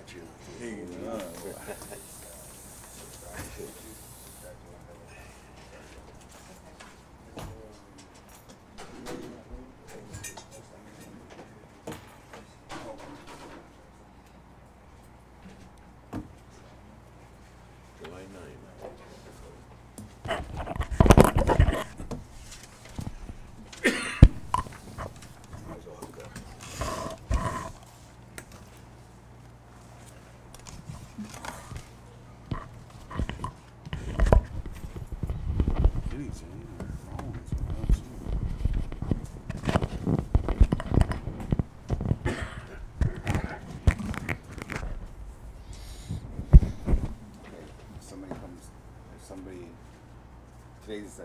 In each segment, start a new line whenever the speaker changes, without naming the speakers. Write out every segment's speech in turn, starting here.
got you. July 9th.
Today's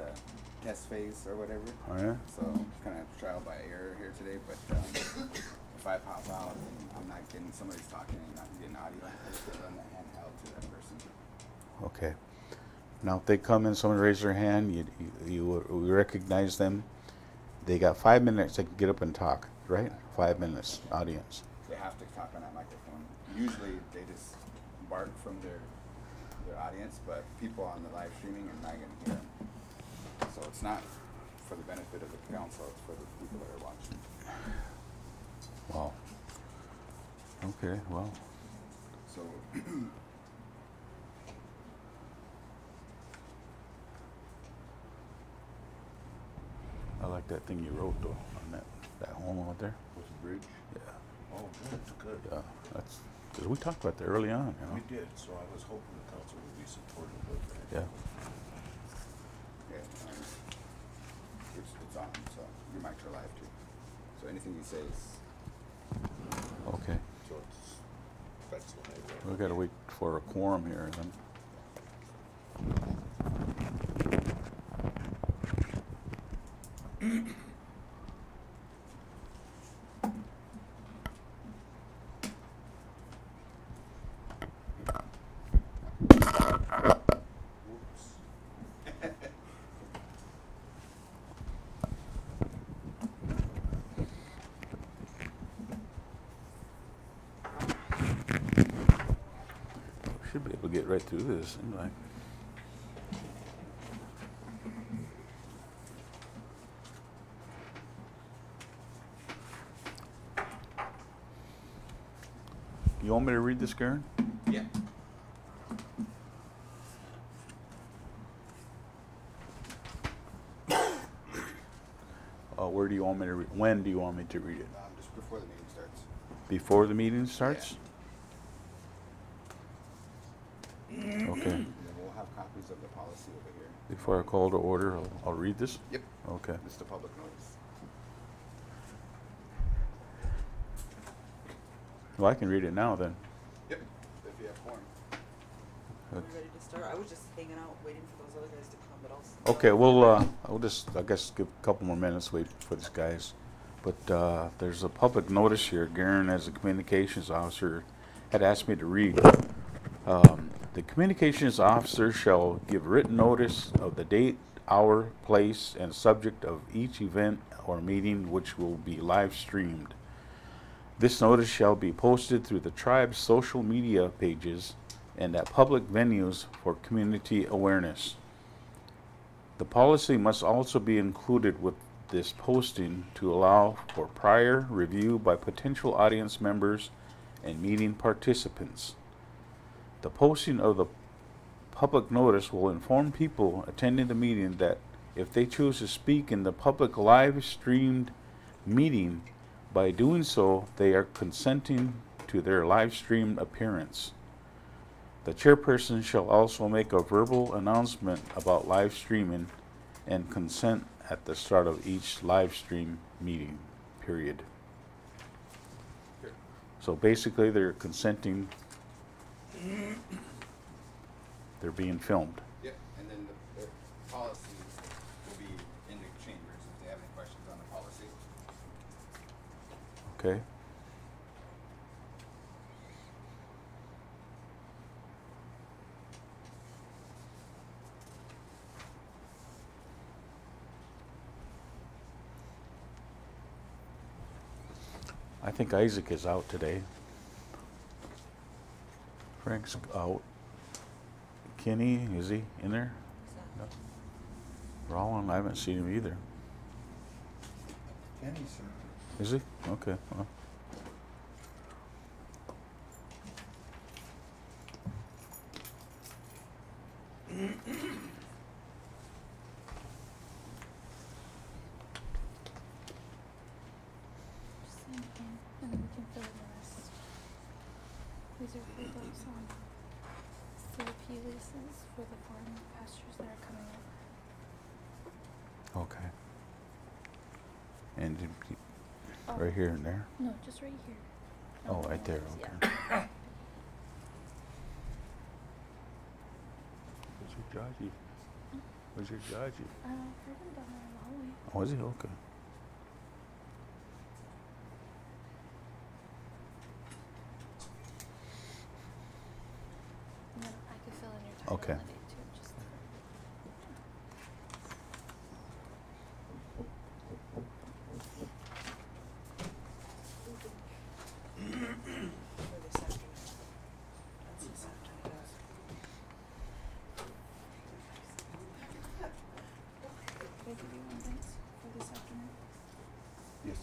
test phase or whatever.
Oh yeah?
So kind of trial by error here today, but if I pop out and I'm not getting, somebody's talking and not getting audio, I just run the handheld to that person.
Okay. Now if they come in, someone raise their hand, you recognize them. They got 5 minutes, they can get up and talk, right? 5 minutes, audience.
They have to talk on that microphone. Usually they just bark from their audience, but people on the live streaming are not going to hear them. So it's not for the benefit of the council, it's for the people that are watching.
Wow. Okay, well.
So
I like that thing you wrote though, on that home out there.
With the bridge?
Yeah.
Oh, good, good.
Yeah, that's, because we talked about that early on, you know.
We did, so I was hoping the council would be supportive of that.
Yeah.
It's on, so your mics are live too. So anything you say is
Okay.
So that's live.
We gotta wait for a quorum here then. Should be able to get right through this, seems like. You want me to read this, Karen?
yeah.
Where do you want me to read? When do you want me to read it?
Just before the meeting starts.
Before the meeting starts? Okay.
And then we'll have copies of the policy over here.
Before I call to order, I'll read this?
Yep.
Okay.
This is the public notice.
Well, I can read it now then.
Yep. If you have form.
Are we ready to start? I was just hanging out, waiting for those other guys to come, but I'll.
Okay, I'll just, I guess, give a couple more minutes, wait for these guys. But there's a public notice here. Garen, as a communications officer, had asked me to read. The communications officer shall give written notice of the date, hour, place, and subject of each event or meeting which will be live streamed. This notice shall be posted through the tribe's social media pages and at public venues for community awareness. The policy must also be included with this posting to allow for prior review by potential audience members and meeting participants. The posting of the public notice will inform people attending the meeting that if they choose to speak in the public live streamed meeting, by doing so, they are consenting to their live stream appearance. The chairperson shall also make a verbal announcement about live streaming and consent at the start of each live stream meeting, period.
Good.
So basically they're consenting, they're being filmed.
Yep. And then the policy will be in the chambers if they have any questions on the policy.
Okay. I think Isaac is out today. Frank's out. Kenny, is he in there? No. Roland, I haven't seen him either.
Kenny's sir.
Is he? Okay. Well.
Same thing, and then we can fill in the rest. These are for those COP leases for the farm pastures that are coming up.
Okay. And did he-
Oh,
right here and there.
No, just right here.
Oh,
the
right there.
lines,
Okay.
yeah.
Where's your Jaji? Where's your Jaji?
Heard him down there in the hallway.
Oh, is he? Okay.
And then I could fill in your title
Okay.
on it too. Just
For this afternoon. That's this afternoon.
Can I give you one thanks for this afternoon?
Yes.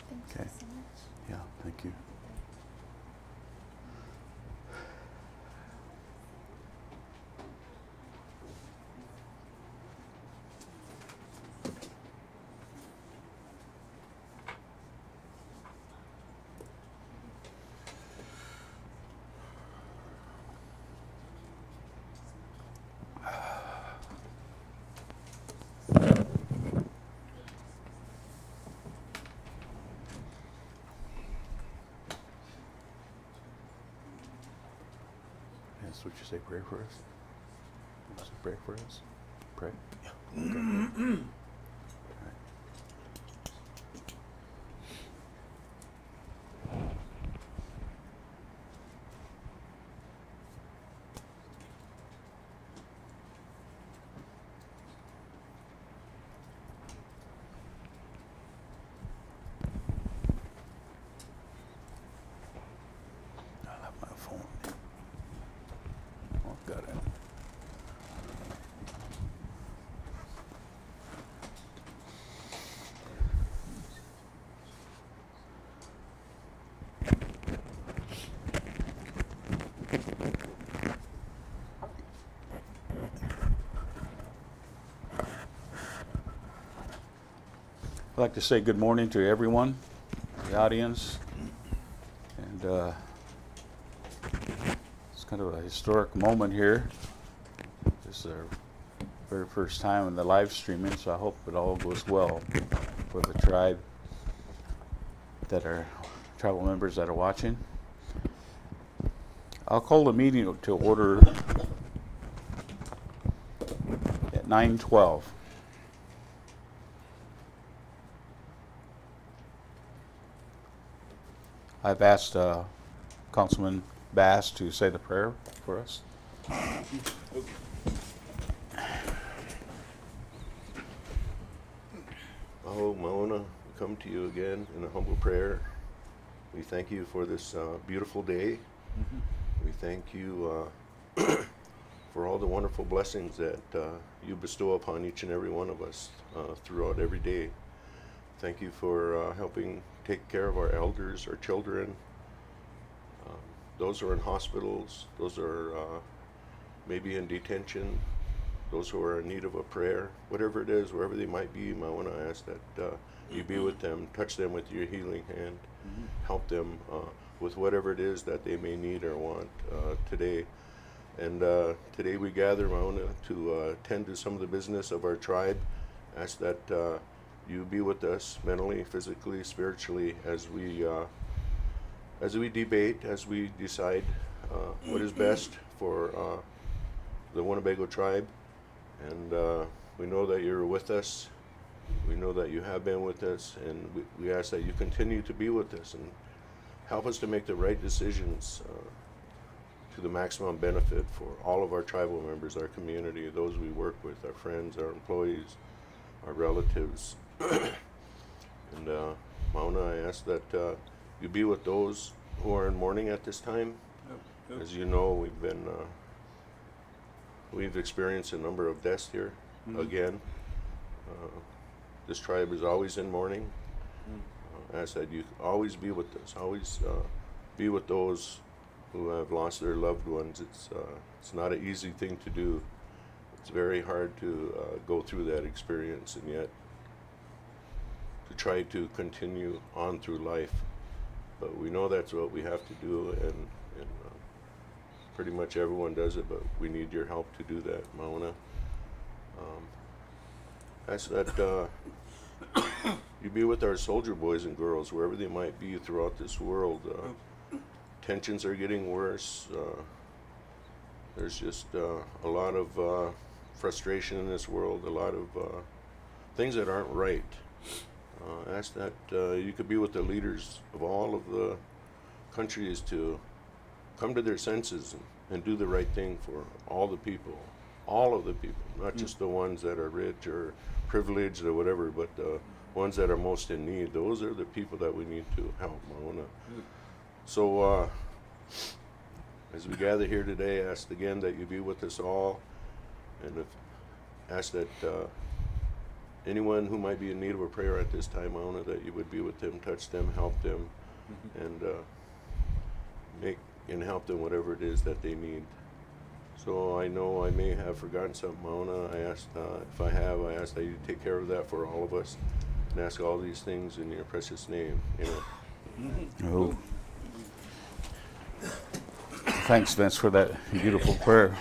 Thank
Okay.
you so much.
Yeah, thank you. Yes, would you say pray for us? Would you say pray for us? Pray? Yeah. Okay. All right. I left my phone. Oh, got it. I'd like to say good morning to everyone, the audience, and it's kind of a historic moment here. This is our very first time in the live streaming, so I hope it all goes well for the tribe that are tribal members that are watching. I'll call the meeting to order at 9:12. I've asked Councilman Bass to say the prayer for us.
Oh, Maona, we come to you again in a humble prayer. We thank you for this beautiful day. We thank you for all the wonderful blessings that you bestow upon each and every one of us throughout every day. Thank you for helping take care of our elders, our children, those who are in hospitals, those who are maybe in detention, those who are in need of a prayer, whatever it is, wherever they might be. I want to ask that you be with them, touch them with your healing hand, help them with whatever it is that they may need or want today. And today we gather, Mauna, to tend to some of the business of our tribe. Ask that you be with us mentally, physically, spiritually, as we debate, as we decide what is best for the Winnebago tribe. And we know that you're with us. We know that you have been with us, and we ask that you continue to be with us and help us to make the right decisions to the maximum benefit for all of our tribal members, our community, those we work with, our friends, our employees, our relatives. And Mauna, I ask that you be with those who are in mourning at this time. As you know, we've experienced a number of deaths here again. This tribe is always in mourning. I ask that you always be with us, always be with those who have lost their loved ones. It's not an easy thing to do. It's very hard to go through that experience, and yet to try to continue on through life. But we know that's what we have to do, and pretty much everyone does it, but we need your help to do that, Mauna. Ask that you be with our soldier boys and girls, wherever they might be throughout this world. Tensions are getting worse. There's just a lot of frustration in this world, a lot of things that aren't right. Ask that you could be with the leaders of all of the countries to come to their senses and do the right thing for all the people, not just the ones that are rich or privileged or whatever, but the ones that are most in need. Those are the people that we need to help, Mauna. So as we gather here today, ask again that you be with us all, and ask that anyone who might be in need of a prayer at this time, Mauna, that you would be with them, touch them, help them, and make and help them whatever it is that they need. So I know I may have forgotten something, Mauna. I ask, if I have, I ask that you take care of that for all of us, and ask all these things in your precious name. Amen.
Oh. Thanks, Vince, for that beautiful prayer.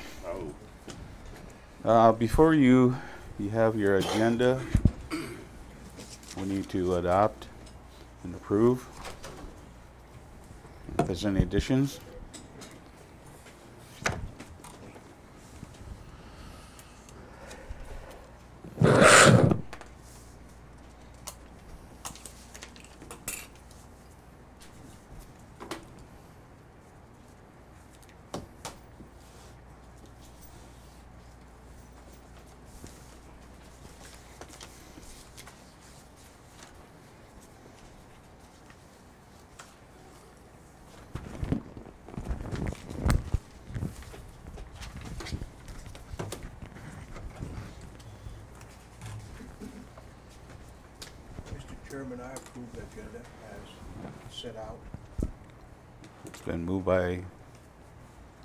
Before you have your agenda. We need to adopt and approve. If there's any additions.
Chairman, I approve the agenda as set out.
It's been moved by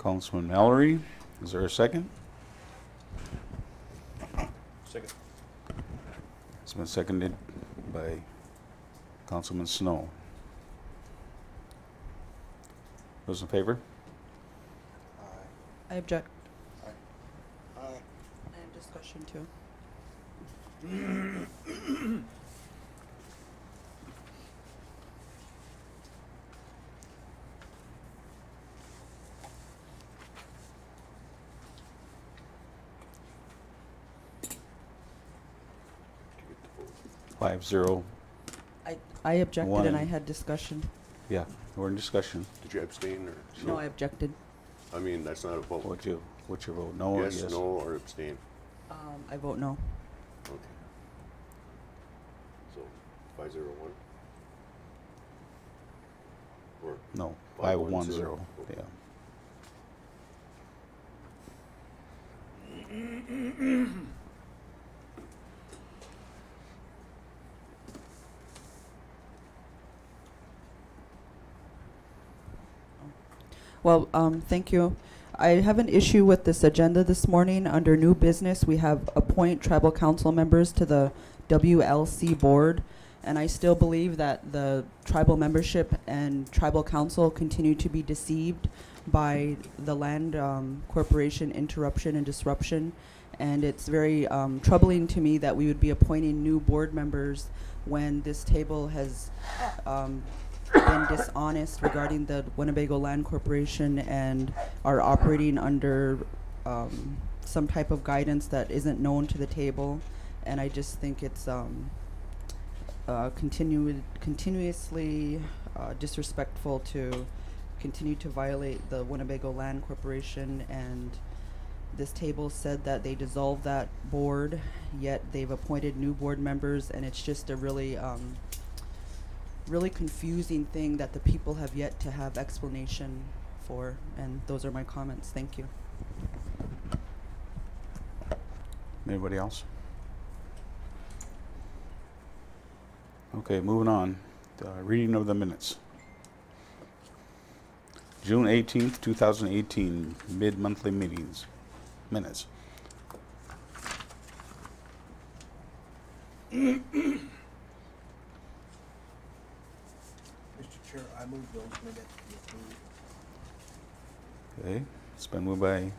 Councilman Mallory. Is there a second?
Second.
It's been seconded by Councilman Snow. Those in favor?
I object.
Aye.
I have discussion too.
5-0.
I objected
One.
and I had discussion.
Yeah, we're in discussion.
Did you abstain or?
No, I objected.
I mean, that's not a vote.
What's your vote? No or
Yes,
yes?
no, or abstain.
I vote no.
Okay. So 5-0-1. Or
No.
5-1-0.
5-1-0.
Okay.
Yeah.
Well, thank you. I have an issue with this agenda this morning. Under new business, we have appoint tribal council members to the WLC board. And I still believe that the tribal membership and tribal council continue to be deceived by the land corporation interruption and disruption. And it's very troubling to me that we would be appointing new board members when this table has been dishonest regarding the Winnebago Land Corporation and are operating under some type of guidance that isn't known to the table. And I just think it's continuously disrespectful to continue to violate the Winnebago Land Corporation. And this table said that they dissolved that board, yet they've appointed new board members, and it's just a really really confusing thing that the people have yet to have explanation for. And those are my comments. Thank you.
Anybody else? Okay, moving on. Reading of the minutes. June 18th, 2018, mid-monthly meetings. Minutes.
Mr. Chair, I move those minutes be approved.
Okay, it's been moved by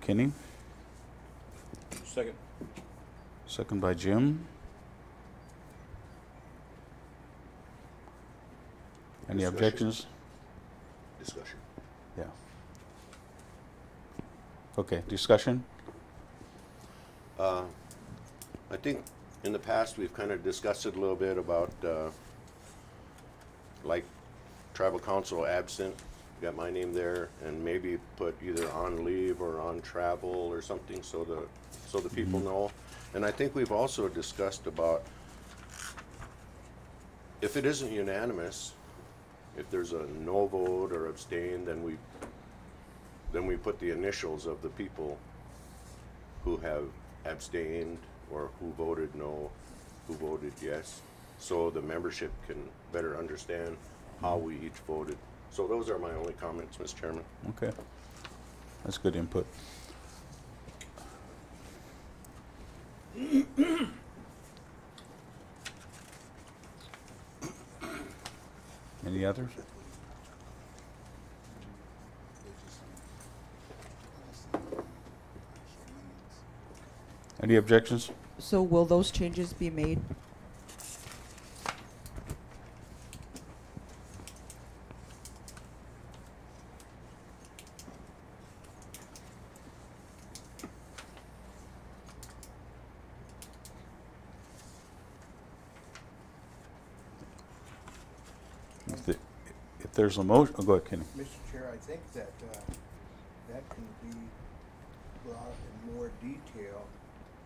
Kenny,
Second.
second by Jim. Any
Discussion.
objections?
Discussion.
Yeah. Okay, discussion?
I think in the past we've kind of discussed it a little bit about like tribal council absent, got my name there, and maybe put either on leave or on travel or something so the people know. And I think we've also discussed about if it isn't unanimous, if there's a no vote or abstain, then we put the initials of the people who have abstained or who voted no, who voted yes, so the membership can better understand how we each voted. So those are my only comments, Mr. Chairman.
Okay, that's good input. Any others? Any objections?
So will those changes be made?
If there's a motion, oh, go ahead, Kenny.
Mr. Chair, I think that that can be brought in more detail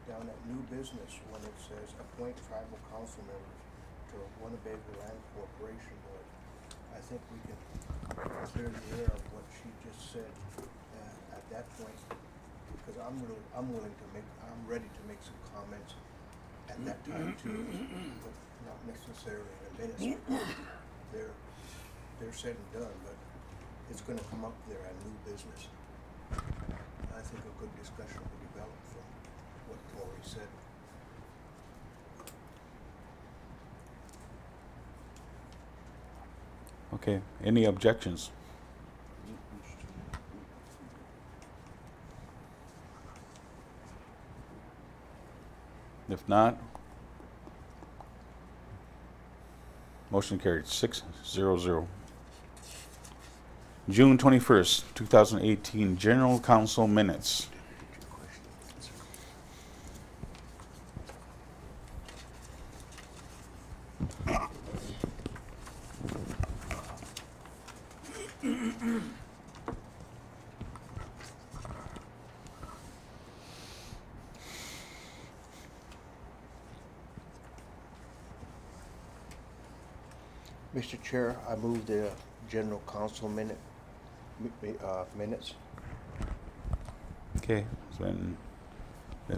down at new business when it says appoint tribal council members to Winnebago Land Corporation Board. I think we can clear the air of what she just said at that point, because I'm ready to make some comments at that time too, but not necessarily in a minute. They're said and done, but it's going to come up there at new business. I think a good discussion will develop from what Tori said.
Okay, any objections? If not, motion carried 6-0-0. June 21st, 2018, General Council minutes.
Mr. Chair, I move the general council minutes.
Okay, it's been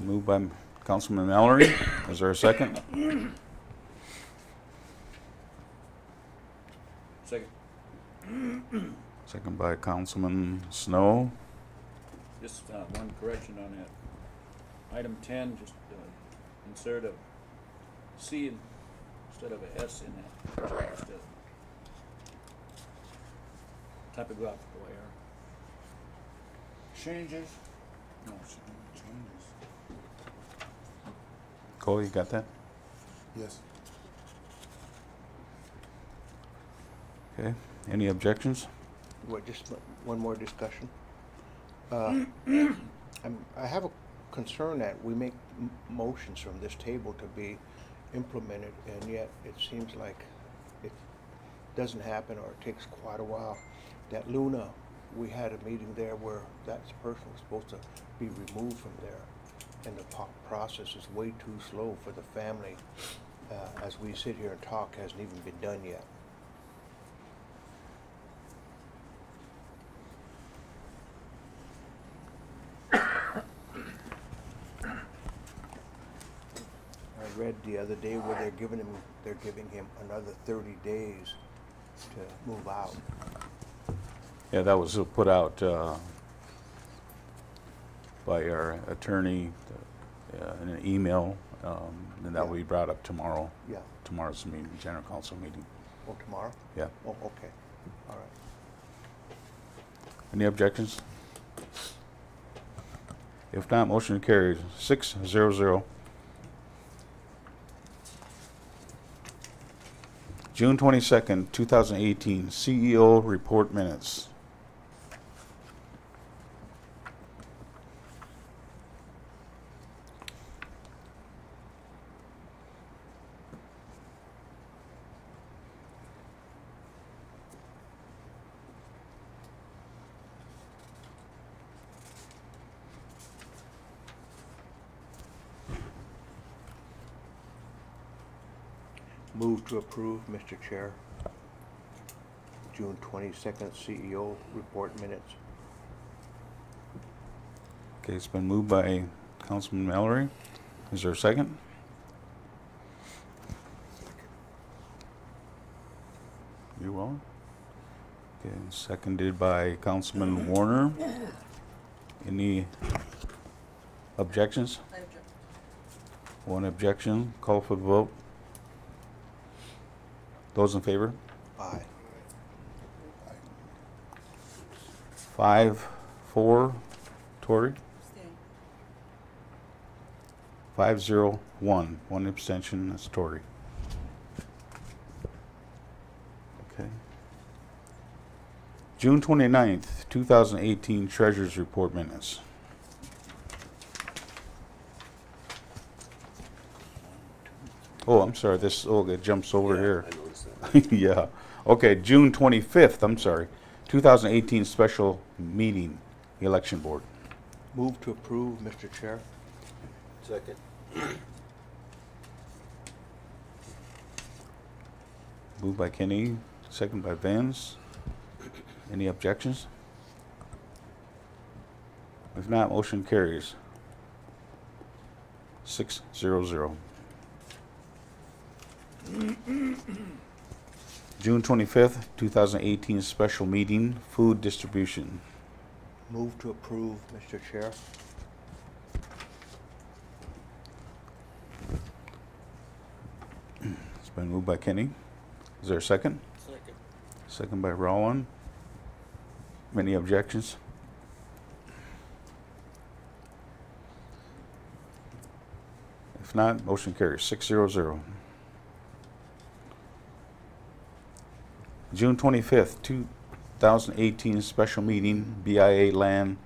moved by Councilman Mallory. Is there a second?
Second.
Second by Councilman Snow.
Just one correction on that. Item 10, just insert a C instead of a S in that. Just a typographical error.
Changes.
No,
Changes.
Cole, you got that?
Yes.
Okay. Any objections?
What, just one more discussion? I have a concern that we make motions from this table to be implemented, and yet it seems like it doesn't happen, or it takes quite a while. That Luna, we had a meeting there where that person was supposed to be removed from there, and the process is way too slow for the family. As we sit here and talk, hasn't even been done yet. I read the other day where they're giving him another 30 days to move out.
Yeah, that was put out by our attorney in an email, and that will be brought up tomorrow.
Yeah.
Tomorrow's meeting, general council meeting.
Oh, tomorrow?
Yeah.
Oh, okay. All right.
Any objections? If not, motion carries 6-0-0. June 22nd, 2018, CEO report minutes.
Move to approve, Mr. Chair. June 22nd CEO report minutes.
Okay, it's been moved by Councilman Mallory. Is there a second? You will. Okay, and seconded by Councilman Warner. Any objections?
I object.
One objection. Call for the vote. Those in favor?
Aye.
5-4. Tory?
Abstain.
5-0-1. One abstention. That's Tory. Okay. June 29th, 2018 Treasurer's Report minutes. Oh, I'm sorry. It jumps over
Yeah,
here.
I noticed that.
Yeah. Okay, June 25th, I'm sorry. 2018 special meeting, election board.
Move to approve, Mr. Chair.
Second.
Moved by Kenny, second by Vance. Any objections? If not, motion carries 6-0-0. June 25th, 2018 special meeting, food distribution.
Move to approve, Mr. Chair.
It's been moved by Kenny. Is there a second?
Second.
Second by Rowan. Any objections? If not, motion carries 6-0-0. June 25th, 2018 special meeting, BIA land.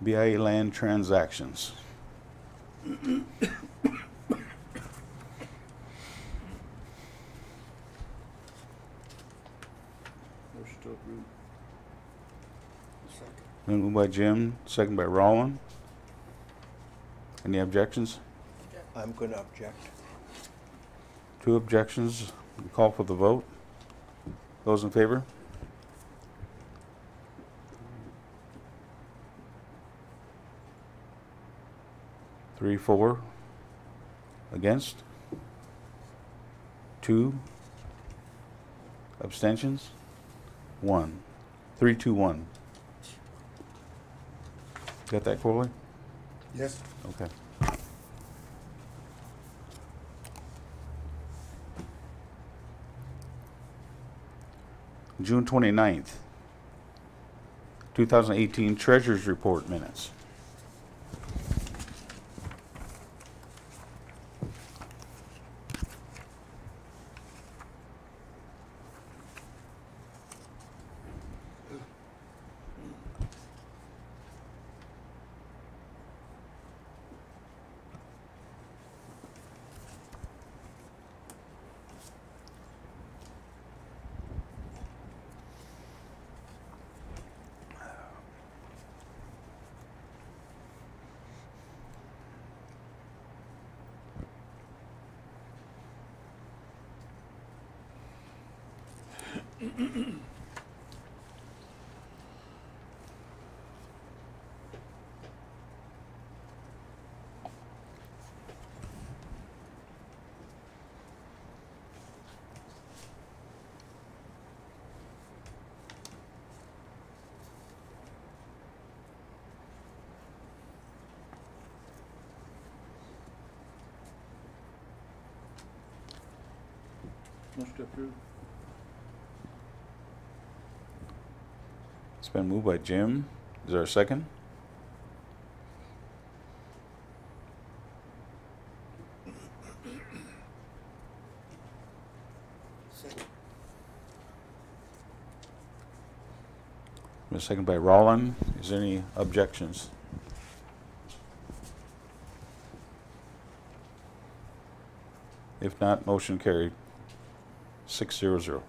BIA land transactions.
Motion to approve.
Been moved by Jim, second by Roland. Any objections?
I'm gonna object.
2 objections. We call for the vote. Those in favor? Three, 4. Against? 2. Abstentions? 1. 3, 2, 1. Got that, Corley?
Yes.
Okay. June 29th, 2018 Treasurers Report minutes.
Motion to approve.
It's been moved by Jim. Is there a second? A second by Roland. Is there any objections? If not, motion carried. 6-0-0.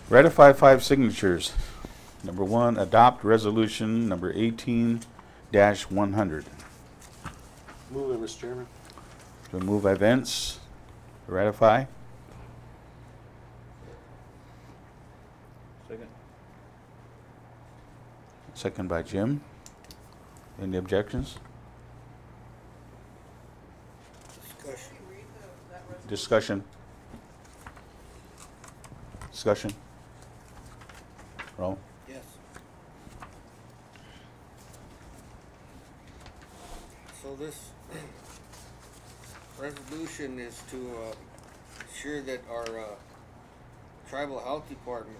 Ratify 5 signatures. Number 1, adopt resolution number 18-100.
Move it, Mr. Chairman.
So move by Vince. Ratify.
Second.
Second by Jim. Any objections? Discussion. Discussion. Roll.
Yes. So this resolution is to ensure that our tribal health department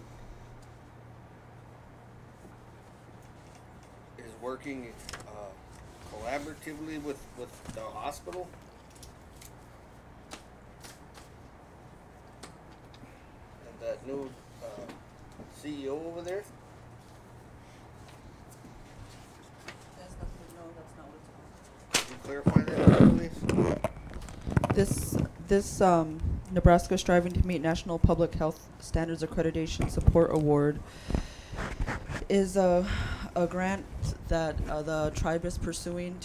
is working collaboratively with the hospital. And that new CEO over there. Can you clarify that, please?
This Nebraska Striving to Meet National Public Health Standards Accreditation Support Award is a grant that the tribe is pursuing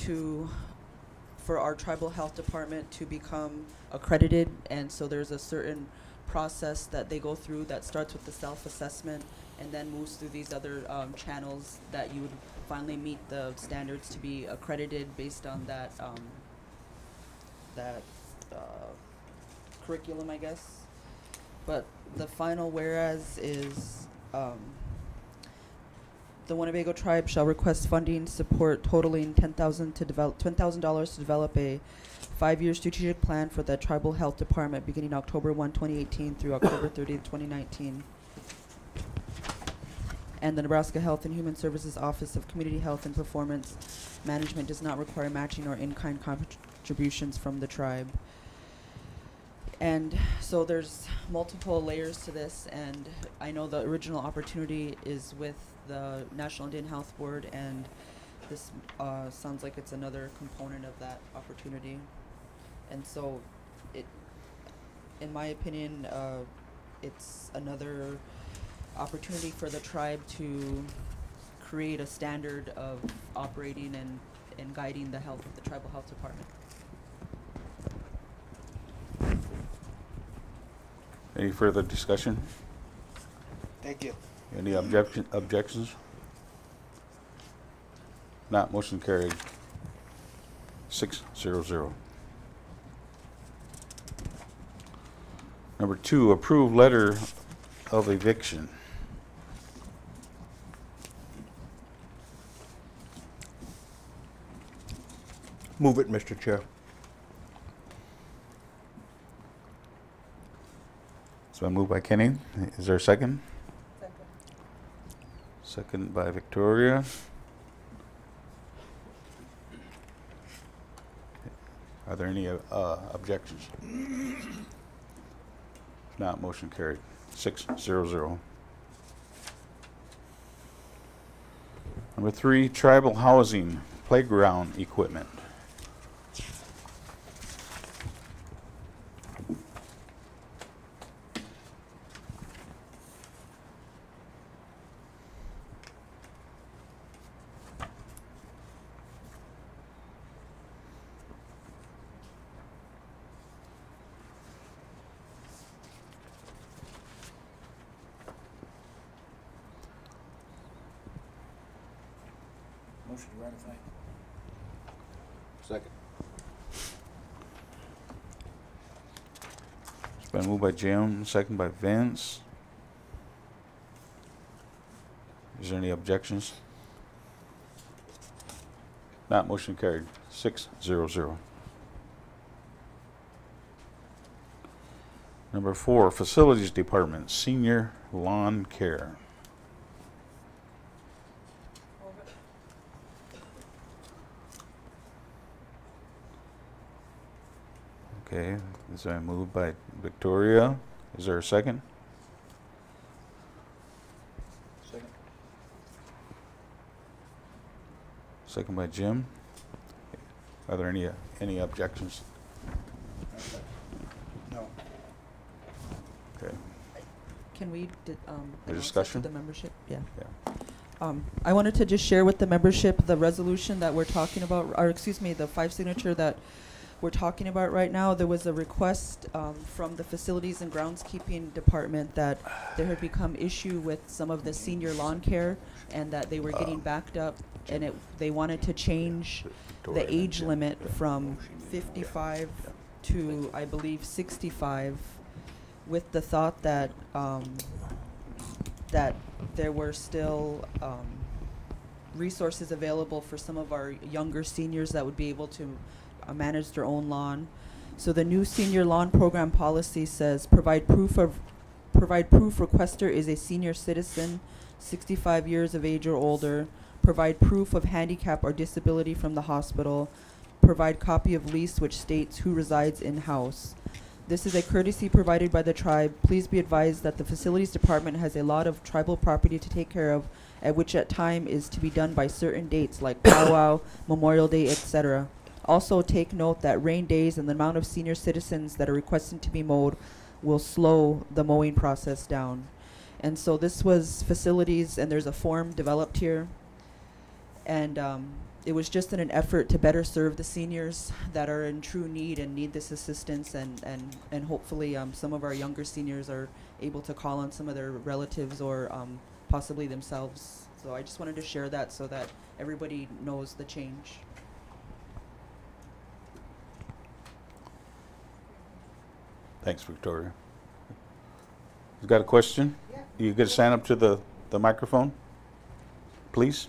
for our tribal health department to become accredited, and so there's a certain process that they go through that starts with the self-assessment and then moves through these other channels that you would finally meet the standards to be accredited based on that curriculum, I guess. But the final whereas is the Winnebago tribe shall request funding support totaling $10,000 to develop a 5-year strategic plan for the tribal health department beginning October 1, 2018 through October 30, 2019. And the Nebraska Health and Human Services Office of Community Health and Performance Management does not require matching or in-kind contributions from the tribe. And so there's multiple layers to this, and I know the original opportunity is with the National Indian Health Board, and this sounds like it's another component of that opportunity. And so it, in my opinion, it's another opportunity for the tribe to create a standard of operating and guiding the tribal health department.
Any further discussion?
Thank you.
Any objections? Not motion carried. 6-0-0. Number 2, approve letter of eviction.
Move it, Mr. Chair.
It's been moved by Kenny. Is there a second?
Second.
Second by Victoria. Are there any objections? If not, motion carried. 6-0-0. Number 3, tribal housing playground equipment.
Motion to ratify.
Second.
It's been moved by Jim, second by Vince. Is there any objections? Not motion carried. 6-0-0. Number 4, Facilities Department, Senior Lawn Care. Okay, is that moved by Victoria? Is there a second?
Second.
Second by Jim. Are there any objections?
No.
Okay.
Can we
The
announce it to
discussion?
the membership? Yeah.
Yeah.
I wanted to just share with the membership the resolution that we're talking about, or excuse me, the 5 signature that we're talking about right now. There was a request from the Facilities and Groundskeeping Department that there had become issue with some of the senior lawn care, and that they were getting backed up, and they wanted to change the age limit from 55 to, I believe, 65, with the thought that that there were still resources available for some of our younger seniors that would be able to manage their own lawn. So the new senior lawn program policy says provide proof requester is a senior citizen, 65 years of age or older, provide proof of handicap or disability from the hospital, provide copy of lease which states who resides in-house. This is a courtesy provided by the tribe. Please be advised that the Facilities Department has a lot of tribal property to take care of, at which at time is to be done by certain dates like Powwow, Memorial Day, etc. Also take note that rain days and the amount of senior citizens that are requesting to be mowed will slow the mowing process down. And so this was facilities, and there's a form developed here. And it was just in an effort to better serve the seniors that are in true need and need this assistance, and hopefully some of our younger seniors are able to call on some of their relatives or possibly themselves. So I just wanted to share that so that everybody knows the change.
Thanks, Victoria. You got a question? Yeah. You could stand up to the microphone, please.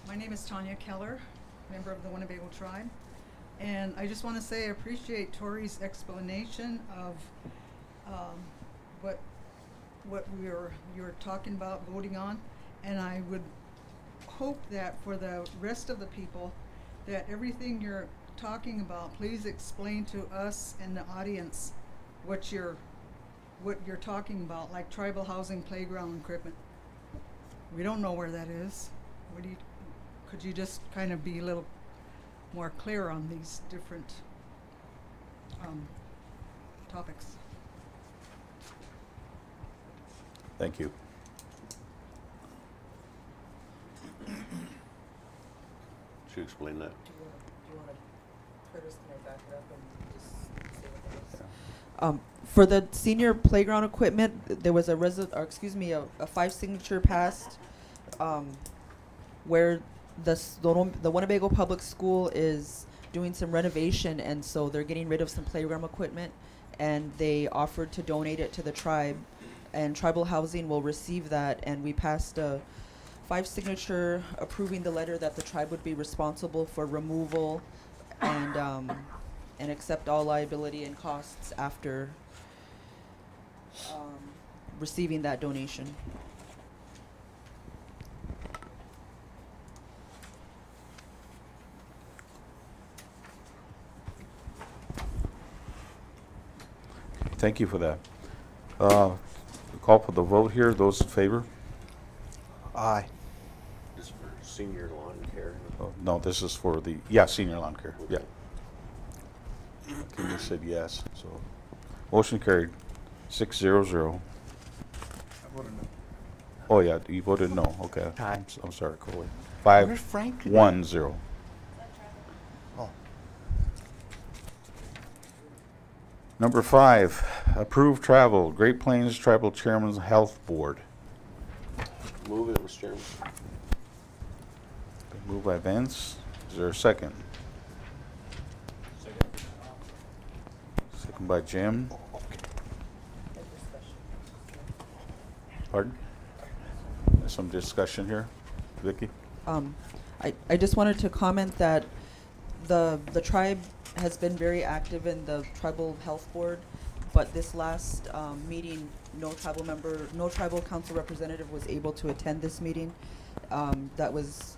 My name is Tanya Keller, member of the Winnebago tribe, and I just want to say I appreciate Tori's explanation of what you're talking about voting on, and I would hope that for the rest of the people, that everything you're talking about, please explain to us and the audience what you're talking about, like tribal housing playground equipment. We don't know where that is. Could you just kind of be a little more clear on these different topics?
Thank you.
Should you explain that?
Do you want to, Curtis, can I back it up and just say what it is?
Yeah.
For the senior playground equipment, there was a 5 signature passed, where the Winnebago Public School is doing some renovation, and so they're getting rid of some playground equipment, and they offered to donate it to the tribe, and tribal housing will receive that, and we passed a 5 signature approving the letter that the tribe would be responsible for removal and accept all liability and costs after receiving that donation.
Thank you for that. Call for the vote here. Those in favor?
Aye.
This is for senior lawn care.
Oh, no, this is for the, senior lawn care. Yeah. Okay, you said yes, so. Motion carried, 6-0-0.
I voted no.
Oh, yeah, you voted no, okay.
Aye.
I'm sorry, Coley.
Where's Frank today?
5-1-0.
Oh.
Number 5, approve travel, Great Plains Tribal Chairman's Health Board.
Move it, Mr. Chairman.
Been moved by Vince. Is there a second?
Second.
Second by Jim. Pardon? There's some discussion here. Vicky?
I just wanted to comment that the tribe has been very active in the tribal health board, but this last meeting, no tribal council representative was able to attend this meeting. That was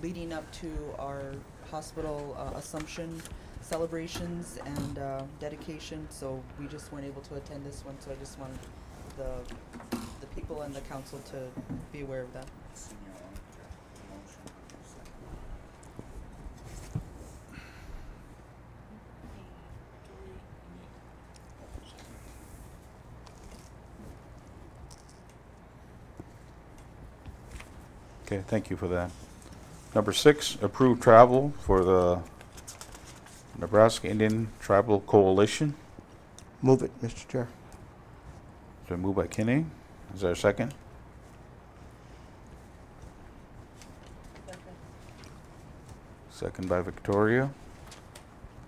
leading up to our hospital assumption celebrations and dedication, so we just weren't able to attend this one, so I just wanted the people and the council to be aware of that.
Okay, thank you for that. Number 6, approve travel for the Nebraska Indian Tribal Coalition.
Move it, Mr. Chair.
It's been moved by Kenny. Is there a second? Second by Victoria.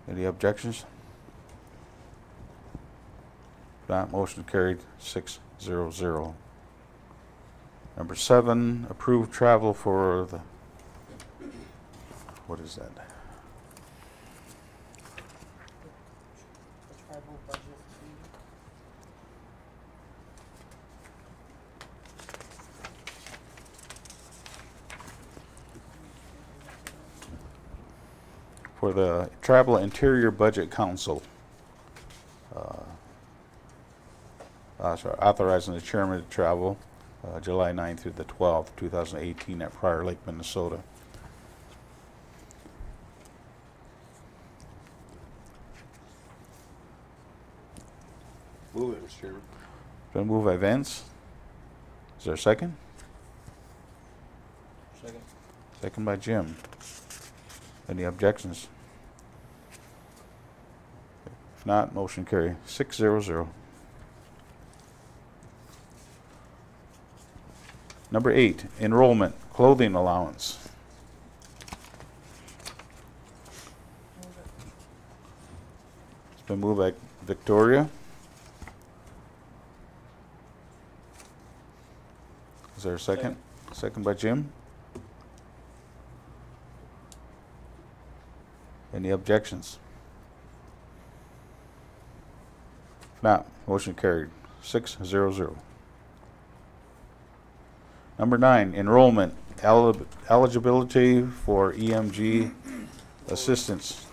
Any objections? That motion carried 6-0-0. Number 7, approve travel for the, what is that?
The tribal budget fee.
For the Tribal Interior Budget Council. Sorry, authorizing the chairman to travel July 9th through the 12th, 2018 at Prior Lake, Minnesota.
Move it, Mr. Chairman.
Been moved by Vince. Is there a second?
Second.
Second by Jim. Any objections? If not, motion carry 6-0-0. Number 8, enrollment, clothing allowance. It's been moved by Victoria. Is there a second? Second by Jim. Any objections? If not, motion carried 6-0-0. Number 9, enrollment, eligibility for EMG assistance.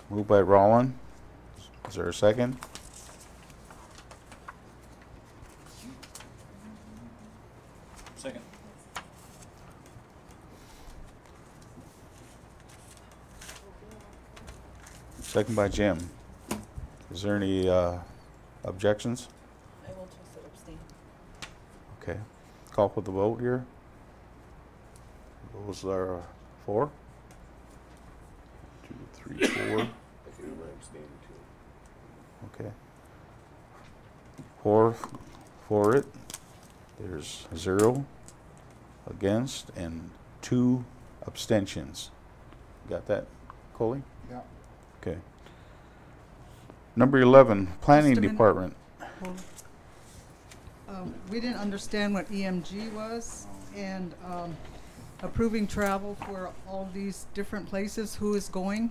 Moved by Roland. Is there a second?
Second.
Second by Jim. Is there any objections?
I will just abstain.
Okay. Call for the vote here. Those are 4. 2, 3, 4. Okay. 4 for it. There's 0 against and 2 abstentions. Got that, Coley?
Yeah.
Okay. Number 11, Planning
Just a minute.
Department.
Hold. We didn't understand what EMG was, and approving travel for all these different places, who is going,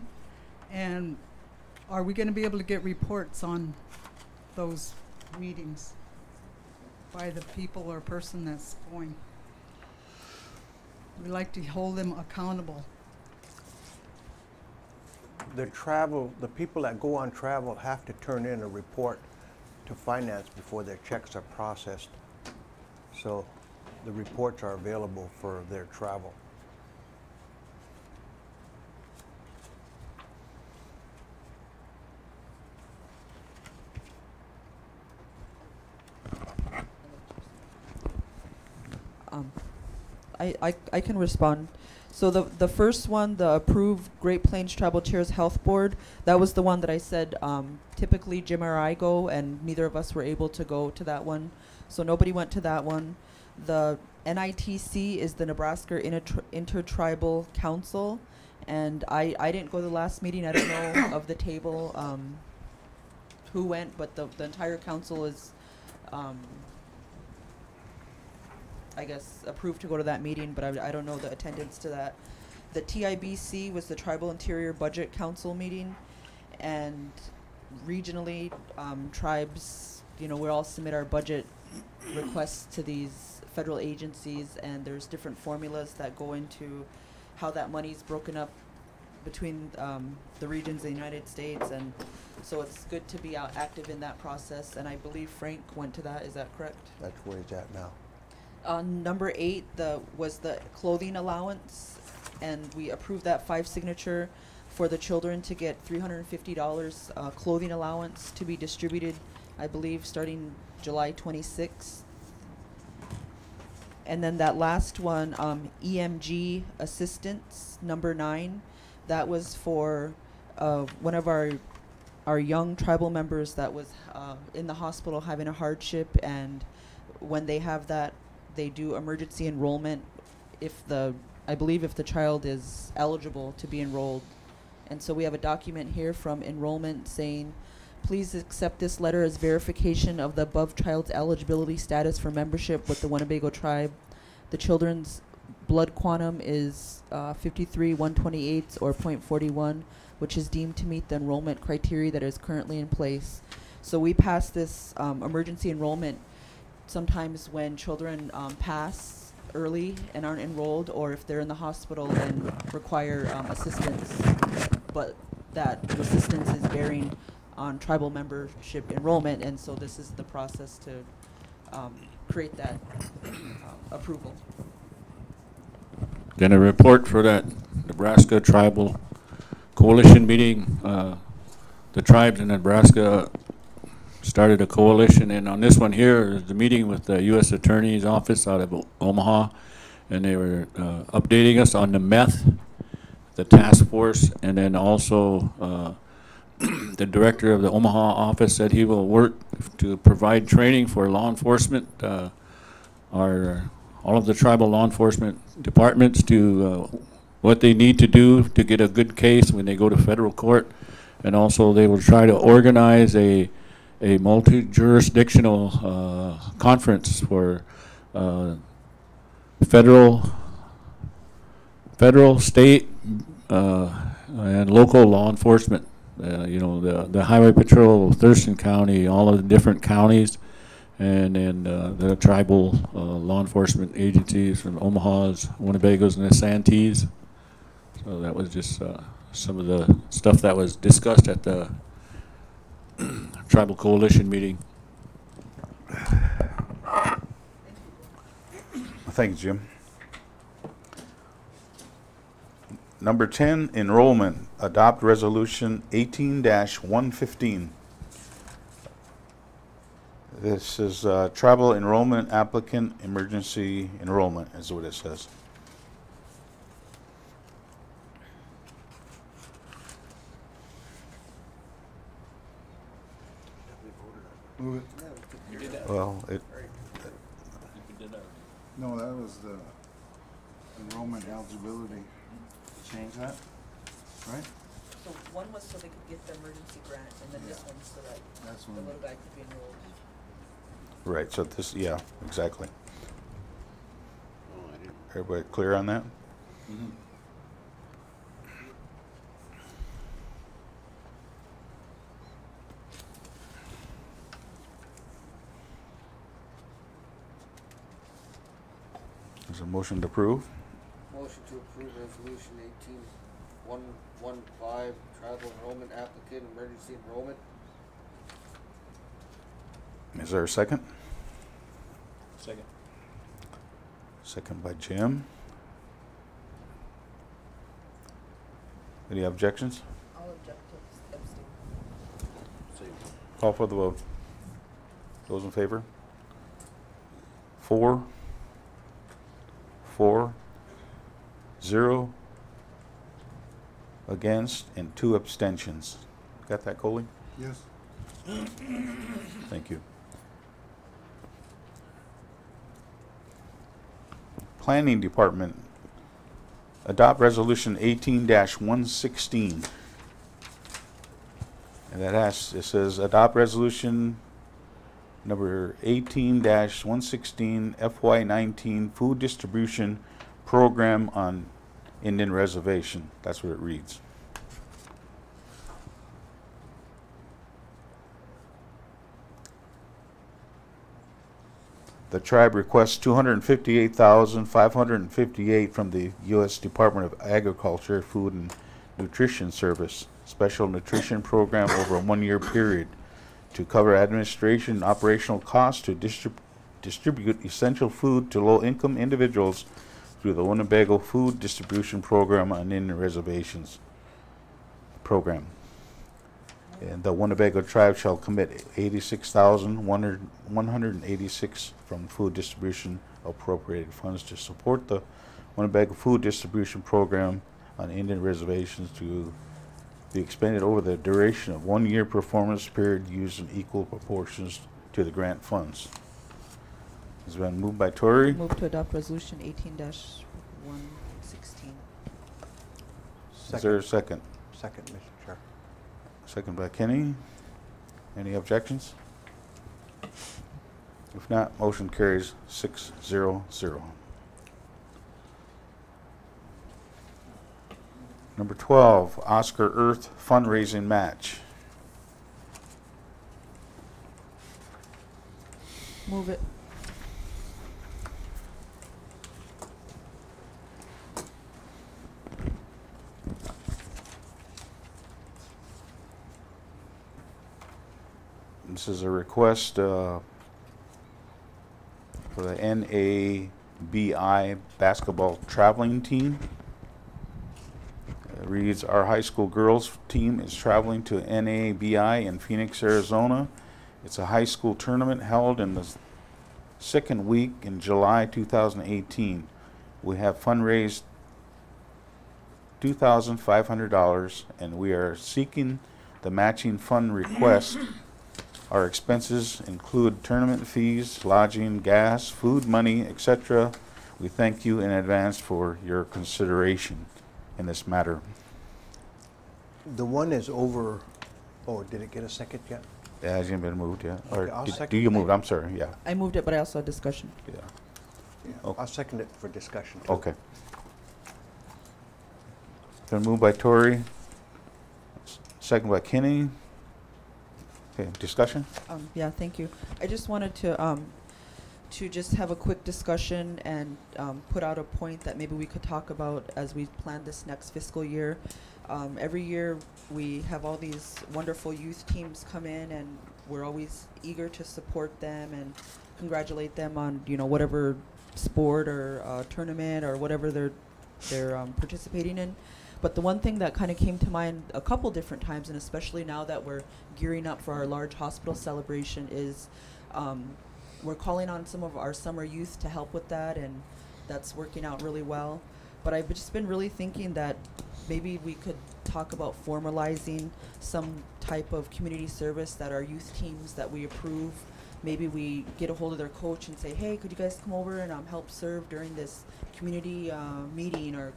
and are we gonna be able to get reports on those meetings by the people or person that's going? We like to hold them accountable.
The people that go on travel have to turn in a report to finance before their checks are processed. So the reports are available for their travel.
I can respond. So the first one, the approved Great Plains Tribal Chairs Health Board, that was the one that I said typically Jim or I go, and neither of us were able to go to that one. So nobody went to that one. The NITC is the Nebraska Intertribal Council, and I didn't go to the last meeting. I don't know of the table who went, but the entire council is I guess, approved to go to that meeting, but I don't know the attendance to that. The TIBC was the Tribal Interior Budget Council meeting, and regionally, tribes, you know, we all submit our budget requests to these federal agencies, and there's different formulas that go into how that money's broken up between the regions of the United States, and so it's good to be out active in that process, and I believe Frank went to that, is that correct?
That's where he's at now.
Number 8 was the clothing allowance, and we approved that 5 signature for the children to get $350 clothing allowance to be distributed, I believe, starting July 26th. And then that last one, EMG assistance, number 9, that was for one of our young tribal members that was in the hospital having a hardship, and when they have that, they do emergency enrollment I believe if the child is eligible to be enrolled. And so we have a document here from enrollment saying, please accept this letter as verification of the above child's eligibility status for membership with the Winnebago tribe. The children's blood quantum is 53/128 or 0.41, which is deemed to meet the enrollment criteria that is currently in place. So we pass this emergency enrollment sometimes when children pass early and aren't enrolled, or if they're in the hospital and require assistance, but that assistance is bearing on tribal membership enrollment, and so this is the process to create that approval.
Then a report for that Nebraska Tribal Coalition meeting. The tribes in Nebraska started a coalition, and on this one here is the meeting with the U.S. Attorney's Office out of Omaha, and they were updating us on the meth, the task force, and then also the director of the Omaha office said he will work to provide training for law enforcement, all of the tribal law enforcement departments to what they need to do to get a good case when they go to federal court, and also they will try to organize a multi-jurisdictional conference for federal, state, and local law enforcement. You know, the Highway Patrol, Thurston County, all of the different counties, and then the tribal law enforcement agencies from Omaha's, Winnebagos, and the Santees. So that was just some of the stuff that was discussed at the Tribal Coalition meeting.
Thank you, Jim. Number 10, enrollment. Adopt Resolution 18-115. This is tribal enrollment applicant emergency enrollment, is what it says.
Move it.
Well, it,
No, that was the enrollment eligibility. Change that, right?
So one was so they could get the emergency grant, and then this one's so that
That's
the
one.
little guy could be enrolled.
right, so this, yeah, exactly.
Oh, I didn't.
Everybody clear on that?
Mm-hmm.
There's a motion to approve.
Motion to approve resolution 18-115, tribal enrollment applicant, emergency enrollment.
Is there a second?
Second.
Second by Jim. Any objections?
I'll object to abstain.
Same.
Call for the vote. Those in favor? 4, 0 against, and 2 abstentions. Got that, Coley?
Yes.
Thank you. Planning Department, adopt resolution 18-116. And that has, it says adopt resolution number 18-116 FY19 food distribution program on Indian Reservation. That's what it reads. The tribe requests $258,558 from the U.S. Department of Agriculture, Food and Nutrition Service Special Nutrition Program over a 1-year period to cover administration and operational costs to distribute essential food to low-income individuals through the Winnebago Food Distribution Program on Indian Reservations program. And the Winnebago tribe shall commit $86,186 from food distribution appropriated funds to support the Winnebago Food Distribution Program on Indian reservations to be expended over the duration of 1-year performance period used in equal proportions to the grant funds. It's been moved by Tory.
Move to adopt resolution 18-116.
Is there a second?
Second, Mr. Chair.
Second by Kenny. Any objections? If not, motion carries 6-0-0. Number 12, Oscar Earth fundraising match.
Move it.
This is a request for the NABI basketball traveling team. It reads, our high school girls team is traveling to NABI in Phoenix, Arizona. It's a high school tournament held in the second week in July 2018. We have fundraised $2,500 and we are seeking the matching fund request. Our expenses include tournament fees, lodging, gas, food, money, etc. We thank you in advance for your consideration in this matter.
The one is over, oh, did it get a second yet?
It hasn't been moved yet. Or
Okay, I'll
do
second
you
that.
move? I'm sorry. Yeah.
I moved it, but I also had discussion.
Yeah.
Yeah,
Okay.
I'll second it for discussion. too.
Okay. Been moved by Tory, second by Kenny. Okay, discussion?
Yeah, thank you. I just wanted to just have a quick discussion and put out a point that maybe we could talk about as we plan this next fiscal year. Every year we have all these wonderful youth teams come in, and we're always eager to support them and congratulate them on, you know, whatever sport or tournament or whatever they're participating in. But the one thing that kind of came to mind a couple different times, and especially now that we're gearing up for our large hospital celebration, is we're calling on some of our summer youth to help with that, and that's working out really well. But I've just been really thinking that maybe we could talk about formalizing some type of community service that our youth teams that we approve, maybe we get a hold of their coach and say, hey, could you guys come over and help serve during this community meeting or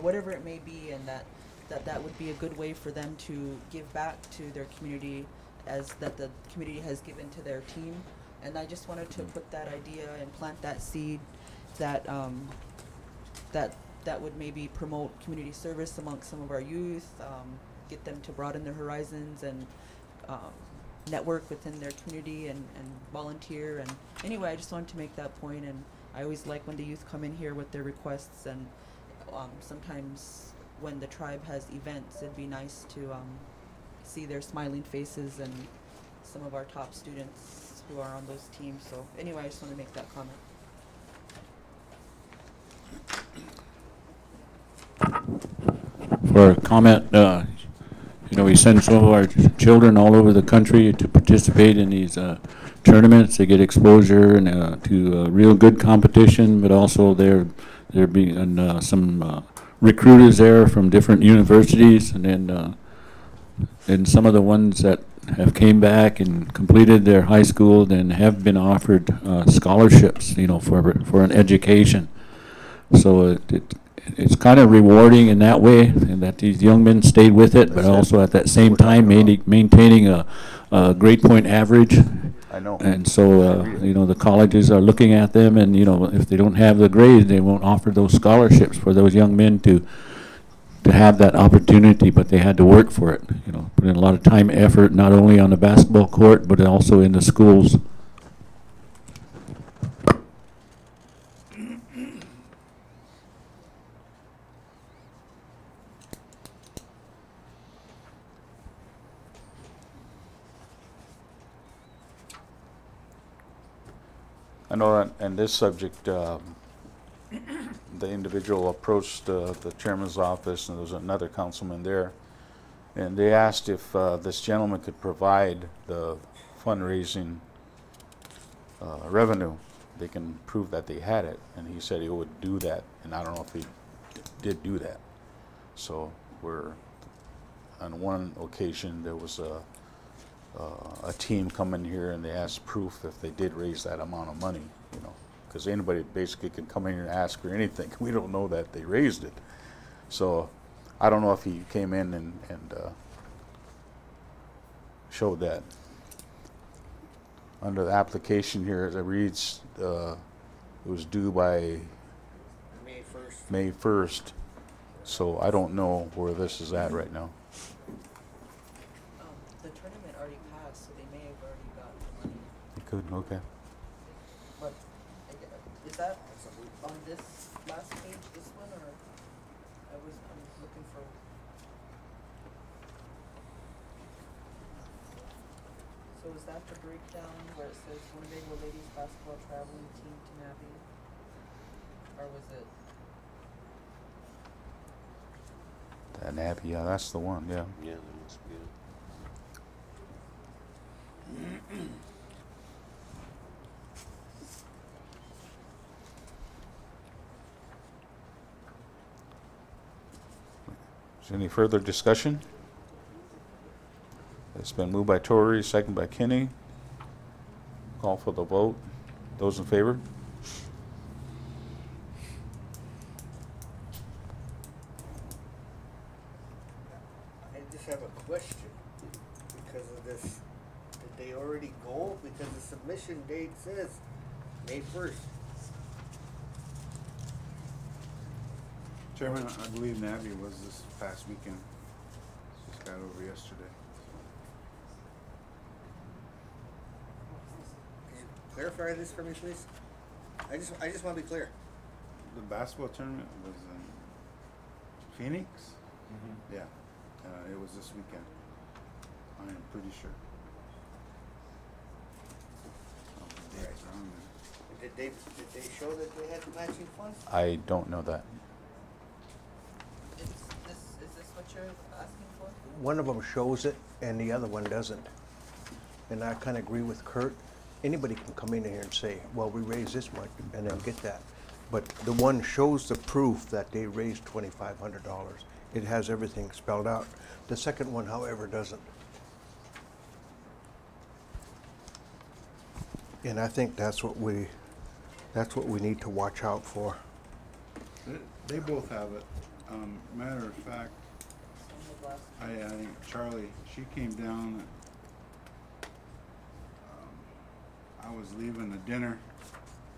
whatever it may be, and that would be a good way for them to give back to their community as that the community has given to their team. And I just wanted to put that idea and plant that seed that that would maybe promote community service amongst some of our youth, get them to broaden their horizons and network within their community and volunteer. And anyway, I just wanted to make that point, and I always like when the youth come in here with their requests, and sometimes when the tribe has events, it'd be nice to see their smiling faces and some of our top students who are on those teams. So anyway, I just want to make that comment.
For a comment, you know, we send some of our children all over the country to participate in these tournaments. They get exposure and to real good competition, but also there being some recruiters there from different universities, and some of the ones that have came back and completed their high school then have been offered scholarships, you know, for an education. So it's kind of rewarding in that way, and that these young men stayed with it, but also at that same time maintaining a grade point average.
I know.
And so, you know, the colleges are looking at them, and, you know, if they don't have the grades, they won't offer those scholarships for those young men to have that opportunity, but they had to work for it, you know, put in a lot of time, effort, not only on the basketball court, but also in the schools.
I know that in this subject, the individual approached the chairman's office, and there was another councilman there, and they asked if this gentleman could provide the fundraising revenue. They can prove that they had it, and he said he would do that, and I don't know if he did do that. So on one occasion there was a team come in here and they asked proof if they did raise that amount of money, you know, because anybody basically can come in here and ask for anything. We don't know that they raised it. So I don't know if he came in and showed that. Under the application here, as it reads, it was due by
May 1st.
May 1st. So I don't know where this is at right now.
The tournament already passed, so they may have already gotten the money.
It could, okay.
But is that on this last page, this one, or I'm looking for? So is that the breakdown where it says Winnebago ladies basketball traveling team to Navi, or was it?
That app, yeah, that's the one, yeah.
Yeah, that must be it.
Is there any further discussion? It's been moved by Tory, second by Kinney. Call for the vote. Those in favor?
I just have a question because of this. Did they already go? Because the submission date says May 1st.
Chairman, I believe Navi was this past weekend. Just got over yesterday.
clarify this for me, please? I just want to be clear.
The basketball tournament was in Phoenix? Yeah, it was this weekend. I am pretty sure. Oh, the dates are on there.
Did they show that they had matching funds?
I don't know that.
Is this what you're asking for?
One of them shows it and the other one doesn't. And I kind of agree with Kurt. Anybody can come in here and say, well, we raised this much, and then get that. But the one shows the proof that they raised $2,500. It has everything spelled out. The second one, however, doesn't. And I think that's what we need to watch out for.
They both have it. Matter of fact, I think Charlie, she came down. I was leaving the dinner,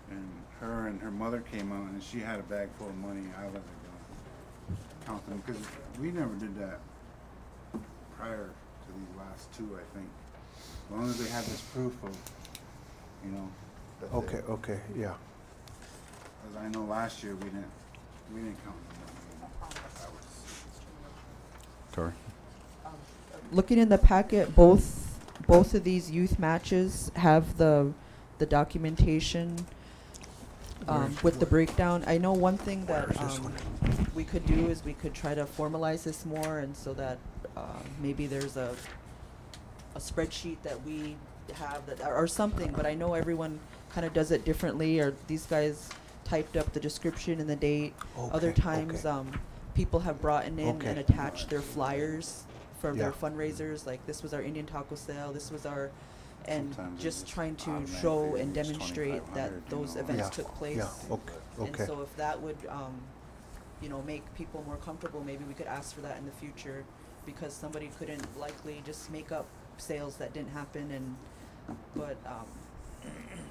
and her mother came out, and she had a bag full of money. I wasn't going to count them because we never did that prior to these last two. I think as long as they had this proof of, you know. That
Okay, yeah.
Because I know last year we didn't count the money. That was
Sorry.
Looking in the packet, both of these youth matches have the documentation with the breakdown. I know one thing that we could do is we could try to formalize this more, and so that maybe there's a spreadsheet that we have that or something. But I know everyone kind of does it differently. Or these guys typed up the description and the date. Other times, people have brought in and attached their flyers for their fundraisers. Like this was our Indian taco sale. This was our, and
Sometimes
just
it's
trying to
automatic
show
figure,
and
it's
demonstrate that
2,500,
those
you know.
events
Yeah,
took place.
Yeah, okay.
And so if that would, make people more comfortable, maybe we could ask for that in the future, because somebody couldn't likely just make up sales that didn't happen.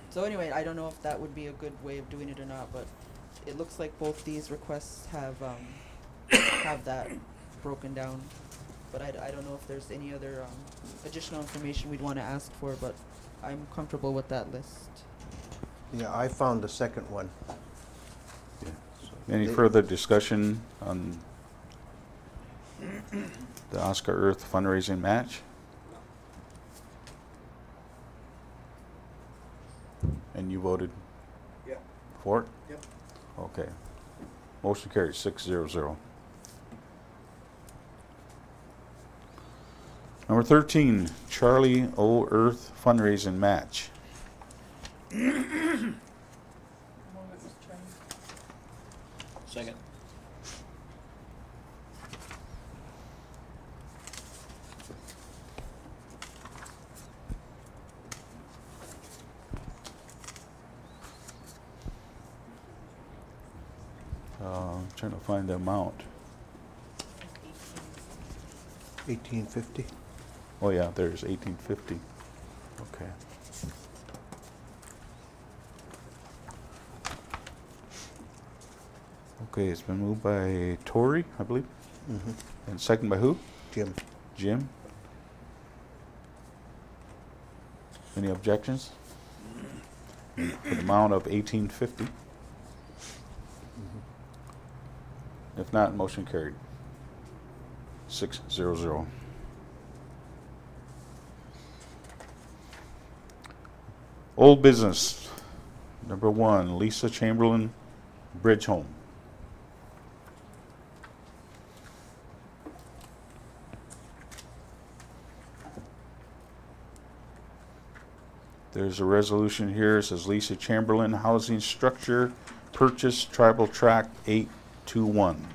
So anyway, I don't know if that would be a good way of doing it or not, but it looks like both these requests have that broken down. But I don't know if there's any other additional information we'd want to ask for, but I'm comfortable with that list.
Yeah, I found the second one.
Yeah. Any further discussion on the Oscar Earth fundraising match? And you voted
Yeah.
for it?
Yep.
Okay. Motion carries 6-0-0. Number 13, Charlie O. Earth fundraising match.
Second.
I'm trying to find the amount.
1850.
Oh yeah, there's 1850. Okay. Okay, it's been moved by Tori, I believe, and second by who?
Jim.
Jim. Any objections? For the amount of 1850. If not, motion carried. 6-0-0. Old business. Number 1, Lisa Chamberlain, Bridge Home. There's a resolution here. It says Lisa Chamberlain Housing Structure Purchase Tribal Tract 821.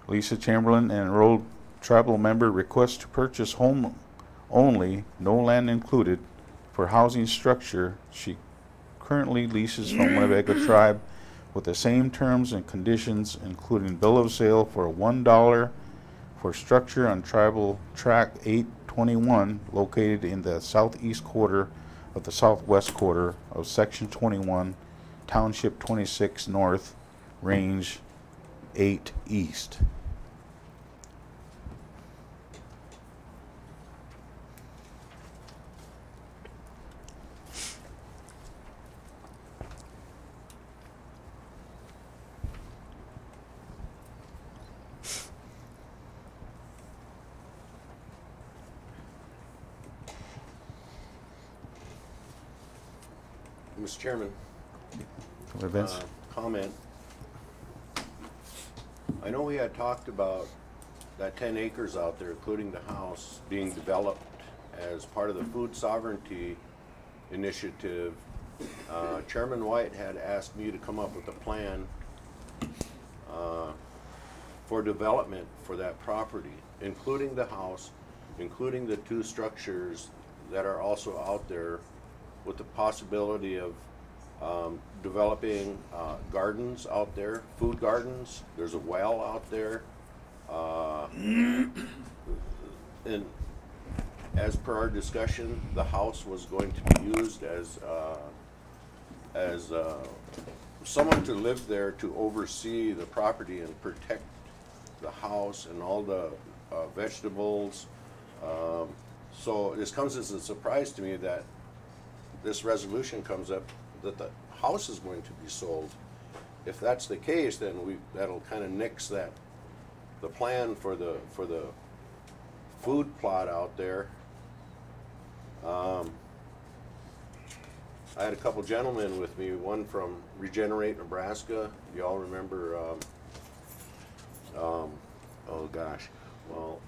Lisa Chamberlain, an enrolled tribal member, requests to purchase home only, no land included, for housing structure she currently leases from Winnebago Tribe with the same terms and conditions, including bill of sale for $1 for structure on Tribal Tract 821, located in the southeast quarter of the southwest quarter of Section 21, Township 26 North, Range 8 East.
Mr. Chairman,
Vince?
comment. I know we had talked about that 10 acres out there, including the house, being developed as part of the food sovereignty initiative. Chairman White had asked me to come up with a plan for development for that property, including the house, including the 2 structures that are also out there, with the possibility of developing gardens out there, food gardens. There's a well out there. And as per our discussion, the house was going to be used as someone to live there to oversee the property and protect the house and all the vegetables. So this comes as a surprise to me that this resolution comes up that the house is going to be sold. If that's the case, then that'll kind of nix the plan for the food plot out there. I had a couple gentlemen with me, one from Regenerate, Nebraska. You all remember, oh gosh, well,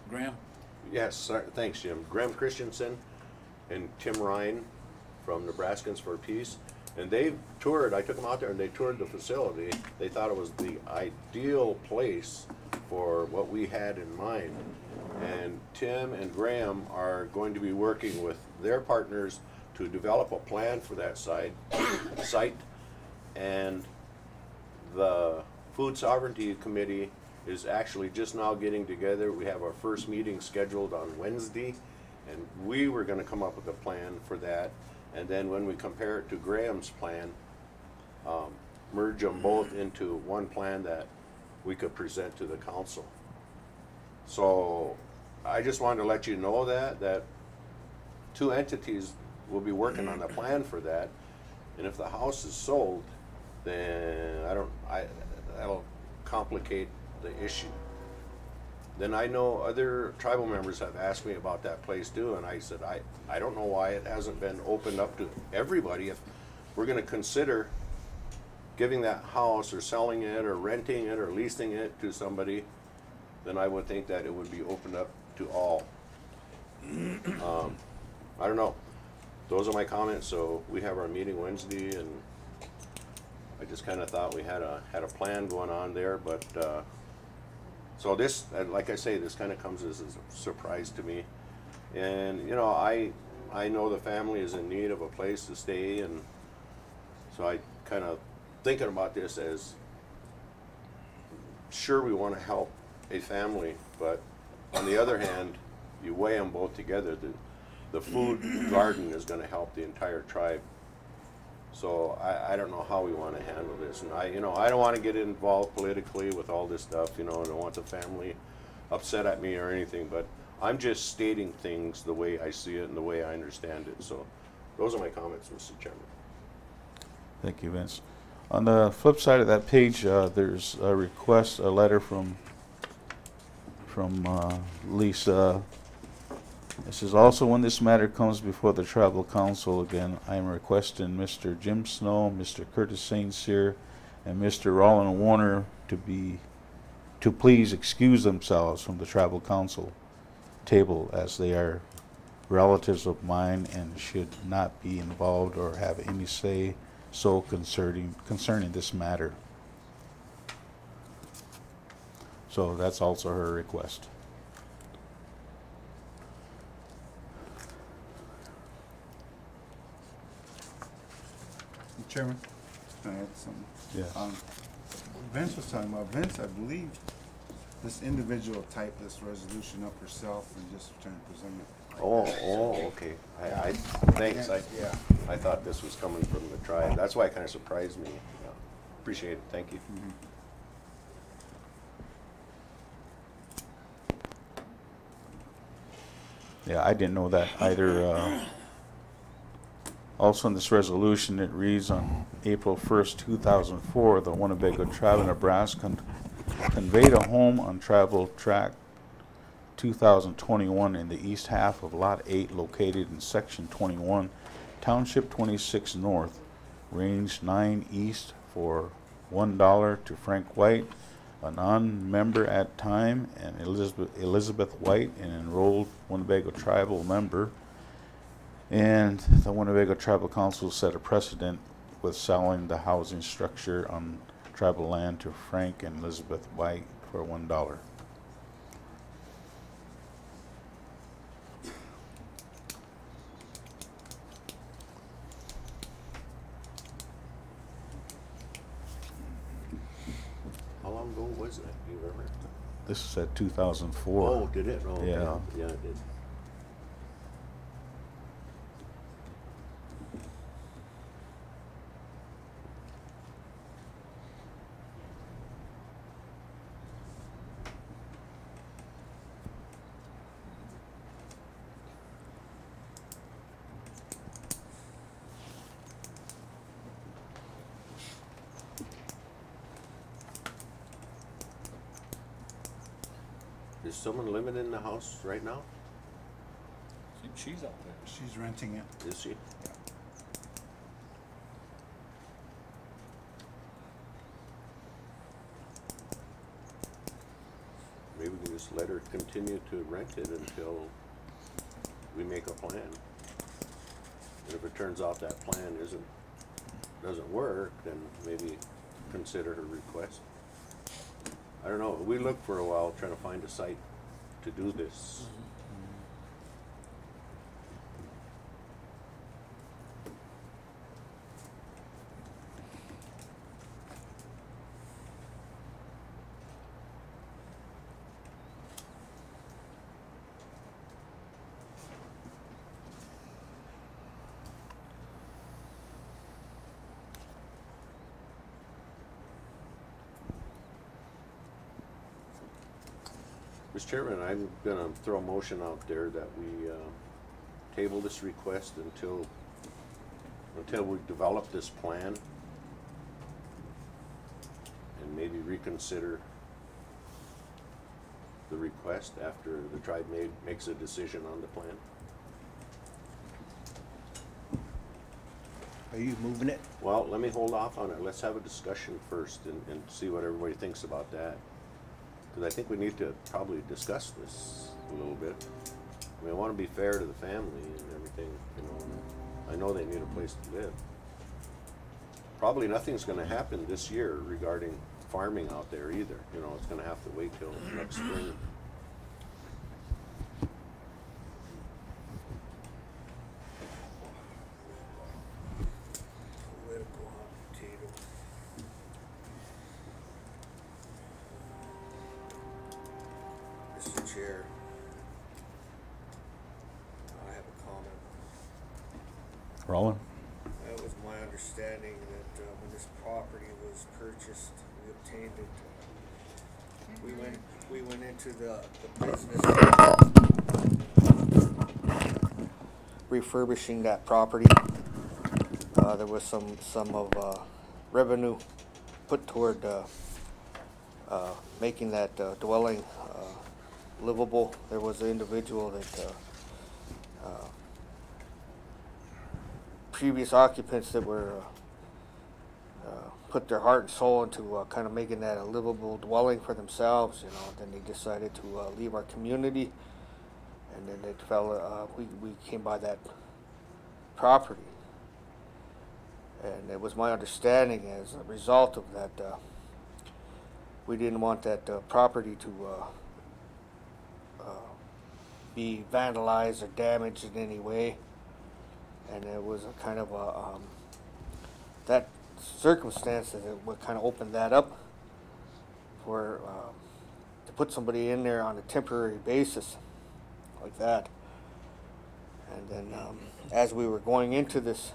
Graham?
yes, sir, thanks, Jim. Graham Christensen and Tim Ryan from Nebraskans for Peace. And they toured, I took them out there and they toured the facility. They thought it was the ideal place for what we had in mind. And Tim and Graham are going to be working with their partners to develop a plan for that site. And the Food Sovereignty Committee is actually just now getting together. We have our first meeting scheduled on Wednesday, and we were going to come up with a plan for that. And then when we compare it to Graham's plan, merge them both into one plan that we could present to the council. So I just wanted to let you know that 2 entities will be working on a plan for that. And if the house is sold, then that'll complicate the issue. Then I know other tribal members have asked me about that place too, and I said, I don't know why it hasn't been opened up to everybody. If we're gonna consider giving that house or selling it or renting it or leasing it to somebody, then I would think that it would be opened up to all. I don't know. Those are my comments. So we have our meeting Wednesday, and I just kind of thought we had a plan going on there, but so this, like I say, this kind of comes as a surprise to me. And you know, I know the family is in need of a place to stay, and so I kind of thinking about this as, sure, we want to help a family, but on the other hand, you weigh them both together. The food garden is going to help the entire tribe. So I don't know how we want to handle this, and I don't want to get involved politically with all this stuff. I don't want the family upset at me or anything, but I'm just stating things the way I see it and the way I understand it. So those are my comments, Mr. Chairman.
Thank you, Vince. On the flip side of that page, there's a request, a letter from Lisa. It says, also, when this matter comes before the Tribal Council again, I am requesting Mr. Jim Snow, Mr. Curtis St. Cyr, and Mr. Roland Warner to please excuse themselves from the Tribal Council table, as they are relatives of mine and should not be involved or have any say so concerning this matter. So that's also her request.
Chairman, can I add something?
Yes.
Vince was talking about, I believe this individual typed this resolution up herself and just trying to present it.
Okay. Thanks. I thought this was coming from the tribe. That's why it kind of surprised me. Yeah. Appreciate it. Thank you.
Mm-hmm.
Yeah, I didn't know that either. Also in this resolution, it reads, on April 1st, 2004, the Winnebago Tribe of Nebraska conveyed a home on Tribal Tract 2021 in the east half of Lot 8, located in Section 21, Township 26 North, Range 9 East for $1 to Frank White, a non-member at time, and Elizabeth White, an enrolled Winnebago tribal member. And the Winnebago Tribal Council set a precedent with selling the housing structure on tribal land to Frank and Elizabeth White for $1.
How long ago was that? Do you remember?
This is at 2004.
Oh, did it? Oh, okay.
Yeah.
Yeah, it did. Is someone living in the house right now?
I think she's out there.
She's renting it.
Is she? Maybe we can just let her continue to rent it until we make a plan. And if it turns out that plan doesn't work, then maybe consider her request. I don't know. We looked for a while trying to find a site to do this. Mr. Chairman, I'm gonna throw a motion out there that we table this request until we develop this plan and maybe reconsider the request after the tribe makes a decision on the plan.
Are you moving it?
Well, let me hold off on it. Let's have a discussion first and see what everybody thinks about that. Because I think we need to probably discuss this a little bit. I mean, I want to be fair to the family and everything, you know. I know they need a place to live. Probably nothing's going to happen this year regarding farming out there either. You know, it's going to have to wait till next spring.
Political hot potato.
Mr. Chair, I have a comment.
Roland?
It was my understanding that when this property was purchased, we obtained it. We went into the business refurbishing that property. There was some of revenue put toward making that dwelling livable. There was an individual that previous occupants that were put their heart and soul into kind of making that a livable dwelling for themselves, you know. Then they decided to leave our community, and then it fell. We came by that property, and it was my understanding as a result of that, we didn't want that property to be vandalized or damaged in any way, and it was a kind of a that circumstance that would kind of open that up for to put somebody in there on a temporary basis like that. And then as we were going into this,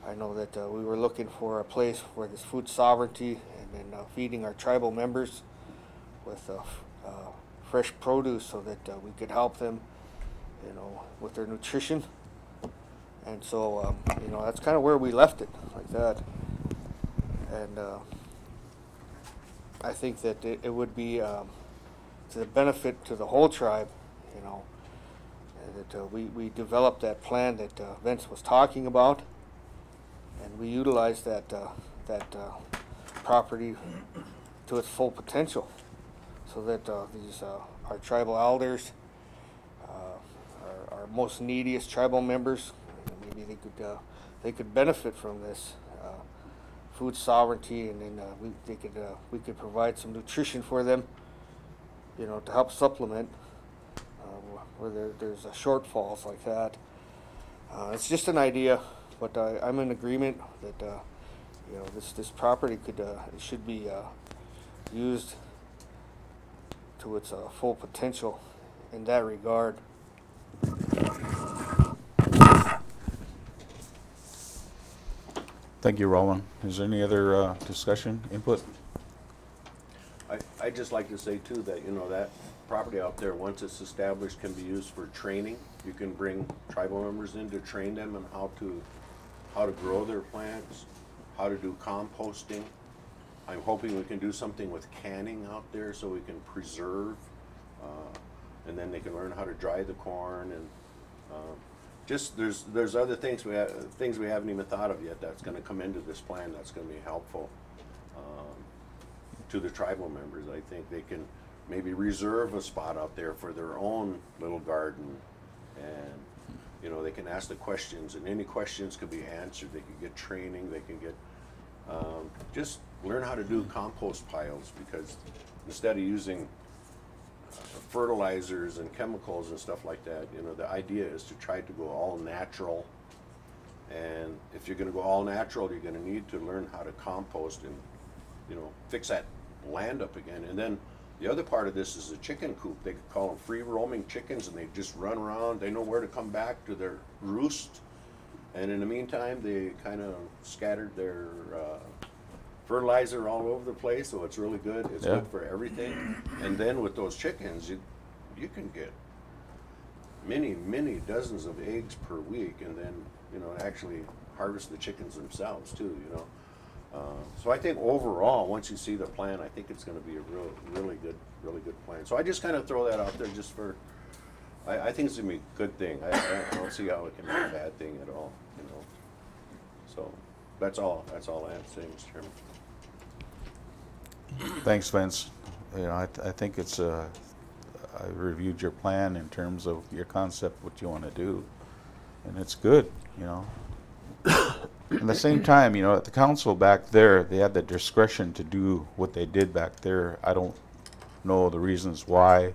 I know that we were looking for a place for this food sovereignty, and then feeding our tribal members with fresh produce so that we could help them, you know, with their nutrition. And so, you know, that's kind of where we left it, like that. And I think that it would be to the benefit to the whole tribe, you know, that we developed that plan that Vince was talking about, and we utilized that property to its full potential, so that these our tribal elders, our most neediest tribal members, maybe they could benefit from this food sovereignty, and then we could provide some nutrition for them, you know, to help supplement where there's shortfalls like that. It's just an idea, but I'm in agreement that you know, this property could it should be used to its full potential in that regard.
Thank you, Roland. Is there any other discussion, input?
I'd just like to say too that, you know, that property out there, once it's established, can be used for training. You can bring tribal members in to train them on how to grow their plants, how to do composting. I'm hoping we can do something with canning out there so we can preserve, and then they can learn how to dry the corn, and just there's other things we haven't even thought of yet that's going to come into this plan that's going to be helpful to the tribal members. I think they can maybe reserve a spot out there for their own little garden, and you know, they can ask the questions, and any questions could be answered. They can get training, they can get just learn how to do compost piles, because instead of using fertilizers and chemicals and stuff like that, you know, the idea is to try to go all natural. And if you're going to go all natural, you're going to need to learn how to compost and, you know, fix that land up again. And then the other part of this is a chicken coop. They could call them free roaming chickens, and they just run around. They know where to come back to their roost. And in the meantime, they kind of scattered their fertilizer all over the place, so it's really good. It's good for everything. And then with those chickens, you can get many dozens of eggs per week, and then, you know, actually harvest the chickens themselves too, you know. So I think overall, once you see the plan, I think it's going to be a really good plan. So I just kind of throw that out there just for, I think it's going to be a good thing. I don't see how it can be a bad thing at all, you know. So that's all I have to say, Mr. Chairman.
Thanks, Vince. You know, I think it's I reviewed your plan in terms of your concept, what you want to do, and it's good, you know. At the same time, you know, at the council back there, they had the discretion to do what they did back there. I don't know the reasons why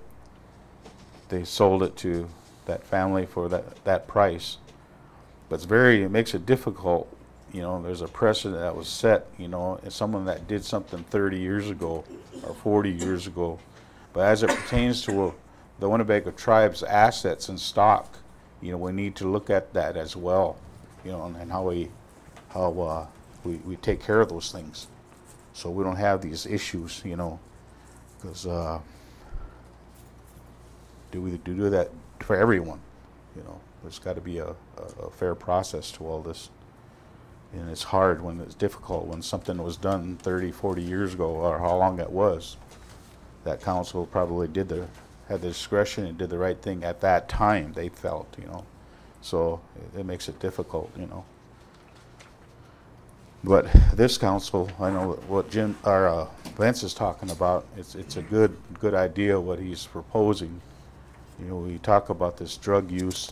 they sold it to that family for that price, but it makes it difficult. You know, there's a precedent that was set, you know, as someone that did something 30 years ago or 40 years ago. But as it pertains to the Winnebago tribe's assets and stock, you know, we need to look at that as well, you know, and how we take care of those things, so we don't have these issues, you know, because do we do that for everyone? You know, there's got to be a fair process to all this. And it's hard when it's difficult when something was done 30, 40 years ago, or how long it was. That council probably had the discretion and did the right thing at that time, they felt, you know. So it makes it difficult, you know. But this council, I know what Vince is talking about. It's a good idea what he's proposing. You know, we talk about this drug use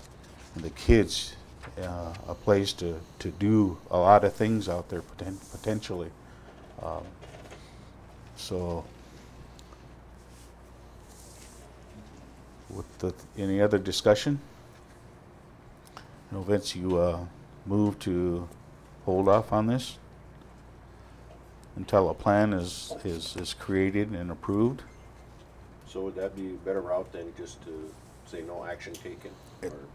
and the kids. A place to do a lot of things out there potentially. So, with any other discussion? You know, Vince, you move to hold off on this until a plan is created and approved.
So would that be a better route than just to say no action taken?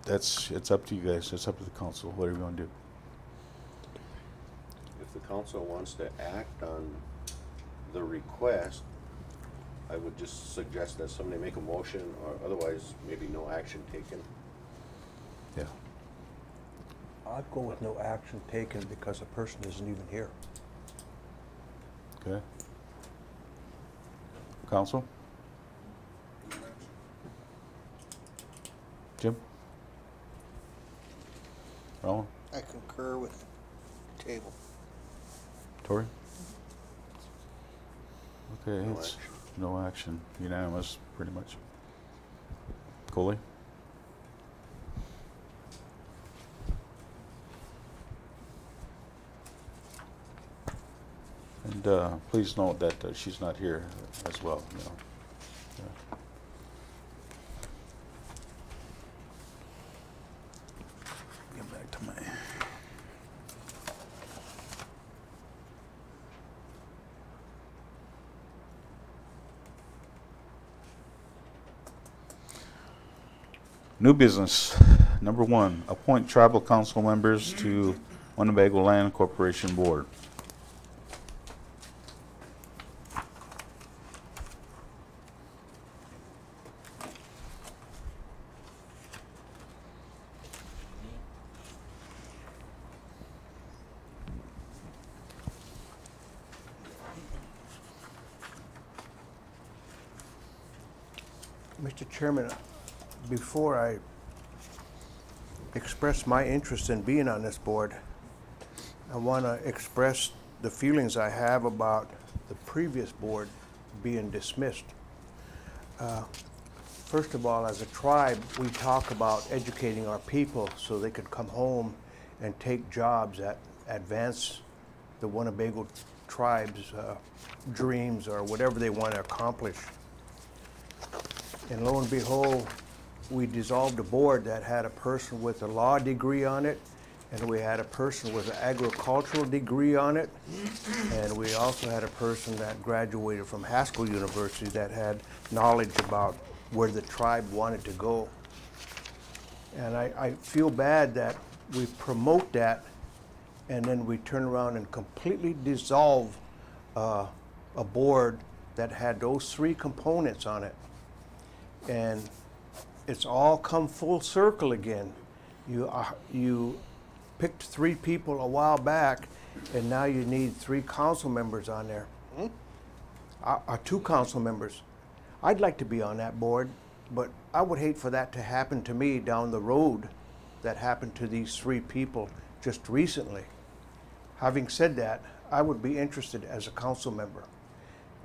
It's up to you guys. It's up to the council. Whatever you want to do.
If the council wants to act on the request, I would just suggest that somebody make a motion, or otherwise maybe no action taken.
Yeah.
I'd go with no action taken because the person isn't even here.
Okay. Council? Jim? Roland?
I concur with table.
Tori? Okay,
No
it's
action.
no action. Unanimous, pretty much. Coley? And please note that she's not here as well. You know. Yeah. Get back to my. New business. Number 1, appoint tribal council members to Winnebago Land Corporation Board.
Mr. Chairman, before I express my interest in being on this board, I want to express the feelings I have about the previous board being dismissed. First of all, as a tribe, we talk about educating our people so they could come home and take jobs that advance the Winnebago tribe's dreams or whatever they want to accomplish. And lo and behold, we dissolved a board that had a person with a law degree on it, and we had a person with an agricultural degree on it, and we also had a person that graduated from Haskell University that had knowledge about where the tribe wanted to go. And I feel bad that we promote that, and then we turn around and completely dissolve a board that had those 3 components on it. And it's all come full circle again. You picked 3 people a while back, and now you need 3 council members on there. 2 council members. I'd like to be on that board, but I would hate for that to happen to me down the road that happened to these 3 people just recently. Having said that, I would be interested as a council member.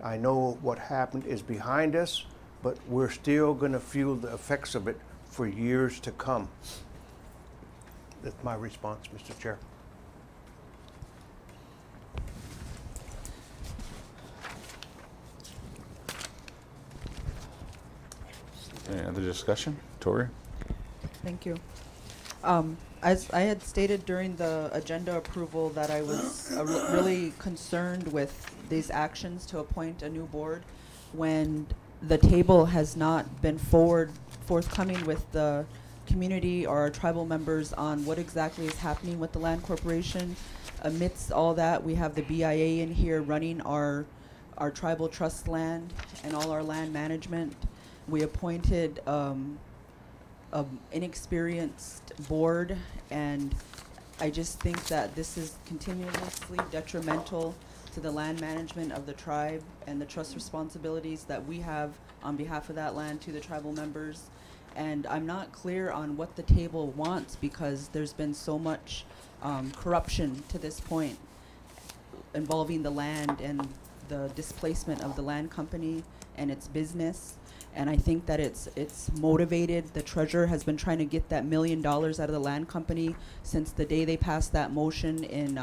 I know what happened is behind us, but we're still going to feel the effects of it for years to come. That's my response, Mr. Chair.
Any other discussion? Tori?
Thank you. As I had stated during the agenda approval that I was really concerned with these actions to appoint a new board when the table has not been forthcoming with the community or our tribal members on what exactly is happening with the land corporation. Amidst all that, we have the BIA in here running our tribal trust land and all our land management. We appointed an inexperienced board, and I just think that this is continuously detrimental to the land management of the tribe and the trust responsibilities that we have on behalf of that land to the tribal members. And I'm not clear on what the table wants because there's been so much corruption to this point involving the land and the displacement of the land company and its business. And I think that it's motivated. The treasurer has been trying to get that $1 million out of the land company since the day they passed that motion in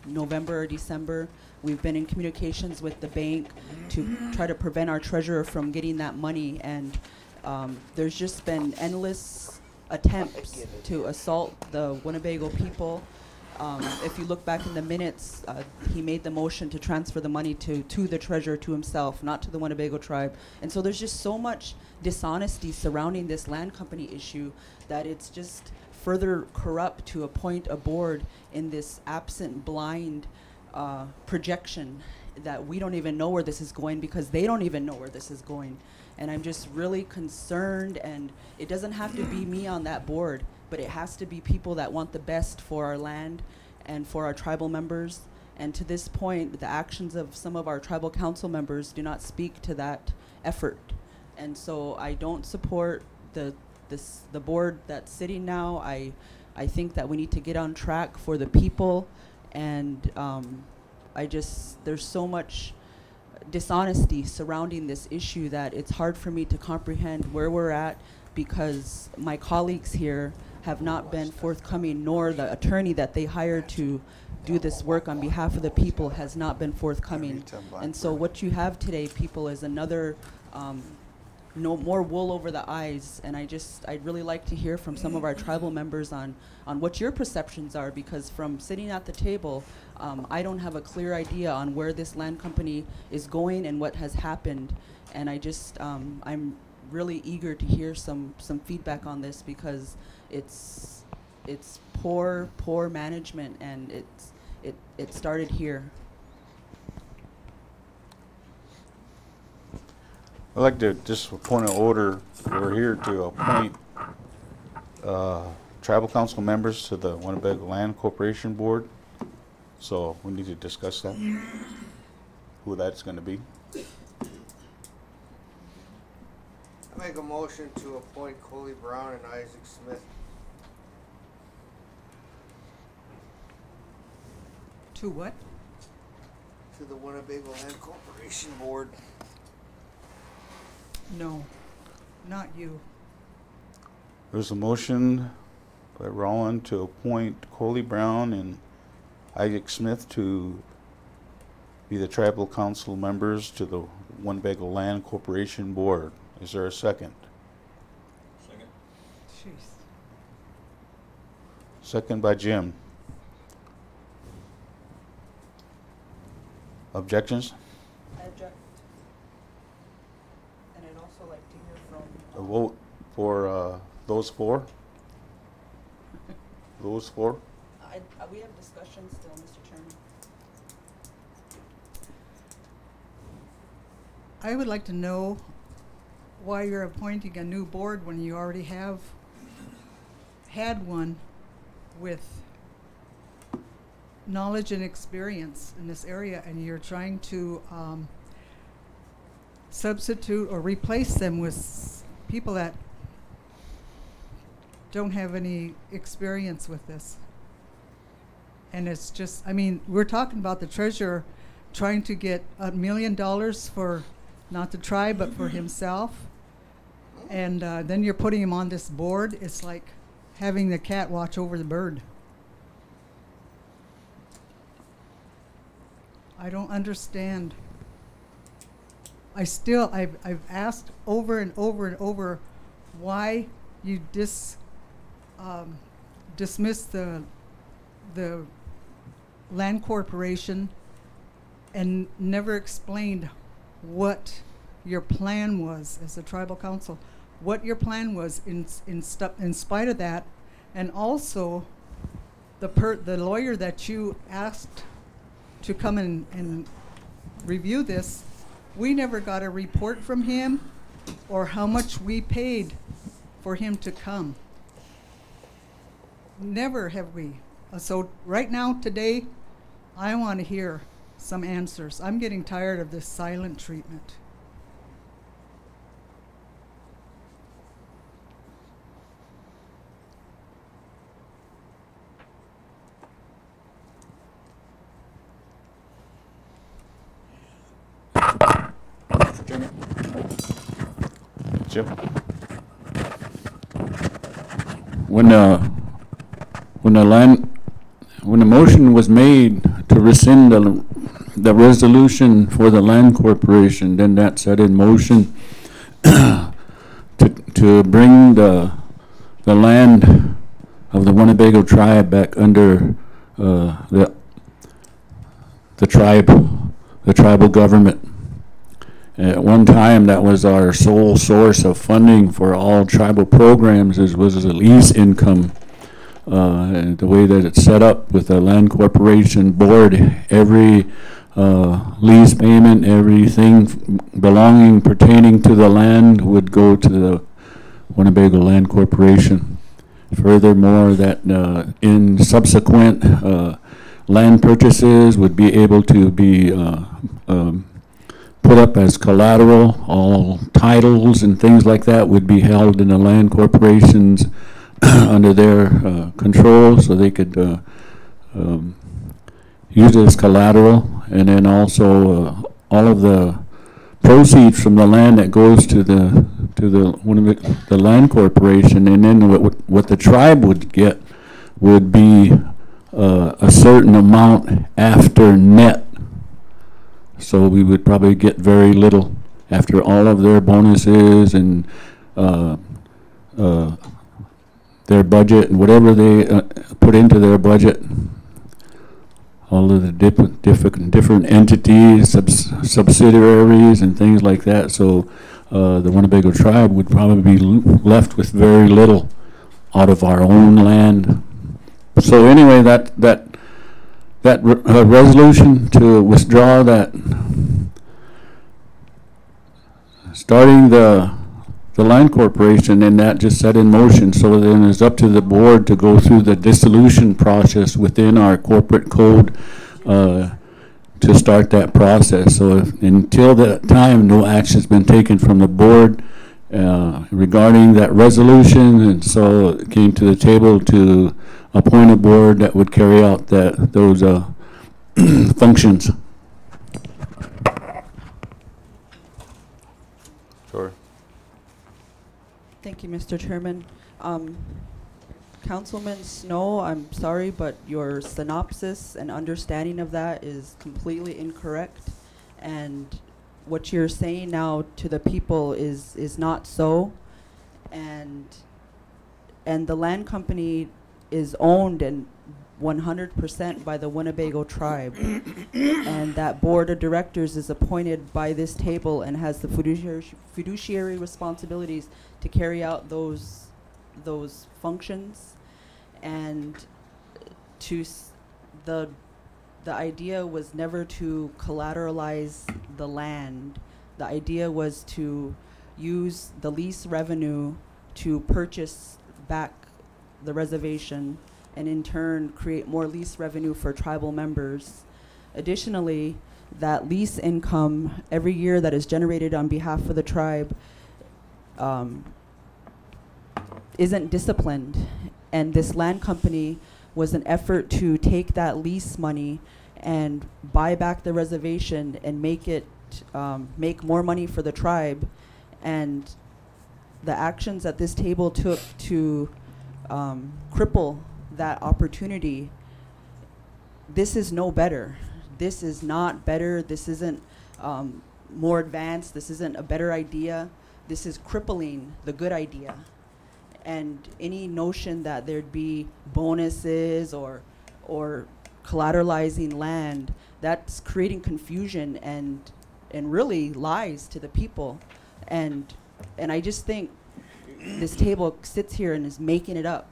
November or December. We've been in communications with the bank to try to prevent our treasurer from getting that money, and there's just been endless attempts to assault the Winnebago people. If you look back in the minutes, he made the motion to transfer the money to the treasurer, to himself, not to the Winnebago tribe. And so there's just so much dishonesty surrounding this land company issue that it's just further corrupt to appoint a board in this absent, blind projection that we don't even know where this is going because they don't even know where this is going. And I'm just really concerned, and it doesn't have to be me on that board, but it has to be people that want the best for our land and for our tribal members. And to this point, the actions of some of our tribal council members do not speak to that effort. And so I don't support the board that's sitting now. I I think that we need to get on track for the people, and there's so much dishonesty surrounding this issue that it's hard for me to comprehend where we're at, because my colleagues here have not been forthcoming, nor the attorney that they hired to do this work on behalf of the people has not been forthcoming. And so what you have today, people, is another no more wool over the eyes. And I'd really like to hear from some of our tribal members on what your perceptions are, because from sitting at the table, I don't have a clear idea on where this land company is going and what has happened. And I'm really eager to hear some feedback on this, because it's poor management, and it started here.
I'd like to, just for point of order, we're here to appoint tribal council members to the Winnebago Land Corporation Board. So we need to discuss that, who that's going to be.
I make a motion to appoint Coley Brown and Isaac Smith.
To what?
To the Winnebago Land Corporation Board.
No, not you.
There's a motion by Roland to appoint Coley Brown and Isaac Smith to be the tribal council members to the Winnebago Land Corporation Board. Is there a second?
Second.
Jeez.
Second by Jim. Objections?
I object. And I'd also like to hear from
A vote for those four? Those four?
we have discussion still, Mr. Chairman.
I would like to know why you're appointing a new board when you already have had one with knowledge and experience in this area, and you're trying to substitute or replace them with people that don't have any experience with this. And it's just, I mean, we're talking about the treasurer trying to get $1 million for not the tribe but for himself, and then you're putting him on this board. It's like having the cat watch over the bird. I don't understand. I've asked over and over and over why you dismiss the land corporation and never explained what your plan was as a tribal council, what your plan was in spite of that, and also the lawyer that you asked to come and review this. We never got a report from him or how much we paid for him to come. Never have we. So right now, today, I want to hear some answers. I'm getting tired of this silent treatment.
Jim?
When the motion was made to rescind the resolution for the land corporation, then that set in motion to bring the land of the Winnebago tribe back under the tribal government. At one time, that was our sole source of funding for all tribal programs, was the lease income. The way that it's set up with the land corporation board, every lease payment, everything pertaining to the land would go to the Winnebago Land Corporation. Furthermore, that in subsequent land purchases would be able to be put up as collateral. All titles and things like that would be held in the land corporation's under their control, so they could use it as collateral, and then also all of the proceeds from the land that goes to the land corporation, and then what the tribe would get would be a certain amount after net. So we would probably get very little after all of their bonuses and their budget and whatever they put into their budget. All of the different entities, subsidiaries, and things like that. So the Winnebago tribe would probably be left with very little out of our own land. So anyway, that resolution to withdraw that, starting the land corporation, and that just set in motion. So then it's up to the board to go through the dissolution process within our corporate code to start that process. So until that time, no action's been taken from the board regarding that resolution, and so it came to the table to appoint a board that would carry out those functions.
Sure.
Thank you, Mr. Chairman. Councilman Snow, I'm sorry, but your synopsis and understanding of that is completely incorrect. And what you're saying now to the people is not so. And the land company is owned and 100% by the Winnebago tribe. And that board of directors is appointed by this table and has the fiduciary responsibilities to carry out those functions. And the idea was never to collateralize the land. The idea was to use the lease revenue to purchase back the reservation, and in turn create more lease revenue for tribal members. Additionally, that lease income every year that is generated on behalf of the tribe isn't disciplined, and this land company was an effort to take that lease money and buy back the reservation and make it make more money for the tribe. And the actions that this table took to cripple that opportunity, this is no better. This is not better. This isn't more advanced. This isn't a better idea. This is crippling the good idea. And any notion that there'd be bonuses or collateralizing land, that's creating confusion and really lies to the people. And I just think this table sits here and is making it up.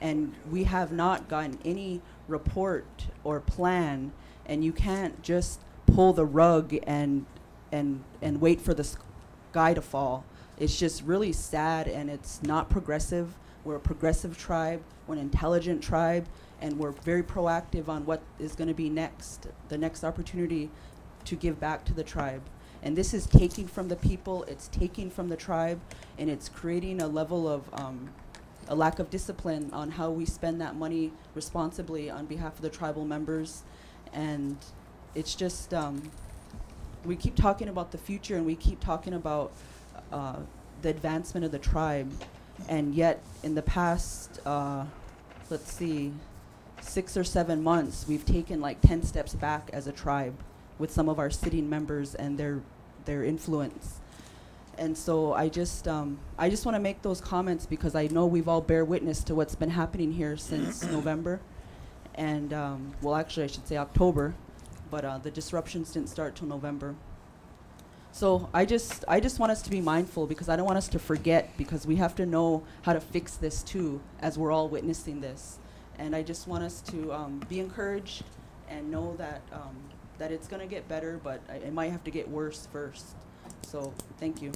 And we have not gotten any report or plan, and you can't just pull the rug and wait for the sky to fall. It's just really sad, and it's not progressive. We're a progressive tribe, we're an intelligent tribe, and we're very proactive on what is going to be next, the next opportunity to give back to the tribe. And this is taking from the people, it's taking from the tribe, and it's creating a level of a lack of discipline on how we spend that money responsibly on behalf of the tribal members. And it's just, we keep talking about the future, and we keep talking about the advancement of the tribe, and yet in the past, let's see, 6 or 7 months, we've taken like 10 steps back as a tribe with some of our sitting members and their influence. And so I just want to make those comments because I know we've all bear witness to what's been happening here since November, and well, actually I should say October, but the disruptions didn't start till November. So I just want us to be mindful, because I don't want us to forget, because we have to know how to fix this too as we're all witnessing this. And I just want us to be encouraged and know that that it's going to get better, but it might have to get worse first. So thank you.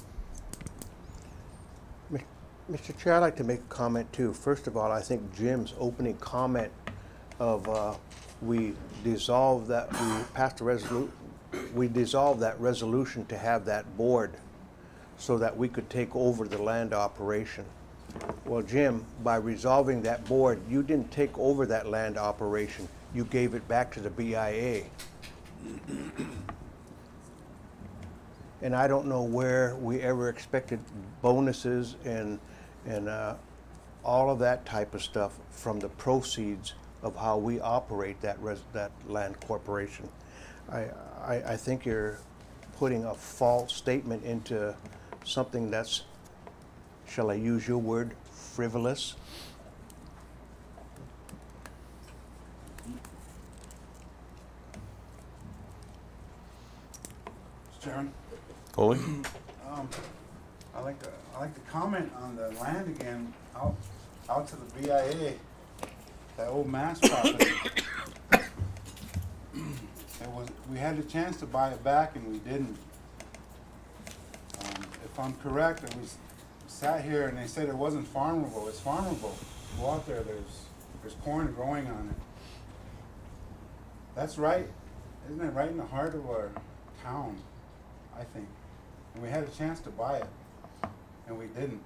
Mr. Chair, I'd like to make a comment too. First of all, I think Jim's opening comment of we dissolved that, we passed a resolution, we dissolved that resolution to have that board so that we could take over the land operation. Well, Jim, by resolving that board, you didn't take over that land operation. You gave it back to the BIA. And I don't know where we ever expected bonuses and all of that type of stuff from the proceeds of how we operate that land corporation. I think you're putting a false statement into something that's, shall I use your word, frivolous?
Chairman,
Coley?
I'd like to comment on the land again, out to the BIA, that old Mass property. We had the chance to buy it back and we didn't. If I'm correct, and we sat here and they said it wasn't farmable. It's farmable. Go out there, there's corn growing on it. That's right, isn't it right in the heart of our town, I think. And we had a chance to buy it, and we didn't.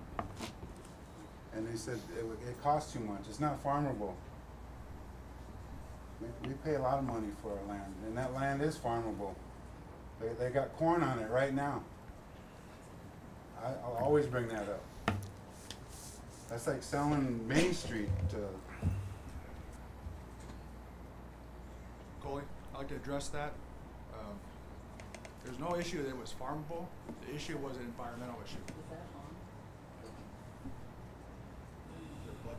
And they said it costs too much. It's not farmable. We pay a lot of money for our land, and that land is farmable. They got corn on it right now. I'll always bring that up. That's like selling Main Street to...
Coley, I'd like to address that. There's no issue that it was farmable. The issue was an environmental issue. Is that on? Is there blood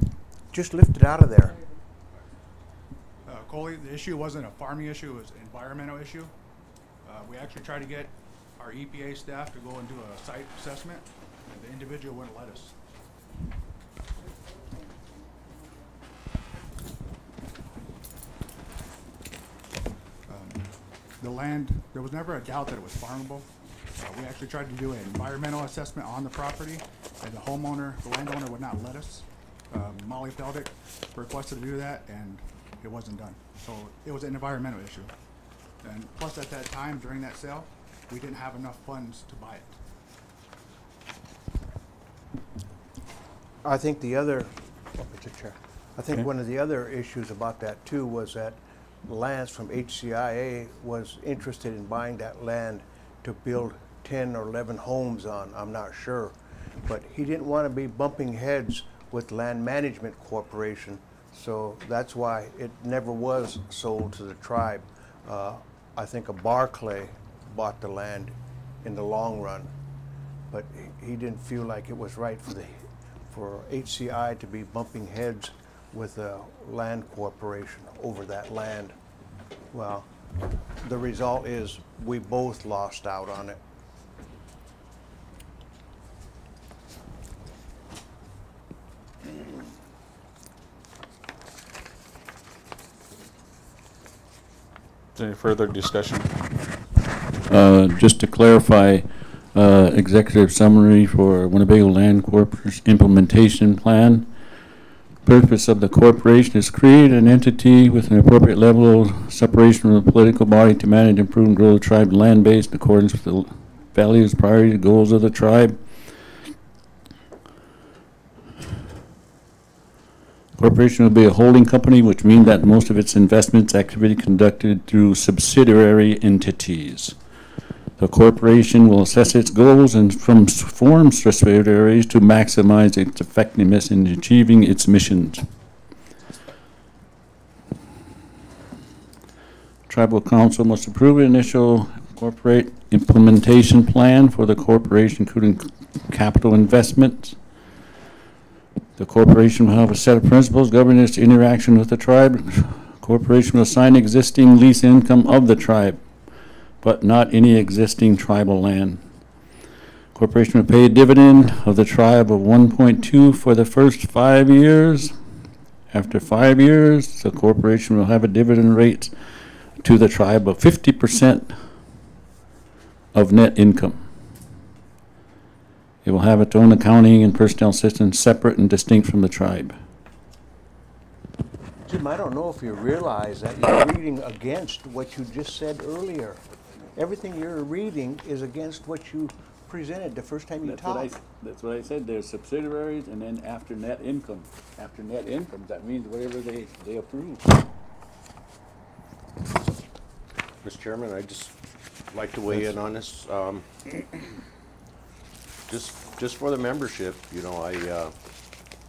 in here?
Just lift it out of there.
Coley, the issue wasn't a farming issue, it was an environmental issue. We actually tried to get our EPA staff to go and do a site assessment, and the individual wouldn't let us. The land, there was never a doubt that it was farmable. We actually tried to do an environmental assessment on the property, and the homeowner, the landowner would not let us. Molly Feldick requested to do that, and it wasn't done. So it was an environmental issue. And plus at that time, during that sale, we didn't have enough funds to buy it.
I think the other, Mr. Chair, I think one of the other issues about that too was that Lance from HCIA was interested in buying that land to build 10 or 11 homes on, I'm not sure. But he didn't want to be bumping heads with Land Management Corporation, so that's why it never was sold to the tribe. I think a Barclay bought the land in the long run, but he didn't feel like it was right for HCI to be bumping heads with a land corporation over that land. Well, the result is we both lost out on it.
Is there any further discussion?
Just to clarify, executive summary for Winnebago Land Corp's implementation plan. Purpose of the corporation is create an entity with an appropriate level of separation from the political body to manage, improve, and grow the tribe land base in accordance with the values, priorities, goals of the tribe. Corporation will be a holding company, which means that most of its investments activity conducted through subsidiary entities. The corporation will assess its goals and form subsidiaries to maximize its effectiveness in achieving its missions. Tribal Council must approve an initial corporate implementation plan for the corporation, including capital investments. The corporation will have a set of principles governing its interaction with the tribe. The corporation will assign existing lease income of the tribe, but not any existing tribal land. Corporation will pay a dividend of the tribe of 1.2 for the first 5 years. After 5 years, the corporation will have a dividend rate to the tribe of 50% of net income. It will have its own accounting and personnel system separate and distinct from the tribe.
Jim, I don't know if you realize that you're reading against what you just said earlier. Everything you're reading is against what you presented the first time you
That's what I,
talked.
that's what I said, there's subsidiaries, and then after net income. After net income, that means whatever they approve.
Mr. Chairman, I just like to weigh in on this. Just for the membership, you know,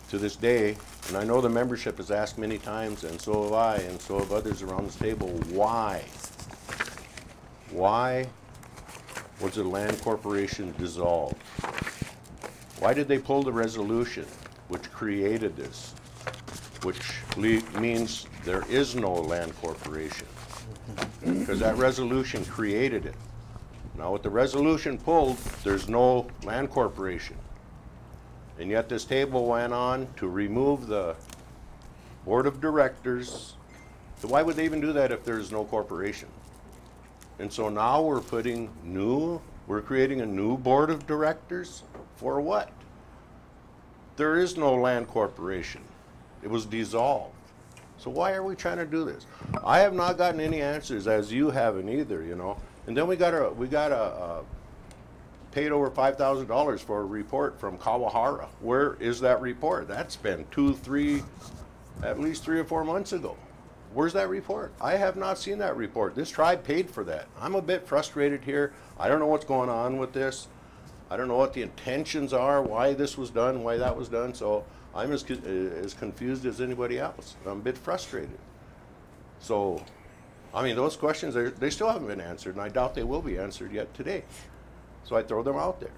to this day, and I know the membership has asked many times, and so have I, and so have others around this table, why? Why was the land corporation dissolved? Why did they pull the resolution which created this, which means there is no land corporation? Because that resolution created it. Now with the resolution pulled, there's no land corporation. And yet this table went on to remove the board of directors. So why would they even do that if there's no corporation? And so now we're creating a new board of directors for what? There is no land corporation. It was dissolved. So why are we trying to do this? I have not gotten any answers, as you haven't either, you know. And then we got paid over $5,000 for a report from Kawahara. Where is that report? That's been at least 3 or 4 months ago. Where's that report? I have not seen that report. This tribe paid for that. I'm a bit frustrated here. I don't know what's going on with this. I don't know what the intentions are, why this was done, why that was done. So I'm as confused as anybody else. I'm a bit frustrated. So, I mean, those questions, they still haven't been answered, and I doubt they will be answered yet today. So I throw them out there.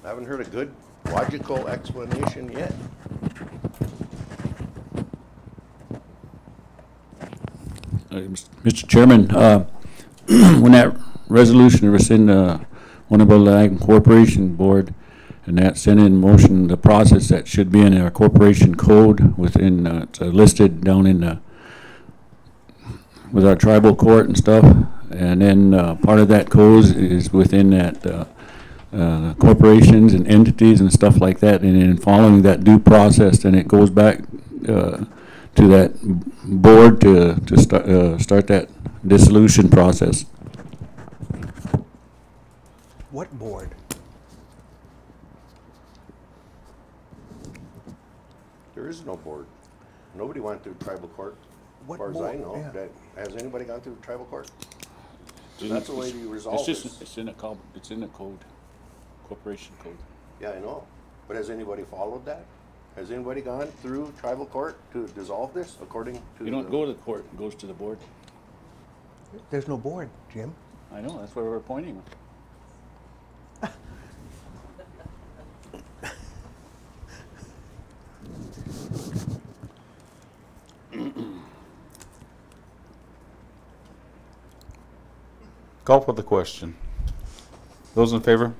I haven't heard a good, logical explanation yet.
Mr. Chairman, when that resolution was in Winnebago Land Corporation Board, and that sent in motion the process that should be in our corporation code within, it's listed down in the, with our tribal court and stuff, and then part of that code is within that corporations and entities and stuff like that, and then following that due process, then it goes back to that board to start that dissolution process.
What board?
There is no board. Nobody went through tribal court,
What
as far as
board?
I know.
Yeah.
Has anybody gone through tribal court? That's the way you resolve
It's
this.
it's in the code, corporation code.
Yeah, I know. But has anybody followed that? Has anybody gone through tribal court to dissolve this according to?
You don't go to the court, it goes to the board.
There's no board, Jim.
I know, that's why we're appointing.
Call for the question. Those in favor?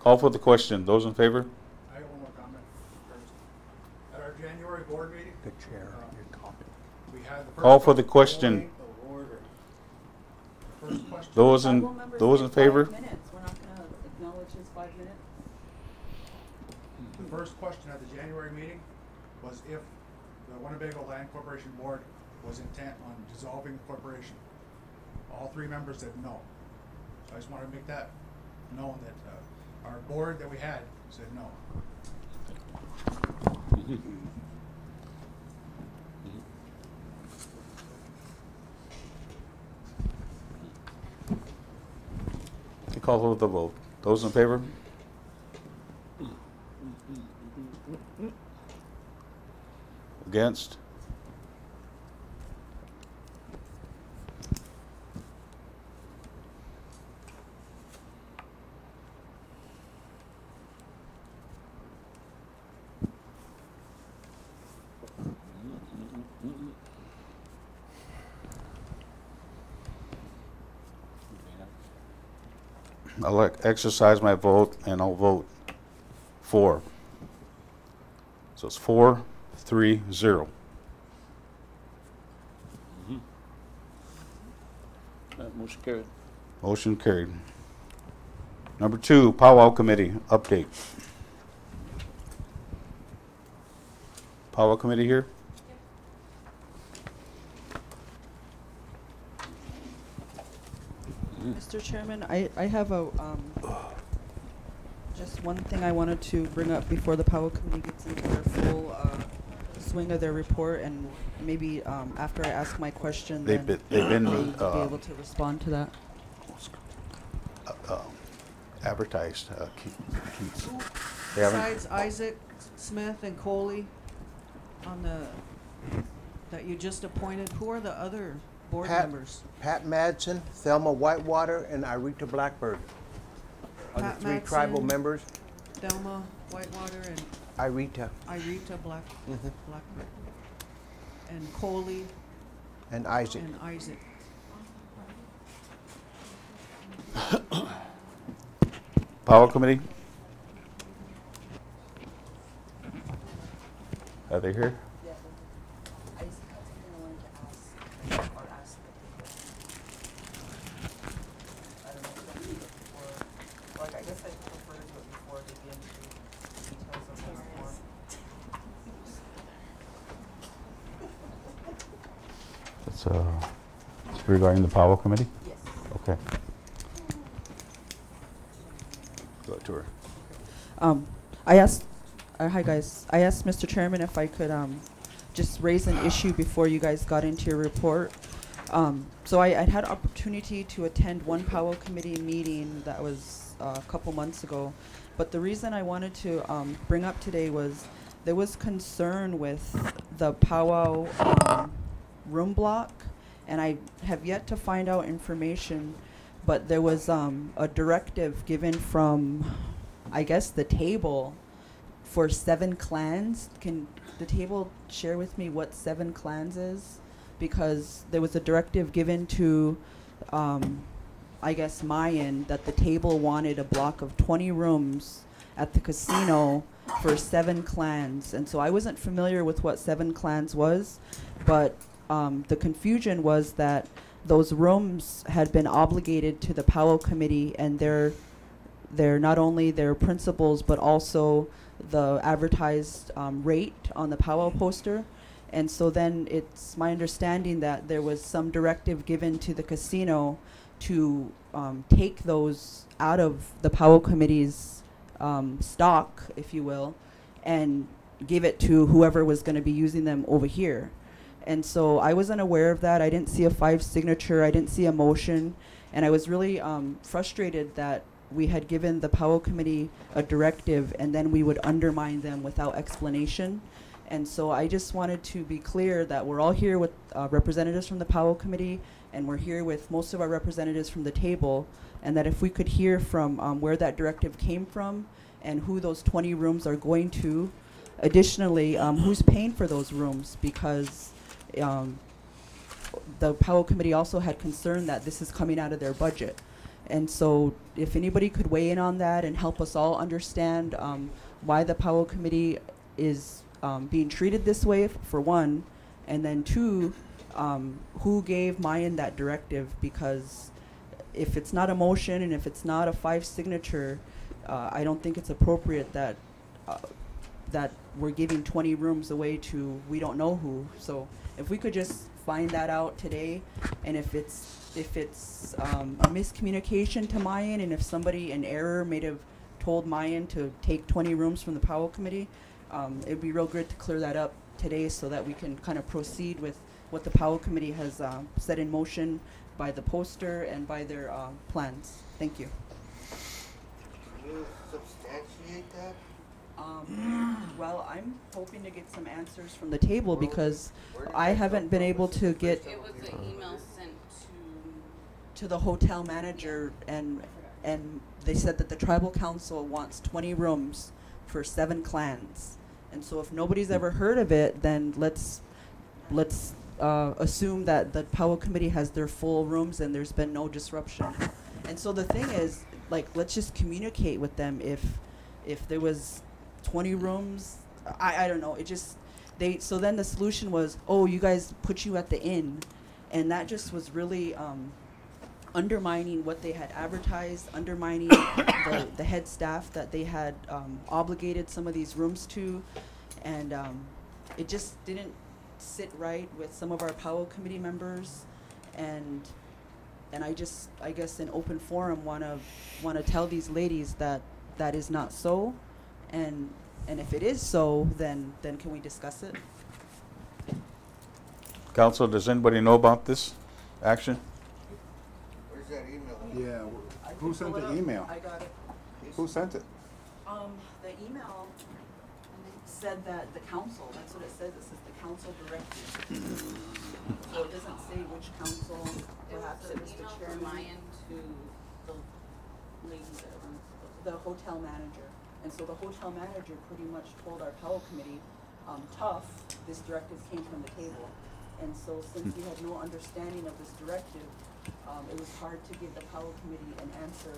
Call for the question. Those in favor?
I have one more comment first. At our January board meeting,
The chair, your comment.
we had the first.
Call for the question.
First question.
Those in
Tribal members
those
say
in favor?
5 minutes. We're not gonna acknowledge his 5 minutes.
The first question at the January meeting was if the Winnebago Land Corporation Board was intent on dissolving the corporation. All 3 members said no. So I just want to make that known that our board that we had said no.
Call for the vote. Those in favor? Against? I'll exercise my vote and I'll vote for. So it's 4-3-0.
Motion carried.
Motion carried. Number 2, Powwow Committee update. Powwow Committee here?
Mr. Chairman, I have a, just one thing I wanted to bring up before the Powwow Committee gets into their full swing of their report, and maybe after I ask my question,
They've
then
been
they'll be able to respond to that.
advertised, Keats. They haven't,
Besides Isaac, Smith, and Coley on the, that you just appointed, who are the other board members?
Pat Madsen, Thelma Whitewater, and Irita Blackbird are the
Pat
three tribal
Madsen.
members.
Thelma Whitewater and
Irita
Irita Blackbird. And Coley
and Isaac.
and Isaac.
Powwow Committee? Are they here? It's regarding the Powwow Committee?
Yes.
Okay. Go to her.
I asked, hi guys, I asked Mr. Chairman if I could just raise an issue before you guys got into your report. So I'd had opportunity to attend one Powwow Committee meeting that was a couple months ago, but the reason I wanted to bring up today was there was concern with the Powwow room block, and I have yet to find out information, but there was a directive given from, I guess, the table for 7 clans. Can the table share with me what 7 clans is? Because there was a directive given to, I guess, Mayan, that the table wanted a block of 20 rooms at the casino for 7 clans. And so I wasn't familiar with what 7 clans was, but the confusion was that those rooms had been obligated to the Powwow Committee, and they're not only their principals, but also the advertised rate on the Powwow poster. And so then it's my understanding that there was some directive given to the casino to take those out of the Powwow Committee's stock, if you will, and give it to whoever was going to be using them over here. And so I wasn't aware of that. I didn't see a 5 signature. I didn't see a motion. And I was really frustrated that we had given the Powwow Committee a directive and then we would undermine them without explanation. And so I just wanted to be clear that we're all here with representatives from the Powwow Committee, and we're here with most of our representatives from the table, and that if we could hear from where that directive came from and who those 20 rooms are going to. Additionally, who's paying for those rooms, because the Powwow Committee also had concern that this is coming out of their budget. And so if anybody could weigh in on that and help us all understand why the Powwow Committee is being treated this way, for one, and then 2, who gave Mayan that directive? Because if it's not a motion and if it's not a 5 signature, I don't think it's appropriate that that we're giving 20 rooms away to we don't know who. So if we could just find that out today, and if it's a miscommunication to Mayan, and if somebody in error may have told Mayan to take 20 rooms from the Powwow Committee, it'd be real good to clear that up today so that we can kind of proceed with what the Powwow Committee has set in motion by the poster and by their plans. Thank you.
Can you substantiate that?
Well, I'm hoping to get some answers from the table, because I haven't been able to get
It was an email sent
to the hotel manager, and they said that the tribal council wants 20 rooms for 7 clans. And so if nobody's ever heard of it, then let's assume that the Powwow Committee has their full rooms and there's been no disruption. And so the thing is, like, let's just communicate with them. If there was 20 rooms, I don't know. It just, so then the solution was, oh, you guys put you at the inn. And that just was really undermining what they had advertised, undermining the head staff that they had obligated some of these rooms to. And it just didn't sit right with some of our Powwow Committee members. And I guess in open forum wanna tell these ladies that that is not so, and if it is so, then can we discuss it?
Council, does anybody know about this action?
Where's that email?
Yeah,
I
who
can
sent
pull it
the
up.
email?
I got it.
Who sent it?
The email said that the council, that's what it says, it says the council directed. So it doesn't say which council, perhaps it was the chairman to the ladies that run, the hotel manager. And so the hotel manager pretty much told our Powwow committee, tough, this directive came from the table. And so since we had no understanding of this directive, it was hard to give the Powwow committee an answer,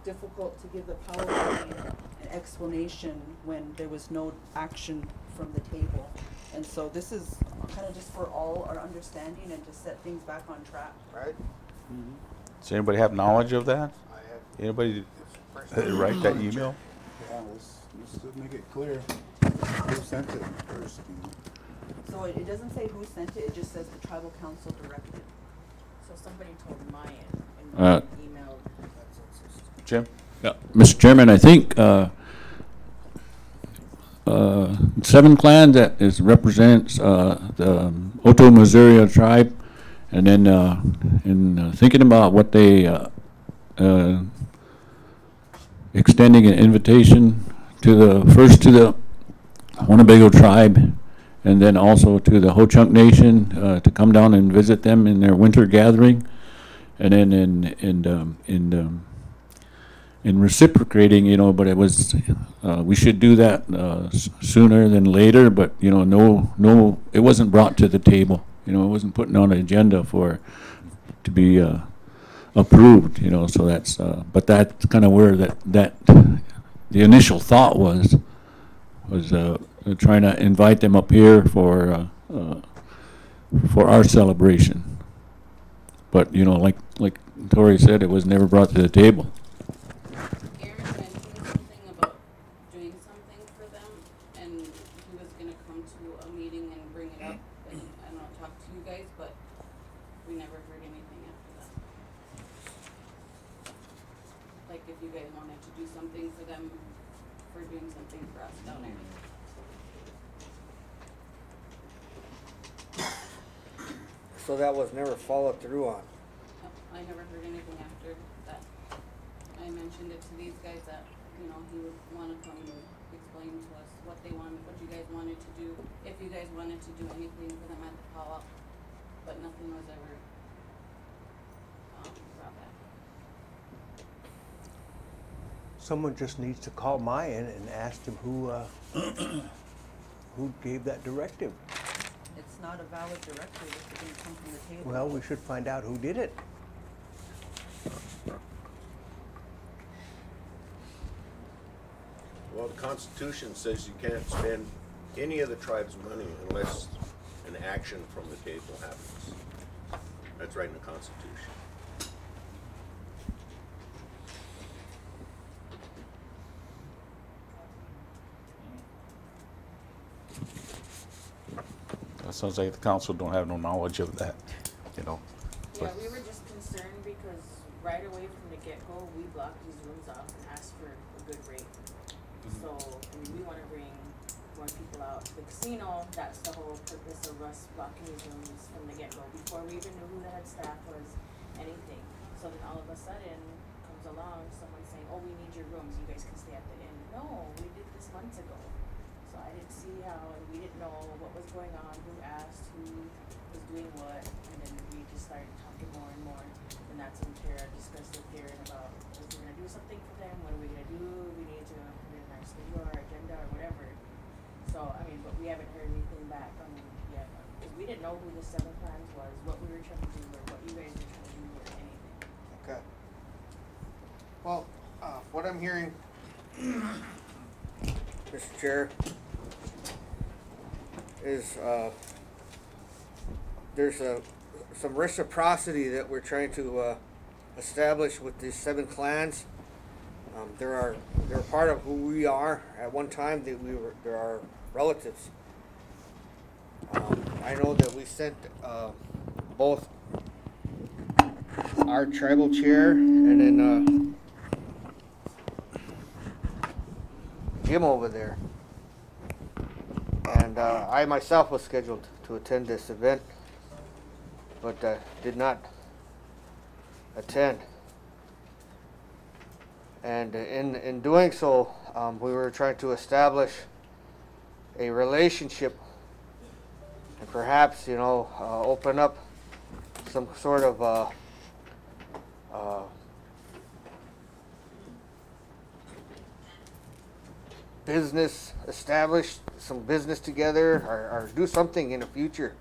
difficult to give the Powwow committee an explanation when there was no action from the table. And so this is kind of just for all our understanding and to set things back on track.
Right?
Does anybody have knowledge of that?
I have.
Anybody write that email?
Yeah, let's make it clear who sent it first.
So it doesn't say who sent it, it just says the tribal council directed.
So somebody told Mayan and
Uh,
Mayan emailed.
Jim?
Yeah, Mr. Chairman, I think 7 clan that represents the Oto Missouri tribe, and then in thinking about what they extending an invitation to the Winnebago tribe, and then also to the Ho-Chunk Nation to come down and visit them in their winter gathering, and then in reciprocating, you know, but it was we should do that sooner than later, but you know, no, it wasn't brought to the table. You know, it wasn't put on an agenda to be approved. You know, so that's but that's kind of where that the initial thought was trying to invite them up here for our celebration. But you know, like Tori said, it was never brought to the table.
Aaron mentioned something about doing something for them, and he was gonna come to a meeting and bring it up, and I don't know, talk to you guys, but we never heard anything after that. Like if you guys wanted to do something for them, for doing something for us down there.
So that was never followed through on.
No, I never heard anything after that. I mentioned it to these guys that, you know, he would wanna come and explain to us what they wanted, what you guys wanted to do, if you guys wanted to do anything for them at the powwow, but nothing was ever, brought back.
Someone just needs to call Mayan and ask him who gave that directive.
It's not a valid directive if it didn't come from the table.
Well, we should find out who did it.
Well, the Constitution says you can't spend any of the tribe's money unless an action from the table happens. That's right in the Constitution.
That sounds like the council don't have no knowledge of that, you know.
Yeah, we were just concerned because right away from the get-go, we blocked these rooms off and asked for a good rate. So, I mean, we wanna bring more people out to the casino, that's the whole purpose of us blocking these rooms from the get-go, before we even knew who the head staff was, anything. So then all of a sudden, comes along someone saying, oh, we need your rooms, you guys can stay at the inn. No, we did this months ago. So I didn't see how, and we didn't know what was going on, who asked, who was doing what, and then we just started talking more and more. And that's when Tara discussed with Darren about, if we're gonna do something for them, what are we gonna do? We need to put it in our schedule, our agenda, or whatever. So, I mean, but we haven't heard anything back on it yet, because we didn't know who the 7 clans was, what we were trying to do, or what you guys were trying to do, or anything.
Okay. Well, what I'm hearing, Mr. Chair, is there's some reciprocity that we're trying to establish with these 7 clans. They're part of who we are. At one time, they're our relatives. I know that we sent both our tribal chair and then Jim over there. And I myself was scheduled to attend this event, but did not attend. And in doing so, we were trying to establish a relationship and perhaps, you know, open up some sort of business, establish some business together, or do something in the future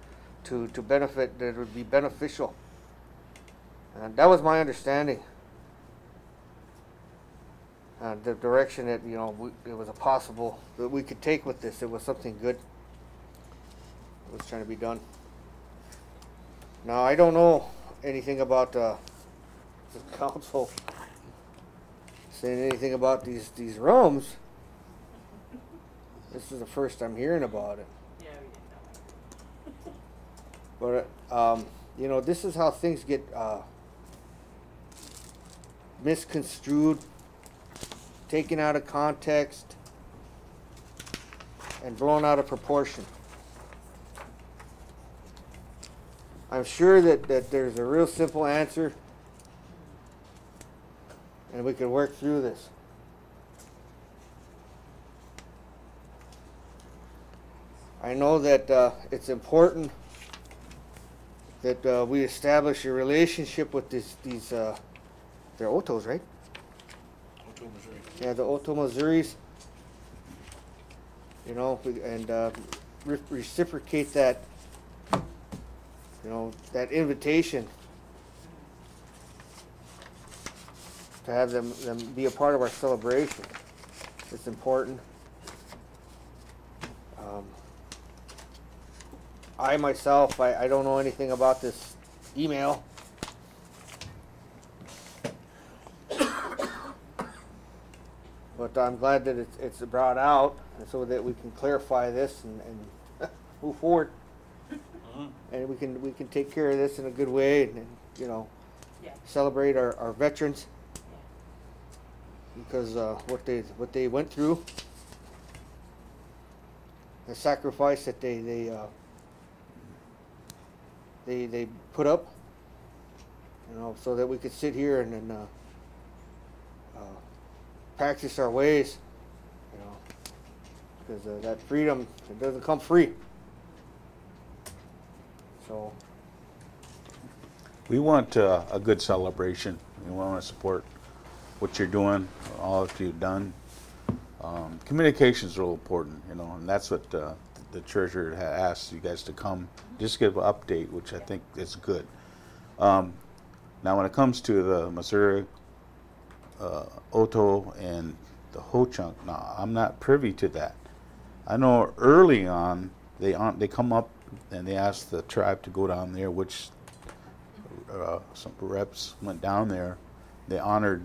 to benefit, that would be beneficial. And that was my understanding. The direction that, you know, it was a possible that we could take with this. It was something good that was trying to be done. Now, I don't know anything about the council saying anything about these rooms. This is the first I'm hearing about it.
Yeah, we didn't know.
But you know, this is how things get misconstrued, taken out of context, and blown out of proportion. I'm sure that there's a real simple answer, and we can work through this. I know that it's important that we establish a relationship with these they're Otos, right?
Oto, Missouri.
Yeah, the Oto Missouris. You know, and reciprocate that, you know, that invitation to have them be a part of our celebration. It's important. I myself, I don't know anything about this email. But I'm glad that it's brought out so that we can clarify this and move forward. And we can take care of this in a good way and you know, celebrate our veterans. Because what they went through, the sacrifice that they put up, you know, so that we could sit here and then practice our ways, you know, because that freedom, it doesn't come free. So
We want a good celebration. We want to support what you're doing, all that you've done. Communication is real important, you know, and that's what the treasurer had asked you guys to come, just give an update, which I think is good. Now, when it comes to the Missouri, Oto, and the Ho-Chunk, now I'm not privy to that. I know early on they come up and they asked the tribe to go down there, which some reps went down there. They honored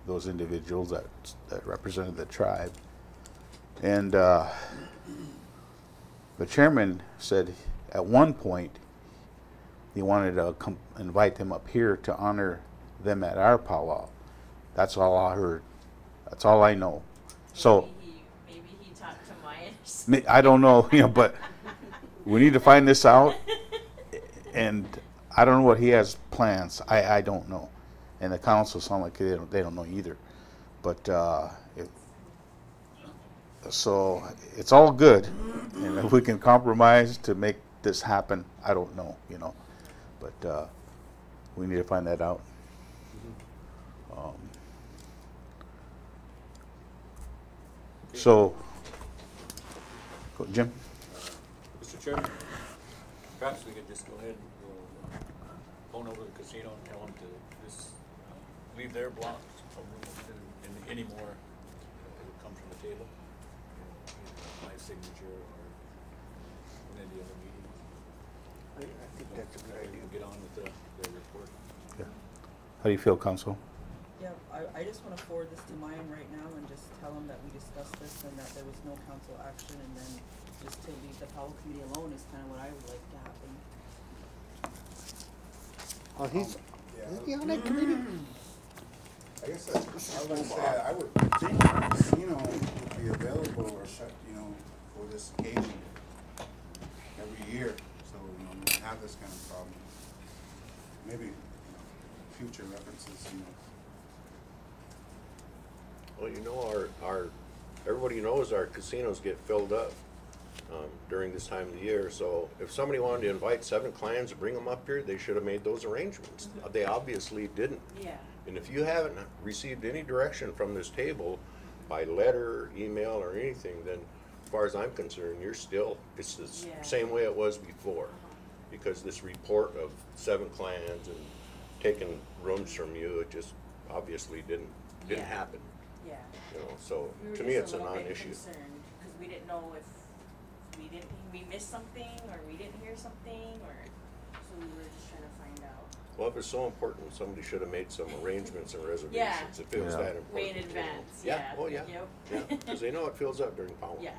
those individuals that represented the tribe. And the chairman said at one point he wanted to invite them up here to honor them at our powwow. That's all I heard. That's all I know. So
maybe he talked to Myers.
I don't know, you know, but we need to find this out. And I don't know what he has plans. I don't know. And the council sound like they don't know either. But so it's all good, and if we can compromise to make this happen, I don't know, you know. But we need to find that out. So, Jim.
Mr. Chairman, perhaps we could just go ahead and phone over to the casino and tell them to just leave their blocks anymore. It'll come from the table. My signature or in any other meeting.
I think that's a good idea.
We'll get on with their report.
Yeah. How do you feel, Council?
Yeah, I just want to forward this to Mayan right now and just tell him that we discussed this and that there was no council action, and then just to leave the Powwow committee alone is kind of what I would like to happen.
Oh, he's,
Yeah.
is he on that committee?
I guess I was gonna say, I would think the casino would be available or shut, for this occasion every year, so, we don't have this kind of problem. Maybe, future references,
Well, everybody knows our casinos get filled up during this time of the year. So if somebody wanted to invite 7 clans and bring them up here, they should have made those arrangements. They obviously didn't.
Yeah.
And if you haven't received any direction from this table by letter, email, or anything, then as far as I'm concerned, it's the
Yeah.
same way it was before. Because this report of 7 clans and taking rooms from you, it just obviously didn't
Yeah.
happen.
Yeah.
So
We were
to me,
just
it's
a
a
little bit
non-issue.
concerned, cause we didn't know if we missed something, or we didn't hear something, or, so we were just trying to find out.
Well, if it's so important, somebody should have made some arrangements and reservations if it was
Yeah.
that important.
Way in
you know.
advance,
Yeah,
yeah.
oh, yeah.
Yep.
Yeah, because they know it fills up during Powwow.
Yeah.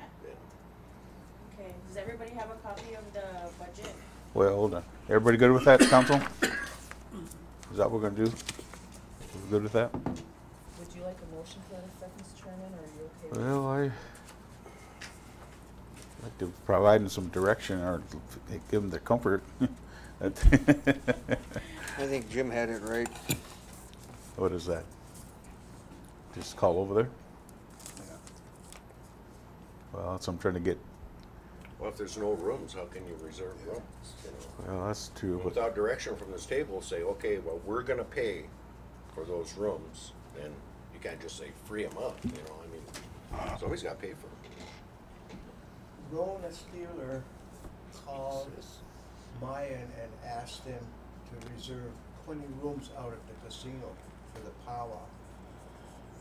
Okay, does everybody have a copy of the budget?
Well, hold on. Everybody good with that, council? Is that what we're gonna do? We good with that?
Would you like a motion to that effect, Mr. Chairman, or are you okay with
Well, I like to provide them some direction or give them the comfort.
I think Jim had it right.
What is that? Just call over there? Well, that's what I'm trying to get.
Well, if there's no rooms, how can you reserve rooms?
Well, that's true. But
Without direction from this table, say, okay, well, we're gonna pay for those rooms, then you can't just say free them up, somebody's gotta pay for them.
Rona Steeler called Mayan and asked them to reserve 20 rooms out at the casino for the powwow.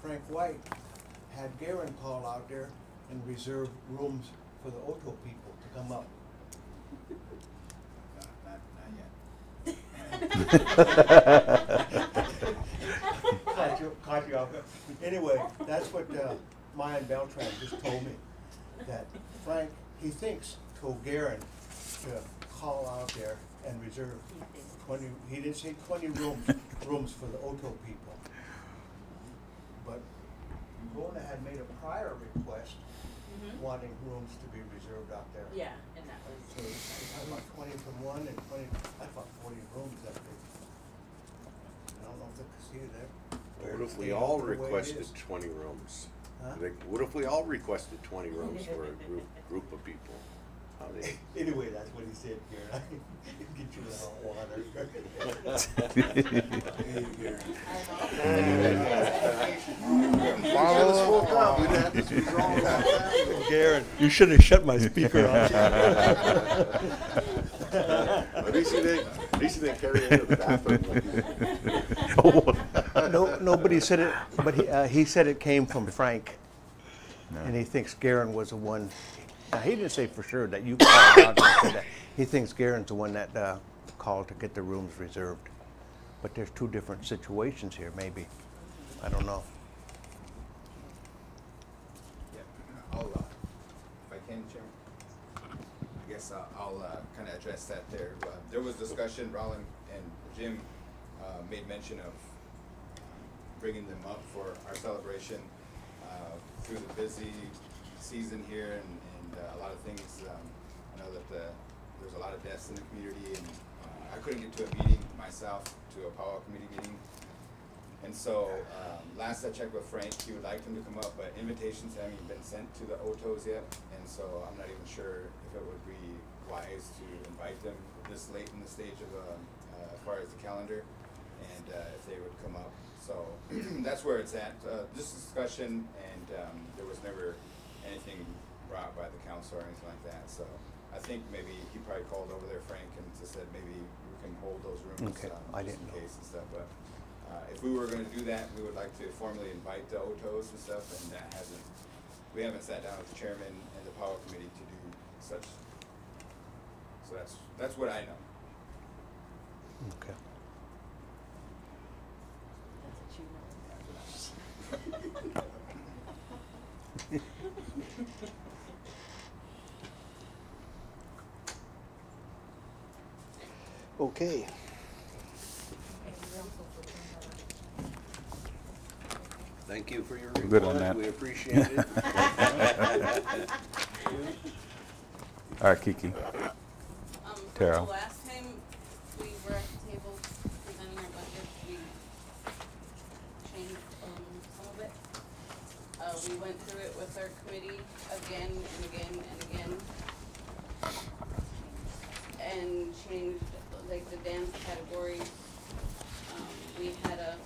Frank White had Garen call out there and reserve rooms for the Oto people to come up. Caught you off. Anyway, that's what Mayan Beltran just told me, that Frank, he thinks, told Garen to call out there and reserve 20, he didn't say 20 rooms for the Oto people. But Rona had made a prior request wanting rooms to be reserved out there.
Yeah, and that was.
So I thought 20 from one and 20, I thought 40 rooms up there. I don't know if the casino there.
What if we all requested 20 rooms?
Huh?
What if we all requested 20 rooms for a group of people? How they?
Anyway, that's what he said, Garen. I can get you the hot water.
Garen, you should have shut my speaker off.
At least you didn't carry it into the bathroom.
No, nobody said it, but he said it came from Frank. And he thinks Garen was the one. Now, he didn't say for sure that you called out and said that. He thinks Garen's the one that called to get the rooms reserved. But there's 2 different situations here, maybe. I don't know.
Yeah, I'll, if I can, Chairman, I guess I'll kind of address that there. There was discussion, Roland and Jim made mention of bringing them up for our celebration through the busy season here and a lot of things. I know that there's a lot of deaths in the community, and I couldn't get to a meeting myself, to a Powwow committee meeting. And so last I checked with Frank, he would like them to come up, but invitations haven't been sent to the Otos yet. And so I'm not even sure if it would be wise to invite them this late in the stage of as far as the calendar, and if they would come up. So that's where it's at. This discussion, and there was never anything brought by the council or anything like that. So I think maybe he probably called over there, Frank, and just said maybe we can hold those rooms
Okay, I
just
didn't
in
know.
case and stuff. But if we were going to do that, we would like to formally invite the Otos and stuff, and we haven't sat down with the chairman and the Powwow committee to do such. So that's what I know.
Okay. Okay.
Thank you for your
We're good on
report.
that.
We appreciate it.
All right, Kiki. Tara.
The last time we were at the table presenting our budget, we changed some of it. We went through it with our committee again and again and again. And changed like the dance categories. We had a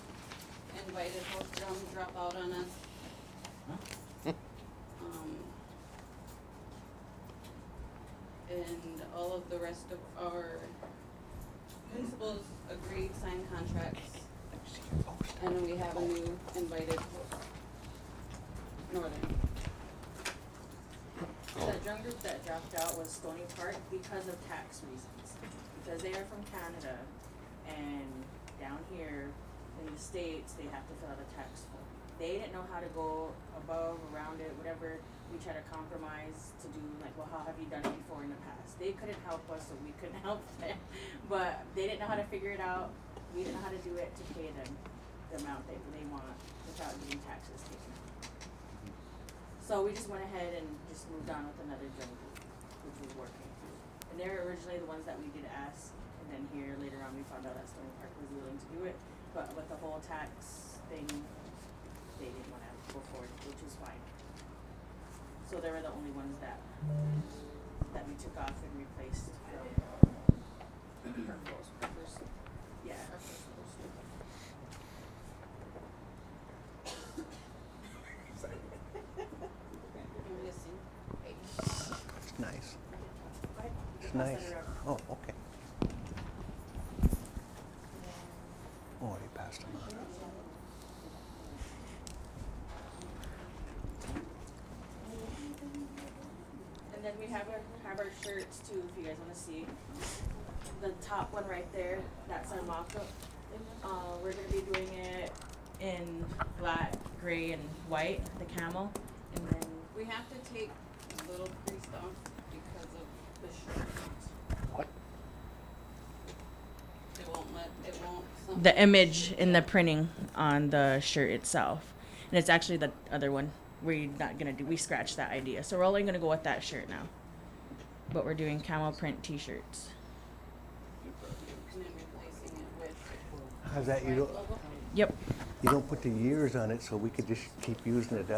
invited host drum drop out on us. And all of the rest of our principals agreed, signed contracts. And then we have a new invited host, Northern. The drum group that dropped out was Stony Park because of tax reasons. Because they are from Canada, and down here in the States, they have to fill out a tax form. They didn't know how to go above, around it, whatever. We tried to compromise to do like, well, how have you done it before in the past? They couldn't help us, so we couldn't help them. But they didn't know how to figure it out. We didn't know how to do it to pay them the amount that they want without getting taxes taken out. So we just went ahead and just moved on with another drum group, which was working. And they were originally the ones that we did ask, and then here later on we found out that Stony Park was willing to do it. But with the whole tax thing, they didn't want to go forward, which is fine. So they were the only ones that we took off and replaced from our first, yeah, our first post.
It's nice.
Go ahead.
It's nice. Oh, okay. Oh, he passed him on.
And then we have our shirts too, if you guys want to see. The top one right there, that's our mock-up. We're going to be doing it in black, gray, and white, the camel. And then we have to take a little crease off because of the shirt.
What?
It won't. The image in the printing on the shirt itself. And it's actually the other one. We're not going to do, we scratched that idea. So we're only going to go with that shirt now. But we're doing camel print t-shirts. And then replacing it with
How's that? You don't,
Yep.
you don't put the years on it so we could just keep using it.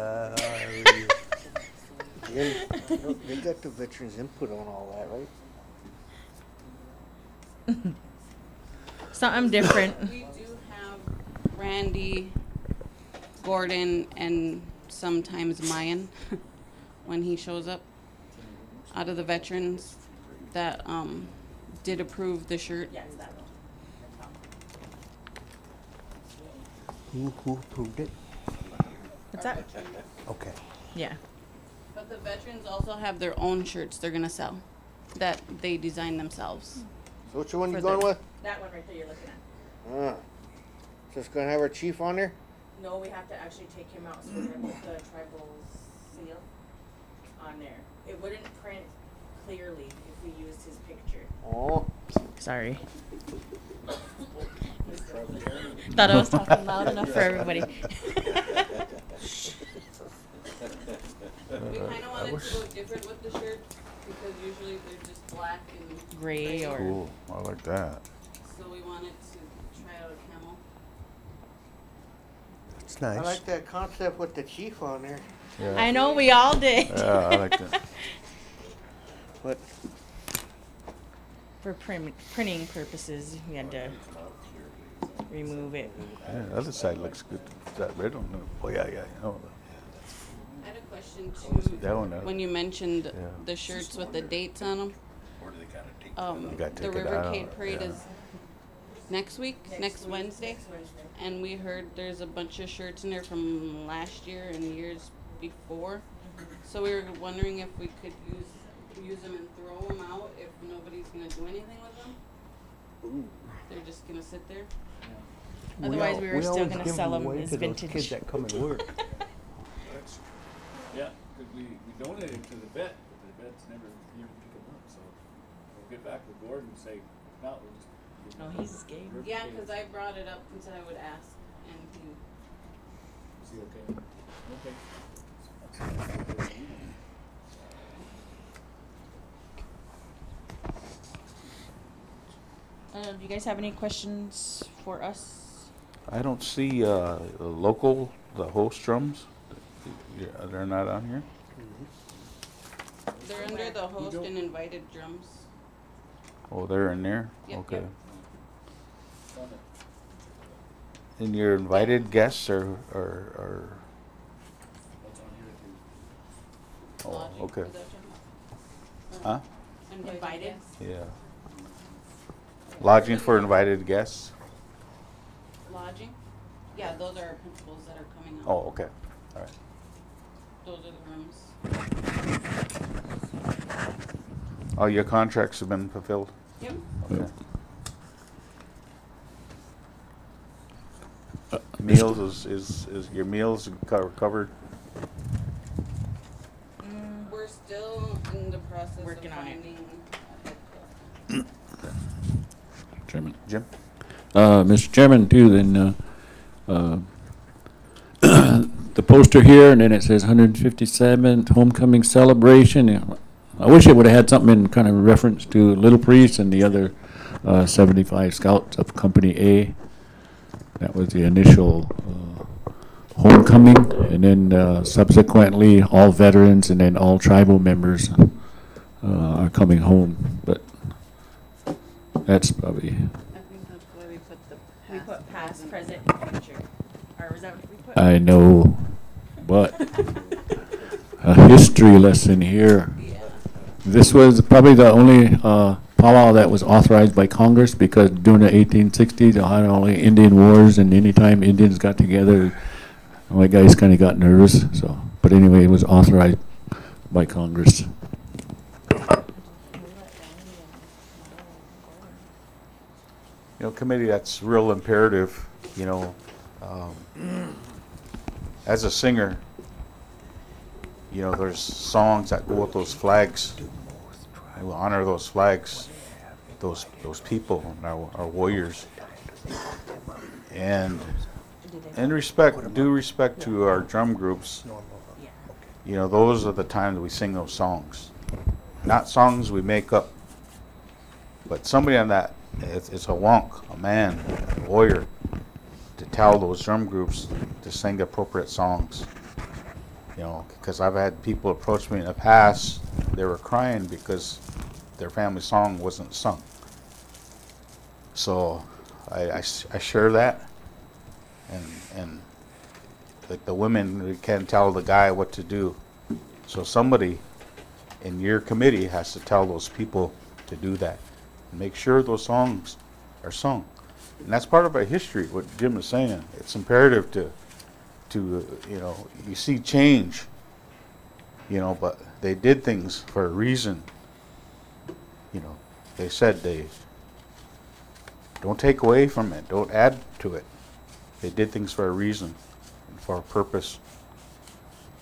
They got the veterans input on all that, right?
Something different. We do have Randy, Gordon, and sometimes Mayan when he shows up out of the veterans that did approve the shirt. Yes, that one.
Who approved it?
What's that?
Okay.
Yeah. But the veterans also have their own shirts they're gonna sell that they design themselves.
So which one you
For
going
the-
with?
That one right there you're looking at.
So it's gonna have our chief on there?
No, we have to actually take him out, so we're gonna put the tribal seal on there. It wouldn't print clearly if we used his picture.
Oh.
Sorry. Thought I was talking loud enough for everybody. We kind of wanted to go different with the shirts because usually they're just black and gray or.
Cool. I like that.
So we wanted to try out a camel.
It's nice.
I like that concept with the chief on there.
Yeah.
I know we all did.
Yeah, I like that.
But
For printing purposes, we had to remove it.
Yeah, the other side looks good. Is that red one? Oh, yeah, yeah. Oh,
I had a question too.
that one,
When you mentioned
yeah.
the shirts with the dates on them,
You gotta
the
take it
Rivercade
out,
Parade
yeah.
is next week, next Wednesday, and we heard there's a bunch of shirts in there from last year and years before. So we were wondering if we could use them and throw them out if nobody's gonna do anything with them. They're just gonna sit there. Otherwise, we were still
always
gonna
give
sell
them
them
away
as
to those
vintage.
kids that come and work.
Yeah, because we donated to the vet, but the vet's never even pick them up, so we'll get back with Gordon and say, no, we'll just.
Oh, he's game. Yeah, because I brought it up and said I would ask, and he
See, okay.
Do you guys have any questions for us?
I don't see the local, the host drums. They're not on here.
They're under the host and invited drums.
Oh, they're in there?
Yep,
Okay.
yep.
And your invited guests are oh,
Lodging,
okay.
is that what you're talking
Huh?
about? Invited?
Yeah. Lodging for invited guests?
Lodging? Yeah, those are principals that are coming out.
Oh, okay. All right.
Those are the rooms.
All your contracts have been fulfilled?
Yep.
Okay. Meals is your meals covered?
We're still in the process
Working
of
on it.
finding
Chairman.
Jim?
Mr. Chairman, too, then, the poster here, and then it says 157th Homecoming Celebration. I wish it would have had something in kind of reference to Little Priest and the other 75 Scouts of Company A. That was the initial homecoming, and then subsequently all veterans and then all tribal members are coming home. But that's probably...
I think that's why we put the past.
We put past, present, and future. Or was that what we put?
I know, but a history lesson here.
Yeah.
This was probably the only powwow that was authorized by Congress, because during the 1860s, they had only Indian wars, and anytime Indians got together, white guys kind of got nervous. So, but anyway, it was authorized by Congress.
You know, committee, that's real imperative, you know. As a singer, you know, there's songs that go with those flags. I will honor those flags, those people, our warriors. And in respect, due respect to our drum groups, you know, those are the times we sing those songs. Not songs we make up, but somebody on that, it's a wonk, a man, a warrior, to tell those drum groups to sing the appropriate songs. You know, because I've had people approach me in the past, they were crying because their family song wasn't sung. So I share that, and like the women can't tell the guy what to do. So somebody in your committee has to tell those people to do that. Make sure those songs are sung. And that's part of our history, what Jim is saying. It's imperative to you know, you see change, you know, but they did things for a reason. You know, they said they don't take away from it, don't add to it. They did things for a reason and for a purpose.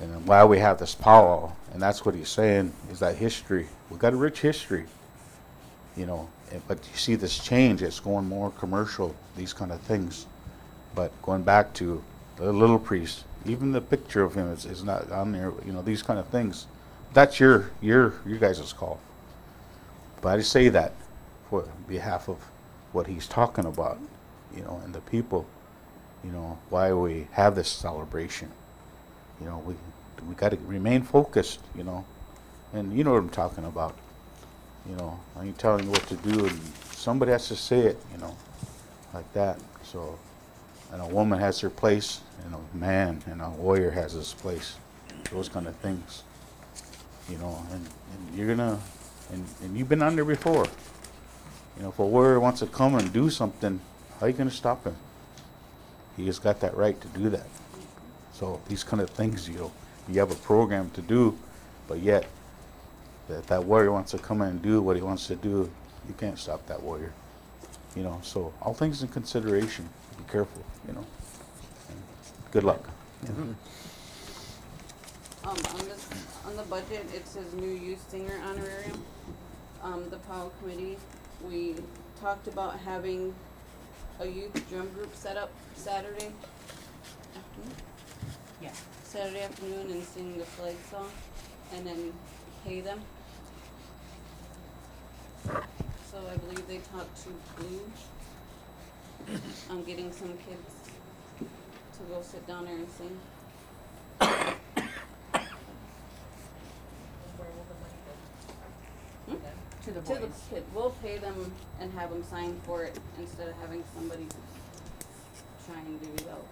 And then why we have this powwow, and that's what he's saying, is that history. We've got a rich history, you know, but you see this change, it's going more commercial, these kind of things. But going back to the little priest, even the picture of him is not on there, you know, these kind of things. That's your guys' call. But I say that for behalf of what he's talking about, you know, and the people, you know, why we have this celebration. You know, we got to remain focused, you know, and you know what I'm talking about. You know, I ain't telling you what to do, and somebody has to say it, you know, like that. So, and a woman has her place, and a man and a warrior has his place. Those kind of things, you know, and you're gonna, and you've been under before. You know, if a warrior wants to come and do something, how are you gonna stop him? He has got that right to do that. So these kind of things, you know, you have a program to do, but yet that warrior wants to come in and do what he wants to do, you can't stop that warrior. You know, so all things in consideration, be careful, you know. And good luck.
On the budget, it says new youth singer honorarium. The Powwow committee, we talked about having a youth drum group set up Saturday afternoon. Yeah. Saturday afternoon and sing the flag song, and then pay them. So I believe they talked to Blue on getting some kids to go sit down there and sing.
Where will the money go?
Hmm?
Them?
To the kid. We'll pay them and have them sign for it instead of having somebody try and do it out.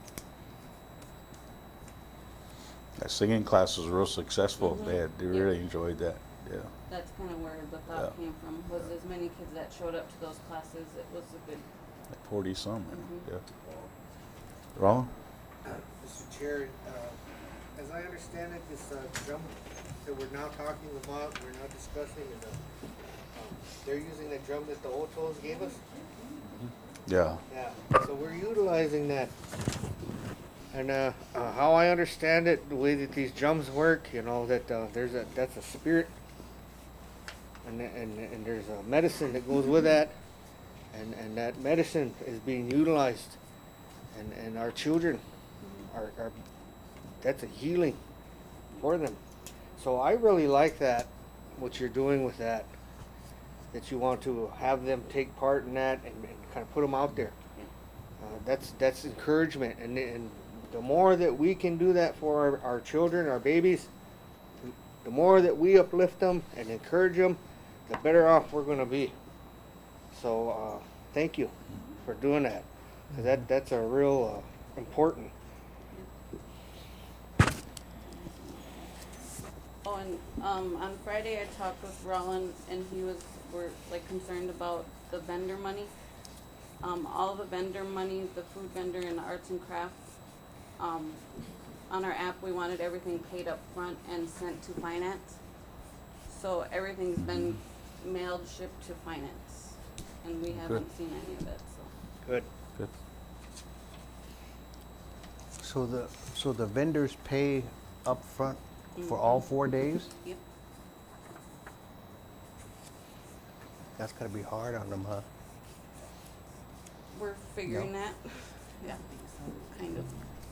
That singing class was real successful.
Mhm.
They
Yep.
really enjoyed that. Yeah.
That's kind of where the thought
Yeah.
came from, was as many kids that showed up to those classes, it was a good.
Like 40 some.
Mhm.
Yeah. Wrong?
Mr. Chair, as I understand it, this jump that we're now talking about, we're now discussing, is they're using the drum that the Otos gave us?
Yeah.
Yeah, so we're utilizing that. And how I understand it, the way that these drums work, you know, that that's a spirit, and there's a medicine that goes with that, and that medicine is being utilized, and our children are that's a healing for them. So I really like that, what you're doing with that you want to have them take part in that and kind of put them out there. That's encouragement, and the more that we can do that for our children, our babies, the more that we uplift them and encourage them, the better off we're going to be. So thank you for doing that, 'cause that's a real important.
Oh, and on Friday I talked with Roland, and we're like concerned about the vendor money. All the vendor money, the food vendor and the arts and crafts, on our app we wanted everything paid up front and sent to finance. So everything's been mailed, shipped to finance, and we haven't seen any of it, so.
Good.
Good.
So the vendors pay up front for all 4 days?
Yep.
That's gotta be hard on them, huh?
We're figuring that. Yeah, kind of.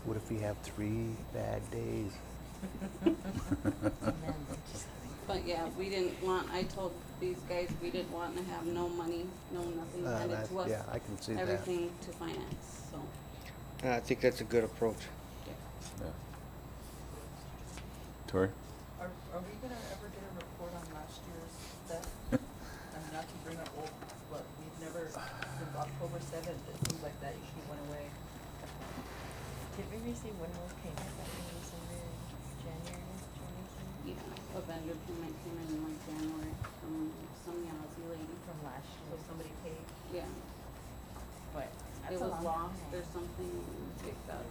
What if you have 3 bad days?
But yeah, I told these guys we didn't want to have no money, nothing handed to us.
Yeah, I can see that.
Everything to finance, so.
I think that's a good approach.
Yeah. Tori?
Are we gonna ever get a report on last year's theft? And not to bring up old, but we've never, since October 7th, it seems like that issue went away.
Did we receive one more payment that we December, January?
Yeah, a vendor payment came in like January from some Yazzie lady.
From last
So
year?
somebody paid?
Yeah,
But
it was lost or something, it got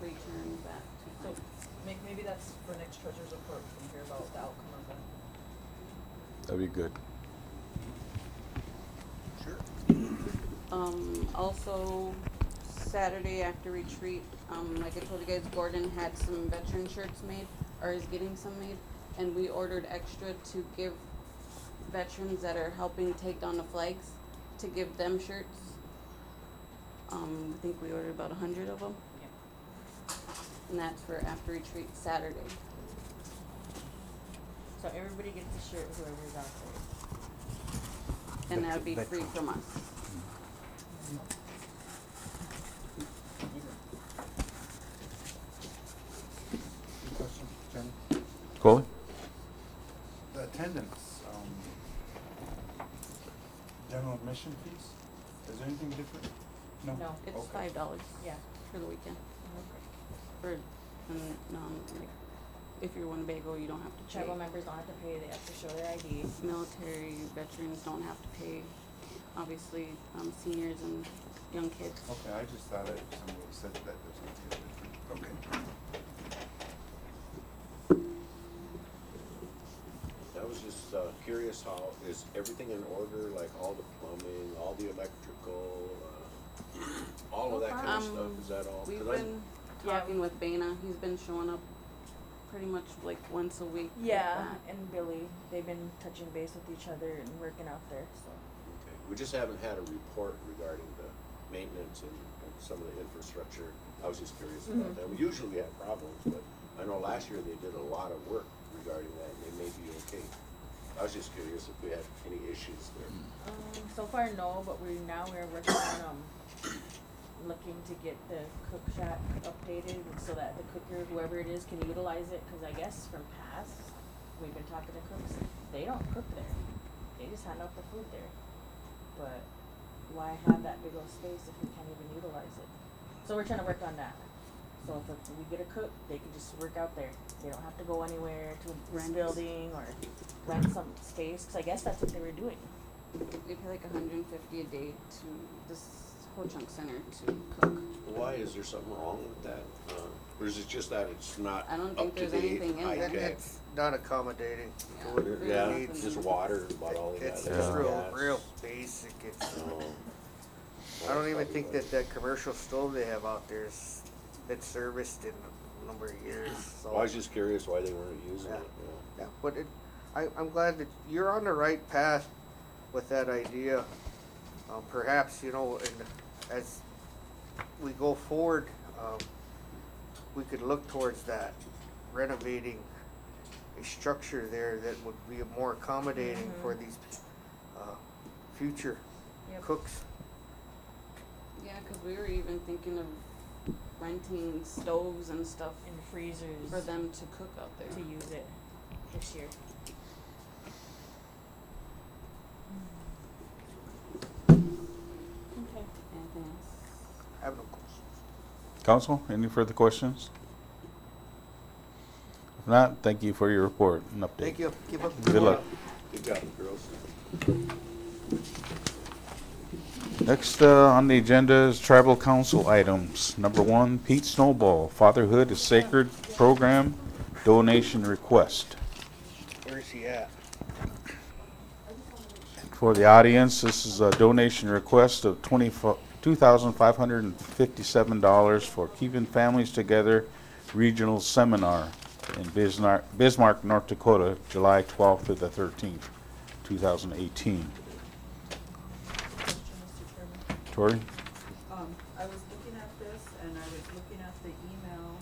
returned back to
So
finance.
maybe that's for next treasurer's report, we can hear about the outcome of that.
That'd be good.
Also Saturday after retreat, like I told you guys, Gordon had some veteran shirts made, or is getting some made, and we ordered extra to give veterans that are helping take down the flags, to give them shirts. I think we ordered about 100 of them. And that's for after retreat Saturday.
So everybody gets a shirt, whoever's out there.
And that would be free from us.
Question, Jen?
Coley?
The attendance, general admission fees, is there anything different? No?
No.
It's
Okay.
$5
Yeah.
for the weekend. For, like, if you're Winnebago, you don't have to pay.
Tribal members don't have to pay, they have to show their ID.
Military veterans don't have to pay. Obviously, seniors and young kids.
Okay, I just thought somebody said that there's something different. Okay.
I was just curious, how is everything in order, like all the plumbing, all the electrical, all of that kind of stuff, is that all?
We've
'Cause I-
been talking with Bana, he's been showing up pretty much like once a week. with
Yeah,
that.
and Billy, they've been touching base with each other and working out there, so.
Okay, we just haven't had a report regarding the maintenance and some of the infrastructure I was just curious about that. We usually have problems, but I know last year they did a lot of work regarding that, and they may be okay. I was just curious if we had any issues there.
So far, no, but we're working on, looking to get the cook shack updated so that the cooker, whoever it is, can utilize it, cause I guess from past, we've been talking to cooks, they don't cook there. They just hand out the food there. But why have that big old space if we can't even utilize it? So we're trying to work on that. So if we get a cook, they can just work out there. They don't have to go anywhere to rent a building or rent some space, cause I guess that's what they were doing.
They pay like $150 a day to this Ho Chunk Center to cook.
Why, is there something wrong with that? Or is it just that it's not
I don't
up
think
to
there's
date,
anything in
high
there.
tech?
It's not accommodating to
Yeah.
what it
Yeah,
really needs.
just water, about all of that.
It's
Yeah.
real basic. It's,
Oh.
I don't even think that commercial stove they have out there is been serviced in a number of years. So
Well, I was just curious why they weren't using
Yeah.
it.
yeah, but I'm glad that you're on the right path with that idea. Perhaps, you know, as we go forward, we could look towards that, renovating a structure there that would be more accommodating for these future cooks.
Yeah, cause we were even thinking of renting stoves and stuff
And freezers
for them to cook out there.
to use it this year. Okay.
Anything else?
I have no questions.
Council, any further questions? If not, thank you for your report and update.
Thank you. Keep up the
Good luck.
Good job, girls.
Next on the agenda is tribal council items. Number 1, Pete Snowball, Fatherhood is Sacred Program donation request.
Where's he at?
For the audience, this is a donation request of $2,557 for Keeping Families Together Regional Seminar in Bismarck, North Dakota, July 12th to the 13th, 2018. Tori?
I was looking at this and I was looking at the email,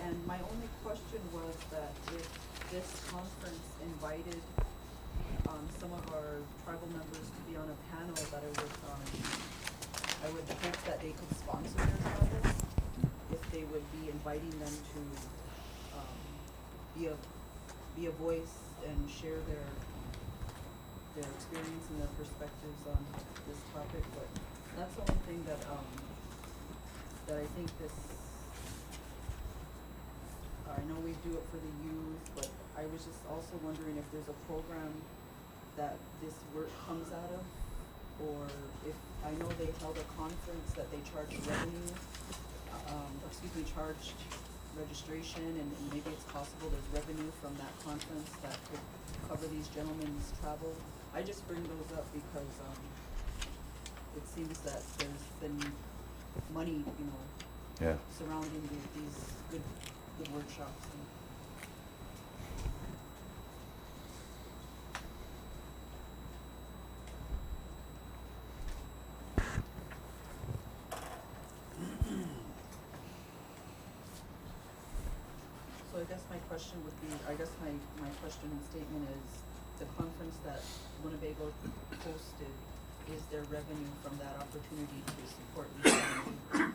and my only question was that if this conference invited some of our tribal members to be on a panel, that I would hope that they could sponsor their tribals, if they would be inviting them to be a voice and share their experience and their perspectives on this topic. But that's the only thing that I think this, I know we do it for the youth, but I was just also wondering if there's a program that this work comes out of, or if, I know they held a conference that they charged revenue, charged registration, and maybe it's possible there's revenue from that conference that could cover these gentlemen's travel. I just bring those up because, it seems that there's been money,
Yeah.
surrounding these good workshops. So I guess my question would be, my question and statement is, the conference that Winnebago hosted, is there revenue from that opportunity to support these families?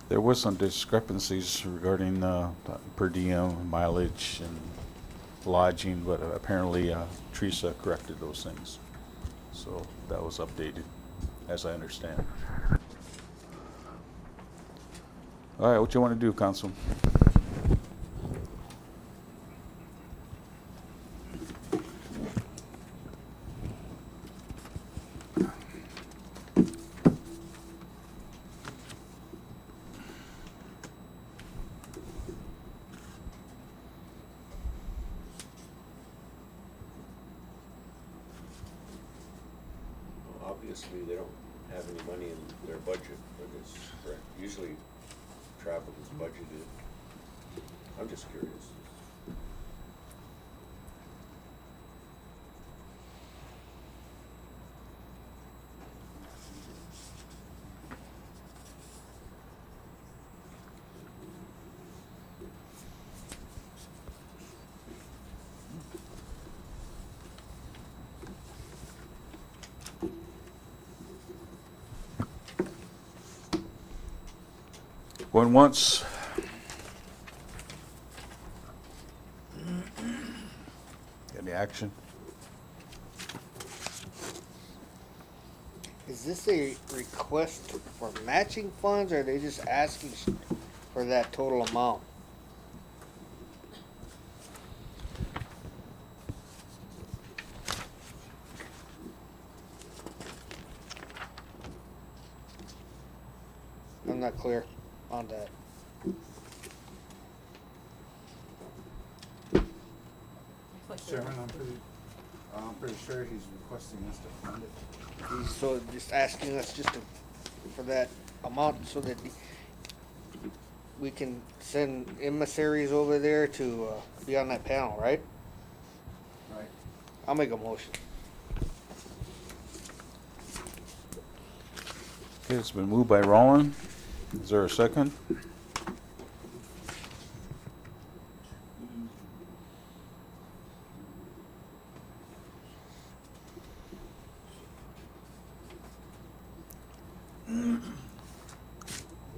There was some discrepancies regarding per diem, mileage, and lodging, but apparently Teresa corrected those things. So that was updated, as I understand. All right, what you want to do, Council?
Obviously, they don't have any money in their budget for this, correct? Usually, travel is budgeted. I'm just curious.
Going once. Any action?
Is this a request for matching funds, or are they just asking for that total amount? I'm not clear on that.
Chairman, I'm pretty sure he's requesting us to fund it.
He's so just asking us just to, for that amount so that we can send emissaries over there to be on that panel, right?
Right.
I'll make a motion.
Okay, it's been moved by Roland. Is there a second?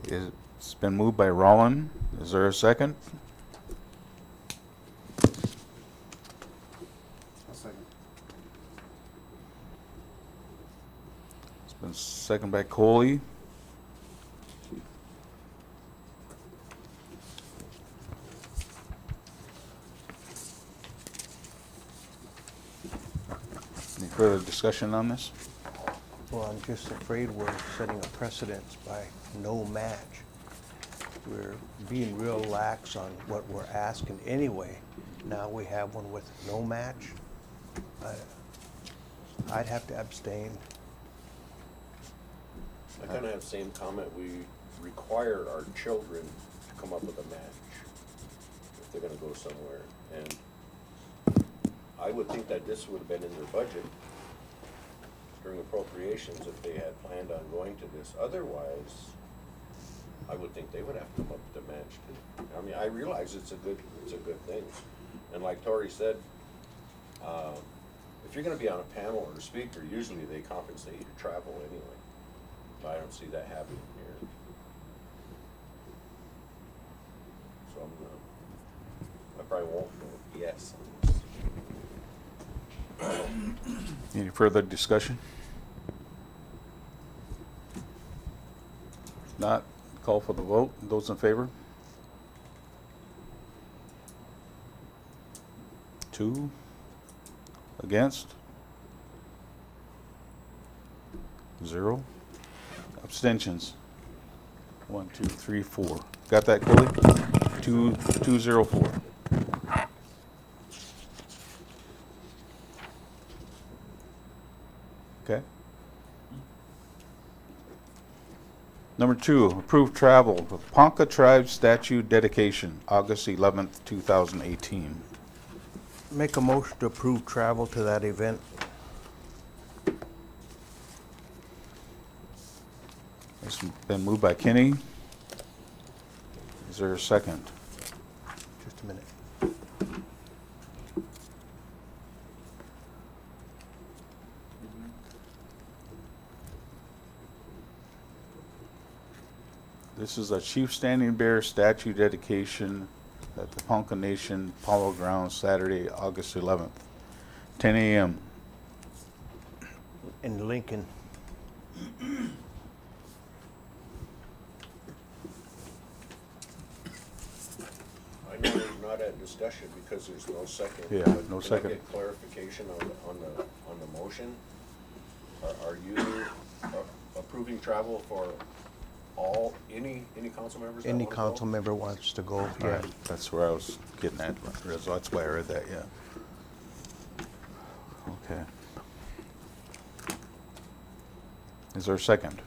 It's been moved by Roland. Is there a second?
I'll second.
It's been seconded by Coley. Any further discussion on this?
Well, I'm just afraid we're setting a precedence by no match. We're being real lax on what we're asking anyway. Now we have one with no match. I'd have to abstain.
I kind of have the same comment. We require our children to come up with a match if they're going to go somewhere. And I would think that this would have been in their budget during appropriations if they had planned on going to this. Otherwise, I would think they would have to come up with a match too. I mean, I realize it's a good thing. And like Tori said, if you're going to be on a panel or a speaker, usually they compensate you to travel anyway. But I don't see that happening here. So I probably won't vote yes on this.
Any further discussion? If not, call for the vote. Those in favor? 2. Against? 0. Abstentions? 1, 2, 3, 4. Got that, Coley? 204. Okay. Number 2, approved travel. The Ponca Tribe Statue Dedication, August 11th, 2018.
Make a motion to approve travel to that event.
It's been moved by Kenny. Is there a second?
Just a minute.
This is a Chief Standing Bear statue dedication at the Ponca Nation Powwow Grounds, Saturday, August 11th, 10 a.m.
In Lincoln.
I know we're not at discussion because there's no second.
Yeah,
but
no
can
second.
I get clarification on the motion? Are you approving travel for any council members? that
Any
wanna
council
go?
member wants to go,
All
yeah.
right, that's where I was getting at. That's why I read that, yeah. Okay. Is there a second?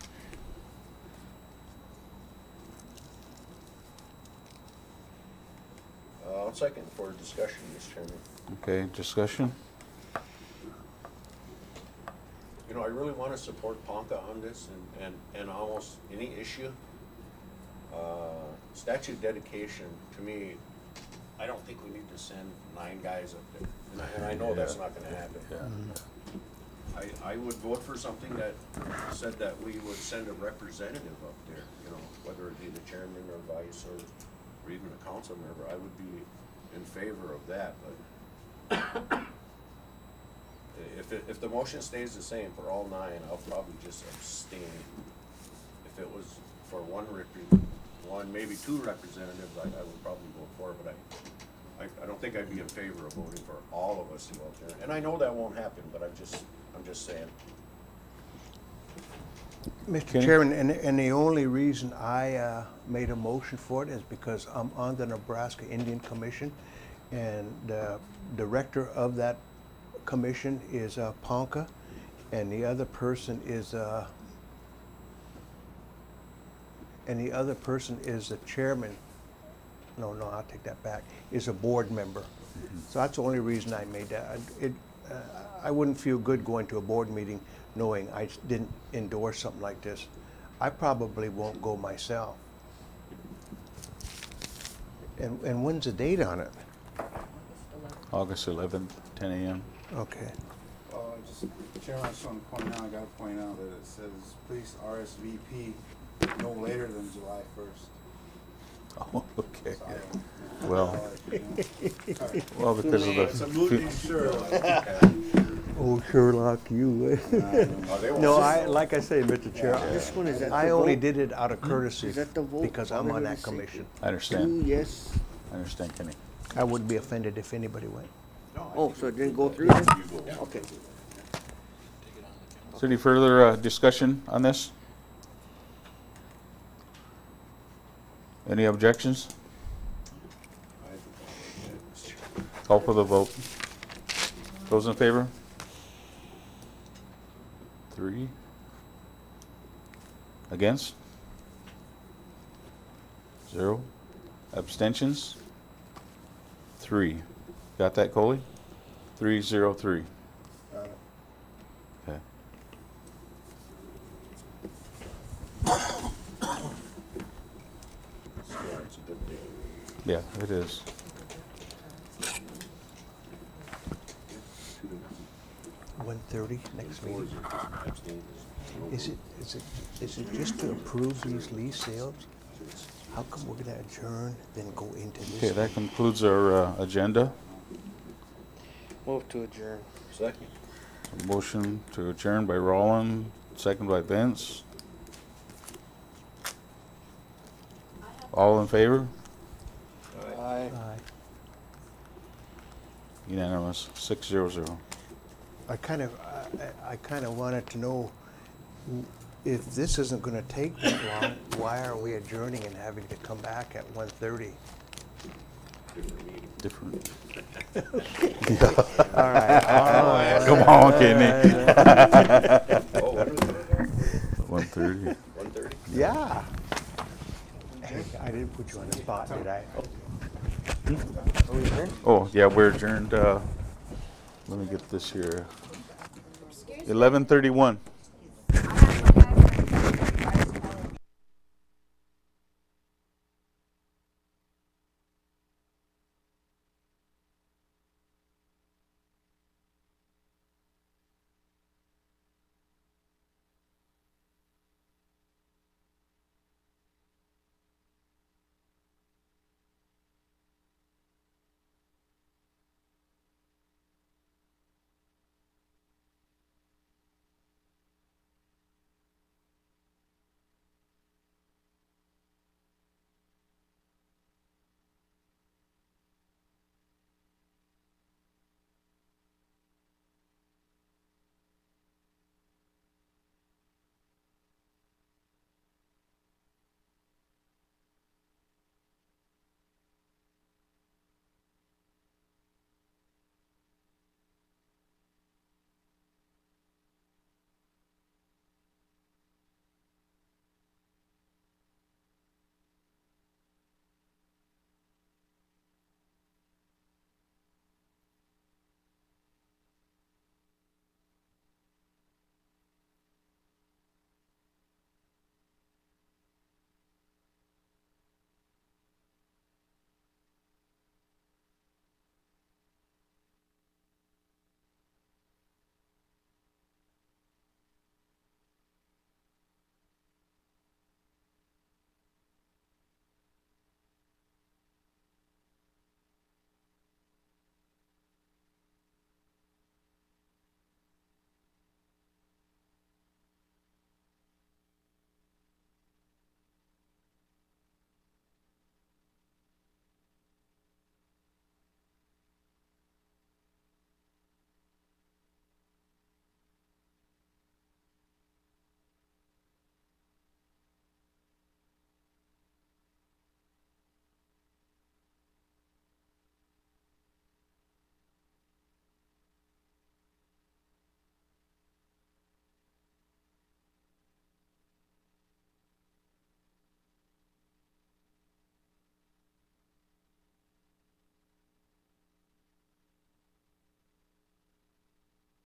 I'll second for discussion, Mr. Chairman.
Okay, discussion?
You know, I really want to support Ponca on this and almost any issue. Statute dedication, to me, I don't think we need to send 9 guys up there. And I know that's not going to happen.
Yeah.
I would vote for something that said that we would send a representative up there, you know, whether it be the chairman or vice or even a council member. I would be in favor of that, but if the motion stays the same for all 9, I'll probably just abstain. If it was for one, maybe 2 representatives, I would probably vote for it, but I don't think I'd be in favor of voting for all of us to go out there. And I know that won't happen, but I'm just saying.
Mr. Chairman, and the only reason I made a motion for it is because I'm on the Nebraska Indian Commission, and the director of that commission is Ponca, and the other person is the chairman. No, I'll take that back. Is a board member. So that's the only reason I made that. I wouldn't feel good going to a board meeting knowing I didn't endorse something like this. I probably won't go myself. And when's the date on it?
August 11th, 10 a.m.
Okay.
Chairman, I just want to point out, I got to point out that it says please RSVP no later than July 1st.
Oh, okay.
So I don't know.
Well, well, because of
It's a movie, sure.
Oh, Sherlock, you. No, like I say, Mr. Chair,
This one, is that
I
the
only
vote?
did it out of courtesy
Is that the vote?
because I'm on that
Already
commission.
I understand.
2 yes.
I understand, Kenny.
I wouldn't be offended if anybody went.
Oh, so it didn't go through then? Okay.
Is there any further discussion on this? Any objections? Call for the vote. Those in favor? 3. Against? 0. Abstentions? 3. Got that, Coley? 303. Okay. Yeah, it is.
$130 next meeting. Is it just to approve these lease sales? How come we're gonna adjourn, then go into this?
Okay, that concludes our agenda.
Move to adjourn.
Second.
A motion to adjourn by Roland, second by Vince. All in favor?
Aye.
Unanimous, 6-0-0.
I kind of wanted to know if this isn't going to take that long. Why are we adjourning and having to come back at 1:30?
Different.
All right.
Come on, Kenny. 1:30.
1:30.
Yeah. Hey, I didn't put you on the spot, did I?
Oh, yeah, we're adjourned. Let me get this here. 11:31.